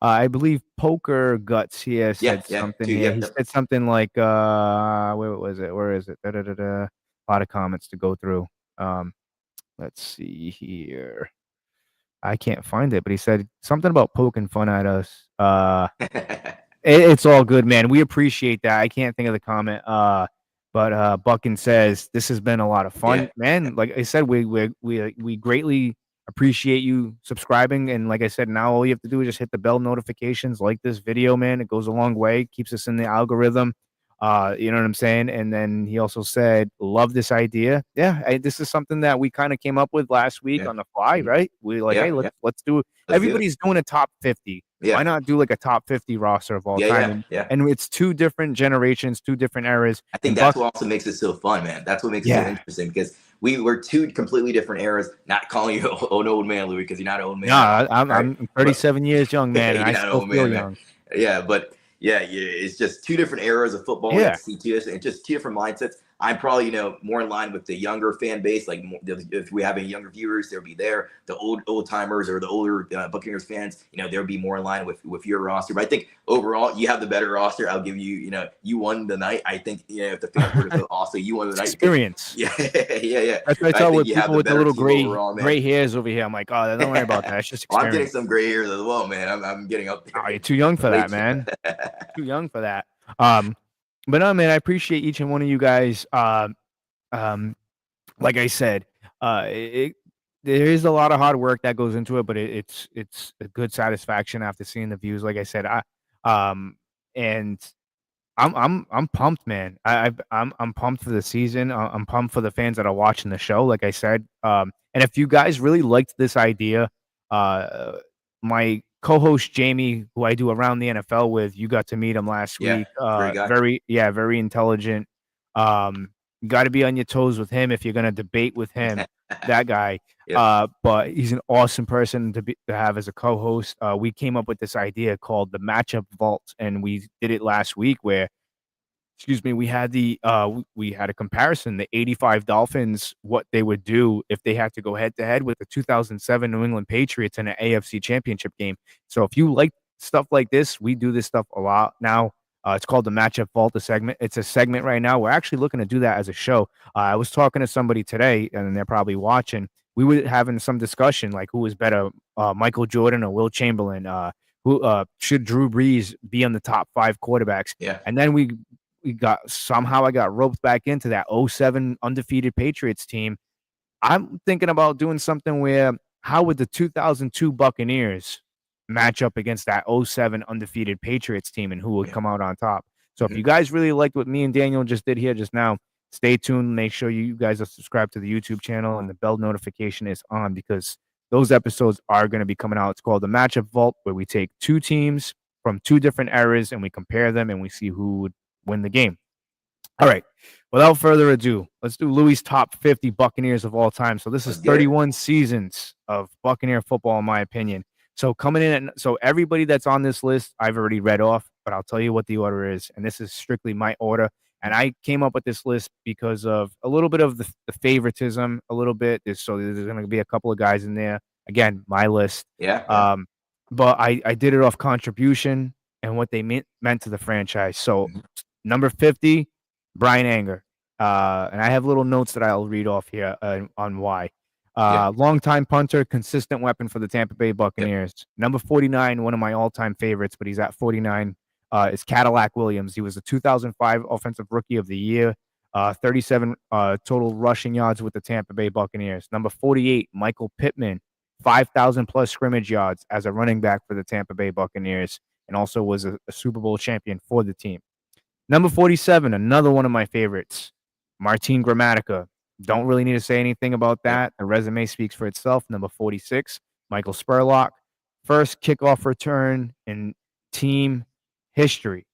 [SPEAKER 2] I believe Poker Guts here said something. He said something like where was it? Where is it? A lot of comments to go through. Let's see here. I can't find it, but he said something about poking fun at us. It's all good, man. We appreciate that. I can't think of the comment. But Buckin says this has been a lot of fun,
[SPEAKER 3] Yeah.
[SPEAKER 2] man. Like I said, we greatly appreciate you subscribing, and like I said, now all you have to do is just hit the bell notifications, like this video, man. It goes a long way, keeps us in the algorithm. You know what I'm saying? And then he also said, "Love this idea." Yeah, this is something that we kind of came up with last week
[SPEAKER 3] Yeah.
[SPEAKER 2] on the fly, right? We like,
[SPEAKER 3] Yeah,
[SPEAKER 2] hey,
[SPEAKER 3] yeah.
[SPEAKER 2] let's do it.
[SPEAKER 3] Let's do it.
[SPEAKER 2] Everybody's doing a top 50.
[SPEAKER 3] Yeah.
[SPEAKER 2] Why not do like a top 50 roster of all time?
[SPEAKER 3] Yeah.
[SPEAKER 2] And it's two different generations, two different eras.
[SPEAKER 3] I think
[SPEAKER 2] And
[SPEAKER 3] that's
[SPEAKER 2] Buck,
[SPEAKER 3] what also makes it so fun, man. That's what makes it so
[SPEAKER 2] yeah,
[SPEAKER 3] interesting because we're two completely different eras. Not calling you an old man, Louis, because you're not an old man.
[SPEAKER 2] no, I'm
[SPEAKER 3] right?
[SPEAKER 2] I'm 37 years young, man, and
[SPEAKER 3] You're
[SPEAKER 2] I
[SPEAKER 3] not an
[SPEAKER 2] still
[SPEAKER 3] old
[SPEAKER 2] feel
[SPEAKER 3] man,
[SPEAKER 2] young.
[SPEAKER 3] Yeah, but yeah, it's just two different eras of football.
[SPEAKER 2] Yeah.
[SPEAKER 3] See and just two different mindsets. I'm probably more in line with the younger fan base. Like if we have any younger viewers, they'll be there. The old timers or the older Buccaneers fans, they'll be more in line with your roster. But I think overall, you have the better roster. I'll give you, you won the night. I think if the fans were to vote, also you won the night.
[SPEAKER 2] Experience.
[SPEAKER 3] Yeah.
[SPEAKER 2] That's what I tell with
[SPEAKER 3] you have
[SPEAKER 2] people with the
[SPEAKER 3] better
[SPEAKER 2] little
[SPEAKER 3] team overall, man.
[SPEAKER 2] gray hairs over here. I'm like, oh, don't worry about that. It's just
[SPEAKER 3] Well,
[SPEAKER 2] experience.
[SPEAKER 3] I'm getting some gray hairs as well, man. I'm getting up there.
[SPEAKER 2] Oh, you're too young for that, man. Too young for that. But no, man, I appreciate each and one of you guys. Like I said, there is a lot of hard work that goes into it, but it's a good satisfaction after seeing the views. Like I said, and I'm pumped, man. I'm pumped for the season. I'm pumped for the fans that are watching the show. Like I said, and if you guys really liked this idea, my co-host Jamie, who I do Around the NFL with, you got to meet him last week.
[SPEAKER 3] great guy.
[SPEAKER 2] Very intelligent. You got to be on your toes with him if you're gonna debate with him. That guy. But he's an awesome person to have as a co-host. We came up with this idea called the matchup vault, and we did it last week where, we had we had a comparison, the 85 Dolphins, what they would do if they had to go head to head with the 2007 New England Patriots in an AFC championship game. So if you like stuff like this, we do this stuff a lot now. It's called the matchup vault, segment. It's a segment right now. We're actually looking to do that as a show. I was talking to somebody today, and they're probably watching. We were having some discussion, like who is better, Michael Jordan or Will Chamberlain? Who should Drew Brees be on the top 5 quarterbacks?
[SPEAKER 3] Yeah.
[SPEAKER 2] And then I got roped back into that 07 undefeated Patriots team. I'm thinking about doing something where how would the 2002 Buccaneers match up against that 07 undefeated Patriots team and who would come out on top? So if you guys really liked what me and Daniel just did here just now, stay tuned. Make sure you guys are subscribed to the YouTube channel and the bell notification is on because those episodes are going to be coming out. It's called the Matchup Vault, where we take two teams from two different eras and we compare them and we see who would win the game. All right. Without further ado, let's do Louie's top 50 Buccaneers of all time. So this is 31 seasons of Buccaneer football, in my opinion. So coming in, so everybody that's on this list, I've already read off, but I'll tell you what the order is. And this is strictly my order. And I came up with this list because of a little bit of the favoritism, a little bit. So there's going to be a couple of guys in there. Again, my list.
[SPEAKER 3] Yeah.
[SPEAKER 2] But I did it off contribution and what they meant to the franchise. So number 50, Brian Anger. And I have little notes that I'll read off here on why. Longtime punter, consistent weapon for the Tampa Bay Buccaneers. Number 49, one of my all-time favorites, but he's at 49, is Cadillac Williams. He was the 2005 Offensive Rookie of the Year, 37 total rushing yards with the Tampa Bay Buccaneers. Number 48, Michael Pittman, 5,000-plus scrimmage yards as a running back for the Tampa Bay Buccaneers, and also was a Super Bowl champion for the team. Number 47, another one of my favorites, Martin Gramatica. Don't really need to say anything about that. The resume speaks for itself. Number 46, Michael Spurlock. First kickoff return in team history.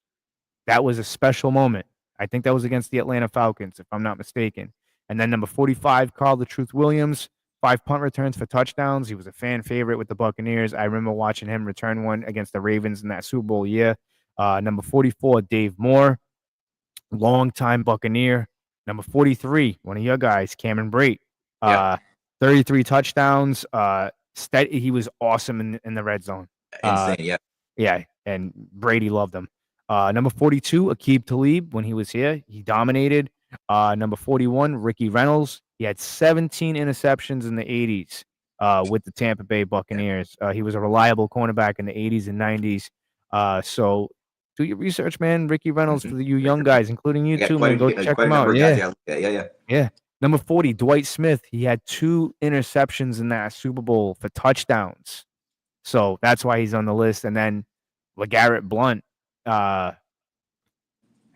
[SPEAKER 2] That was a special moment. I think that was against the Atlanta Falcons, if I'm not mistaken. And then number 45, Carl the Truth Williams. 5 punt returns for touchdowns. He was a fan favorite with the Buccaneers. I remember watching him return one against the Ravens in that Super Bowl year. Number 44, Dave Moore. Longtime Buccaneer. Number 43, one of your guys, Cameron Brate. 33 touchdowns. He was awesome in the red zone.
[SPEAKER 3] Insane,
[SPEAKER 2] Yeah, and Brady loved him. Number 42, Aqib Talib. When he was here, he dominated. Number 41, Ricky Reynolds. He had 17 interceptions in the 80s. with the Tampa Bay Buccaneers. He was a reliable cornerback in the 80s and 90s. So do your research, man. Ricky Reynolds, for you young guys, including you too, man. Go check him out. Yeah. Yeah. Number 40, Dwight Smith. He had 2 interceptions in that Super Bowl for touchdowns. So that's why he's on the list. And then LeGarrette Blount,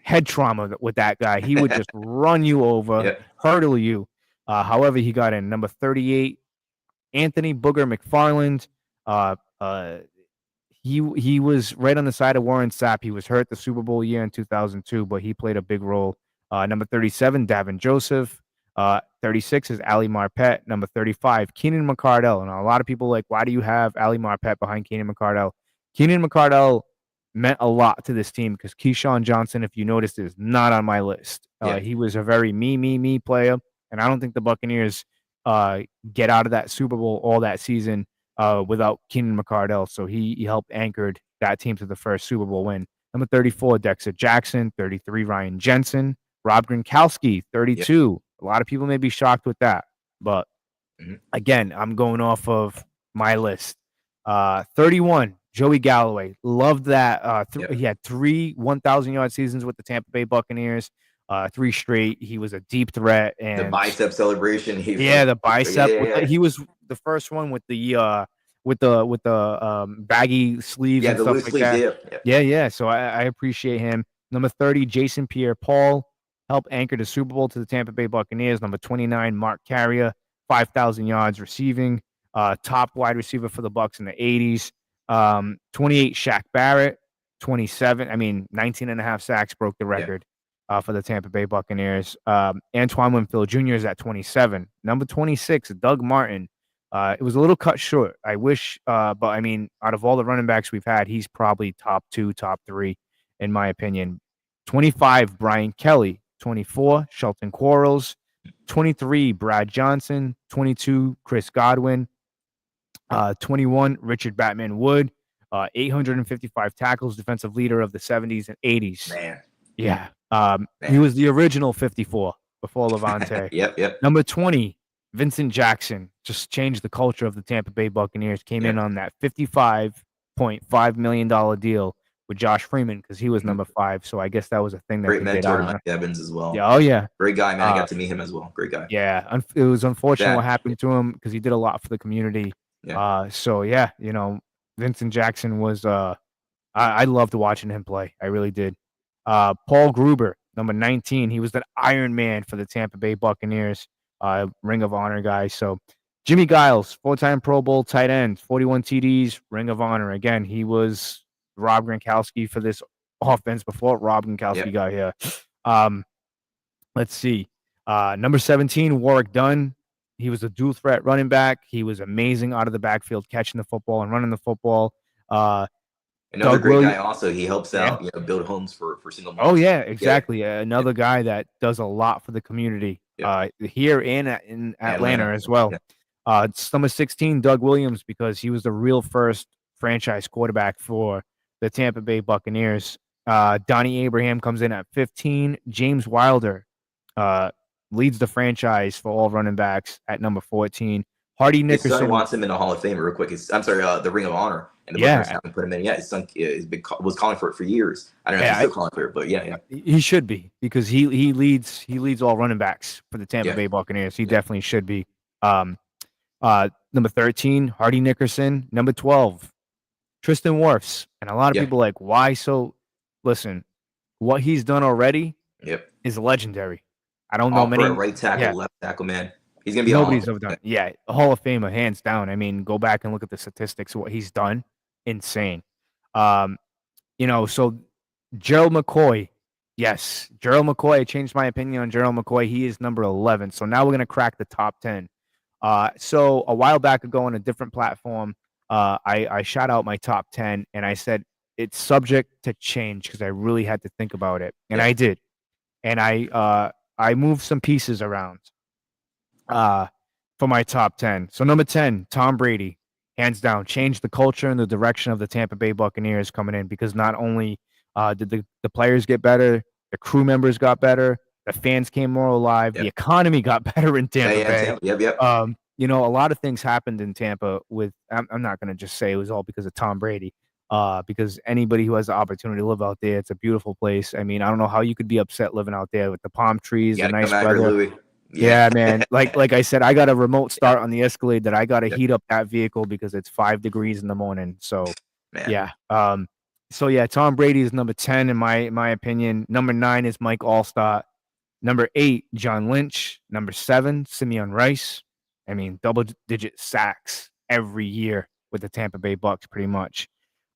[SPEAKER 2] head trauma with that guy. He would just run you over, hurdle you. However, he got in. Number 38, Anthony Booger McFarland. He was right on the side of Warren Sapp. He was hurt the Super Bowl year in 2002, but he played a big role. Number 37, Davin Joseph. 36 is Ali Marpet. Number 35, Keenan McCardell. And a lot of people are like, why do you have Ali Marpet behind Keenan McCardell? Keenan McCardell meant a lot to this team because Keyshawn Johnson, if you noticed, is not on my list. He was a very me player, and I don't think the Buccaneers get out of that Super Bowl all that season without Keenan McCardell. So he helped anchored that team to the first Super Bowl win. Number 34, Dexter Jackson. 33, Ryan Jensen. Rob Gronkowski, 32. A lot of people may be shocked with that, but again, I'm going off of my list. 31, Joey Galloway. Loved that. He had 3 1,000-yard seasons with the Tampa Bay Buccaneers. 3 straight. He was a deep threat. And
[SPEAKER 3] the bicep celebration.
[SPEAKER 2] The bicep. He was the first one with the baggy sleeves and stuff like that. Yeah. So I appreciate him. Number 30, Jason Pierre-Paul. Helped anchor the Super Bowl to the Tampa Bay Buccaneers. Number 29, Mark Carrier, 5,000 yards receiving. Top wide receiver for the Bucs in the 80s. 28, Shaq Barrett. 27, 19 and a half sacks broke the record for the Tampa Bay Buccaneers. Antoine Winfield Jr. is at 27. Number 26, Doug Martin. It was a little cut short. I wish, but out of all the running backs we've had, he's probably top 2, top 3, in my opinion. 25, Brian Kelly. 24, Shelton Quarles. 23, Brad Johnson. 22, Chris Godwin. 21, Richard Batman Wood. 855 tackles, defensive leader of the 70s and 80s.
[SPEAKER 3] Man.
[SPEAKER 2] Yeah. He was the original 54 before Levante.
[SPEAKER 3] Yep.
[SPEAKER 2] Number 20, Vincent Jackson. Just changed the culture of the Tampa Bay Buccaneers. Came in on that $55.5 million deal with Josh Freeman because he was number 5. So I guess that was a thing that
[SPEAKER 3] great mentor to Mike Evans as well.
[SPEAKER 2] Yeah.
[SPEAKER 3] Great guy, man. I got to meet him as well. Great guy.
[SPEAKER 2] Yeah. It was unfortunate what happened to him because he did a lot for the community. Vincent Jackson was I loved watching him play. I really did. Paul Gruber, number 19. He was the Iron Man for the Tampa Bay Buccaneers. Ring of Honor guy. So Jimmy Giles, 4-time Pro Bowl tight end, 41 TDs, Ring of Honor. Again, he was Rob Gronkowski for this offense before Rob Gronkowski got here. Let's see. Number 17, Warwick Dunn. He was a dual threat running back. He was amazing out of the backfield, catching the football and running the football.
[SPEAKER 3] Another great guy also. He helps out, build homes for single moms.
[SPEAKER 2] Oh, yeah, exactly. Another guy that does a lot for the community here in Atlanta as well. It's number 16, Doug Williams, because he was the real first franchise quarterback for the Tampa Bay Buccaneers. Donnie Abraham comes in at 15. James Wilder leads the franchise for all running backs at number 14. Hardy Nickerson.
[SPEAKER 3] His son wants him in the Hall of Fame real quick. The Ring of Honor. And the Buccaneers haven't put him in. Yeah, his son was calling for it for years. I don't know if he's still calling for it, but yeah.
[SPEAKER 2] He should be because he leads all running backs for the Tampa Bay Buccaneers. He definitely should be. Number 13, Hardy Nickerson. Number 12, Tristan Wirfs. And a lot of people are like, why? So listen, what he's done already is legendary. I don't know many
[SPEAKER 3] right tackle, left tackle, man. He's gonna be
[SPEAKER 2] nobody's ever done. Yeah, a Hall of Famer, hands down. Go back and look at the statistics of what he's done. Insane. So Gerald McCoy. Yes, Gerald McCoy. I changed my opinion on Gerald McCoy. He is number 11. So now we're gonna crack the top 10. So a while back ago on a different platform, I shot out my top 10 and I said it's subject to change because I really had to think about it, and I did, and I moved some pieces around for my top 10. So number 10, Tom Brady, hands down, changed the culture and the direction of the Tampa Bay Buccaneers coming in because not only did the players get better, the crew members got better, the fans came more alive, the economy got better in Tampa Bay. you know, a lot of things happened in Tampa with I'm not gonna just say it was all because of Tom Brady, because anybody who has the opportunity to live out there, it's a beautiful place. I mean, I don't know how you could be upset living out there with the palm trees,
[SPEAKER 3] You
[SPEAKER 2] the
[SPEAKER 3] got to
[SPEAKER 2] nice
[SPEAKER 3] come out here,
[SPEAKER 2] weather.
[SPEAKER 3] Louie. Yeah.
[SPEAKER 2] Yeah, man. Like I said, I got a remote
[SPEAKER 3] Yeah.
[SPEAKER 2] start on the Escalade that I gotta
[SPEAKER 3] Yeah.
[SPEAKER 2] heat up that vehicle because it's 5 degrees in the morning. So,
[SPEAKER 3] Man.
[SPEAKER 2] yeah. So yeah, Tom Brady is number 10 in my opinion. Number 9 is Mike Allstott. Number 8, John Lynch. Number 7, Simeon Rice. I mean, double-digit sacks every year with the Tampa Bay Bucs, pretty much.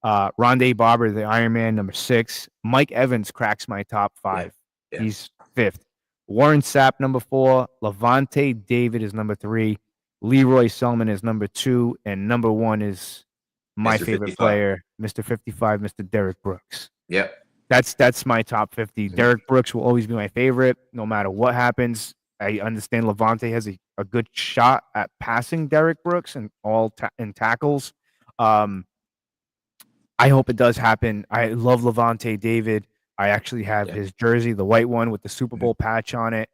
[SPEAKER 2] Rondé Barber, the Iron Man, number 6. Mike Evans cracks my top 5.
[SPEAKER 3] Yeah.
[SPEAKER 2] He's 5th. Warren Sapp, number 4. Levante David is number 3. Leroy Selman is number 2. And number 1 is my
[SPEAKER 3] Mr.
[SPEAKER 2] favorite
[SPEAKER 3] 55.
[SPEAKER 2] player, Mr. 55, Mr. Derrick Brooks.
[SPEAKER 3] Yep.
[SPEAKER 2] That's my top 50.
[SPEAKER 3] Mhm.
[SPEAKER 2] Derrick Brooks will always be my favorite, no matter what happens. I understand Levante has a good shot at passing Derrick Brooks and in tackles. I hope it does happen. I love Levante David. I actually have
[SPEAKER 3] Yeah.
[SPEAKER 2] his jersey, the white one with the Super Bowl patch on it.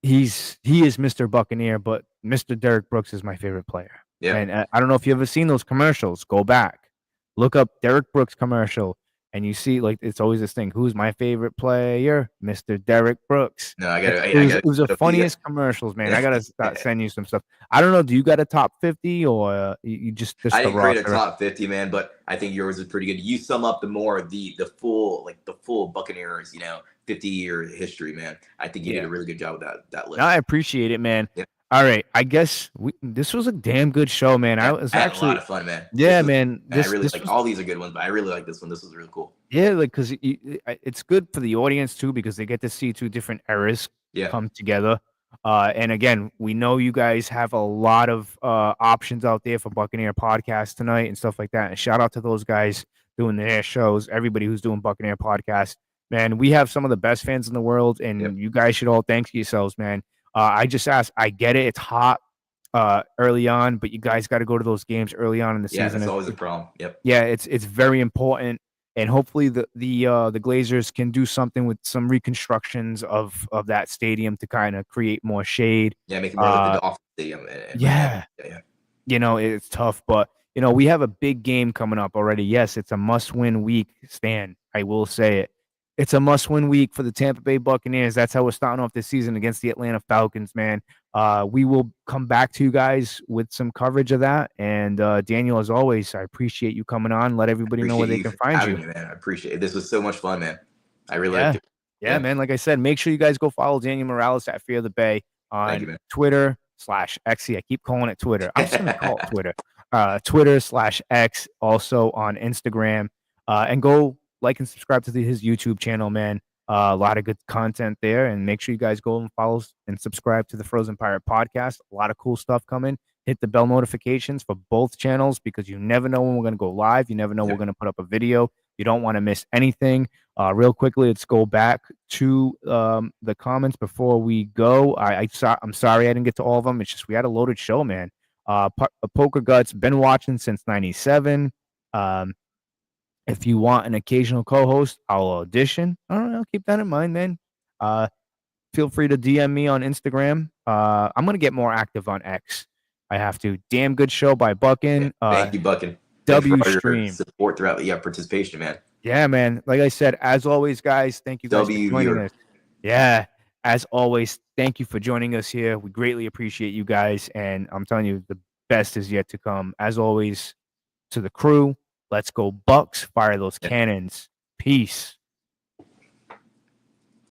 [SPEAKER 2] He is Mr. Buccaneer, but Mr. Derrick Brooks is my favorite player.
[SPEAKER 3] Yeah.
[SPEAKER 2] And I don't know if you ever seen those commercials. Go back, look up Derrick Brooks commercial, and you see like it's always this thing. Who's my favorite player? Mr. Derrick Brooks.
[SPEAKER 3] No, I got to.
[SPEAKER 2] It was the funniest commercials, man. I gotta start sending you some stuff. I don't know. Do you got a top 50 or you just
[SPEAKER 3] I
[SPEAKER 2] the
[SPEAKER 3] didn't create a
[SPEAKER 2] roster?
[SPEAKER 3] top 50, man, but I think yours is pretty good. You sum up the full Buccaneers, 50-year history, man. I think you did a really good job with that list.
[SPEAKER 2] No, I appreciate it, man.
[SPEAKER 3] Yeah.
[SPEAKER 2] All right, I guess this was a damn good show, man.
[SPEAKER 3] Yeah,
[SPEAKER 2] I was
[SPEAKER 3] had
[SPEAKER 2] actually
[SPEAKER 3] a lot of fun, man.
[SPEAKER 2] Yeah, man.
[SPEAKER 3] I really like all these are good ones, but I really like this one. This was really cool.
[SPEAKER 2] Yeah, like because it's good for the audience too because they get to see 2 different eras come together. And again, we know you guys have a lot of options out there for Buccaneer podcasts tonight and stuff like that. And shout out to those guys doing their shows. Everybody who's doing Buccaneer podcasts, man. We have some of the best fans in the world, and you guys should all thank yourselves, man. I just asked. I get it. It's hot early on, but you guys got to go to those games early on in the season.
[SPEAKER 3] Yeah, that's always a problem. Yep.
[SPEAKER 2] Yeah, it's very important, and hopefully the Glazers can do something with some reconstructions of that stadium to kind of create more shade.
[SPEAKER 3] Yeah, make it more like the Dolphin Stadium.
[SPEAKER 2] Yeah. You know, it's tough, but we have a big game coming up already. Yes, it's a must-win week, Stan. I will say it. It's a must-win week for the Tampa Bay Buccaneers. That's how we're starting off this season against the Atlanta Falcons, man. We will come back to you guys with some coverage of that. And Daniel, as always, I appreciate you coming on. Let everybody know where they can find you.
[SPEAKER 3] Man. I appreciate it. This was so much fun, man. I really liked it.
[SPEAKER 2] Yeah, man. Like I said, make sure you guys go follow Daniel Morales at Fear the Bay on Twitter/X. I keep calling it Twitter. I'm just gonna call it Twitter. Twitter/X. Also on Instagram. And go like and subscribe to his YouTube channel, man. A lot of good content there, and make sure you guys go and follow and subscribe to the Frozen Pirate podcast. A lot of cool stuff coming. Hit the bell notifications for both channels because you never know when we're going to go live. You never know we're going to put up a video. You don't want to miss anything. Real quickly, let's go back to the comments before we go. I'm sorry I didn't get to all of them. It's just we had a loaded show, man. Poker Guts, been watching since '97. If you want an occasional co-host, I'll audition. I don't know. Keep that in mind, man. Feel free to DM me on Instagram. I'm going to get more active on X. I have to. Damn good show by Buckin.
[SPEAKER 3] Thank you, Buckin.
[SPEAKER 2] W Stream.
[SPEAKER 3] Support throughout participation, man.
[SPEAKER 2] Yeah, man. Like I said, as always, guys, thank you guys for joining us. Yeah, as always, thank you for joining us here. We greatly appreciate you guys. And I'm telling you, the best is yet to come. As always, to the crew, let's go Bucs. Fire those cannons. Peace.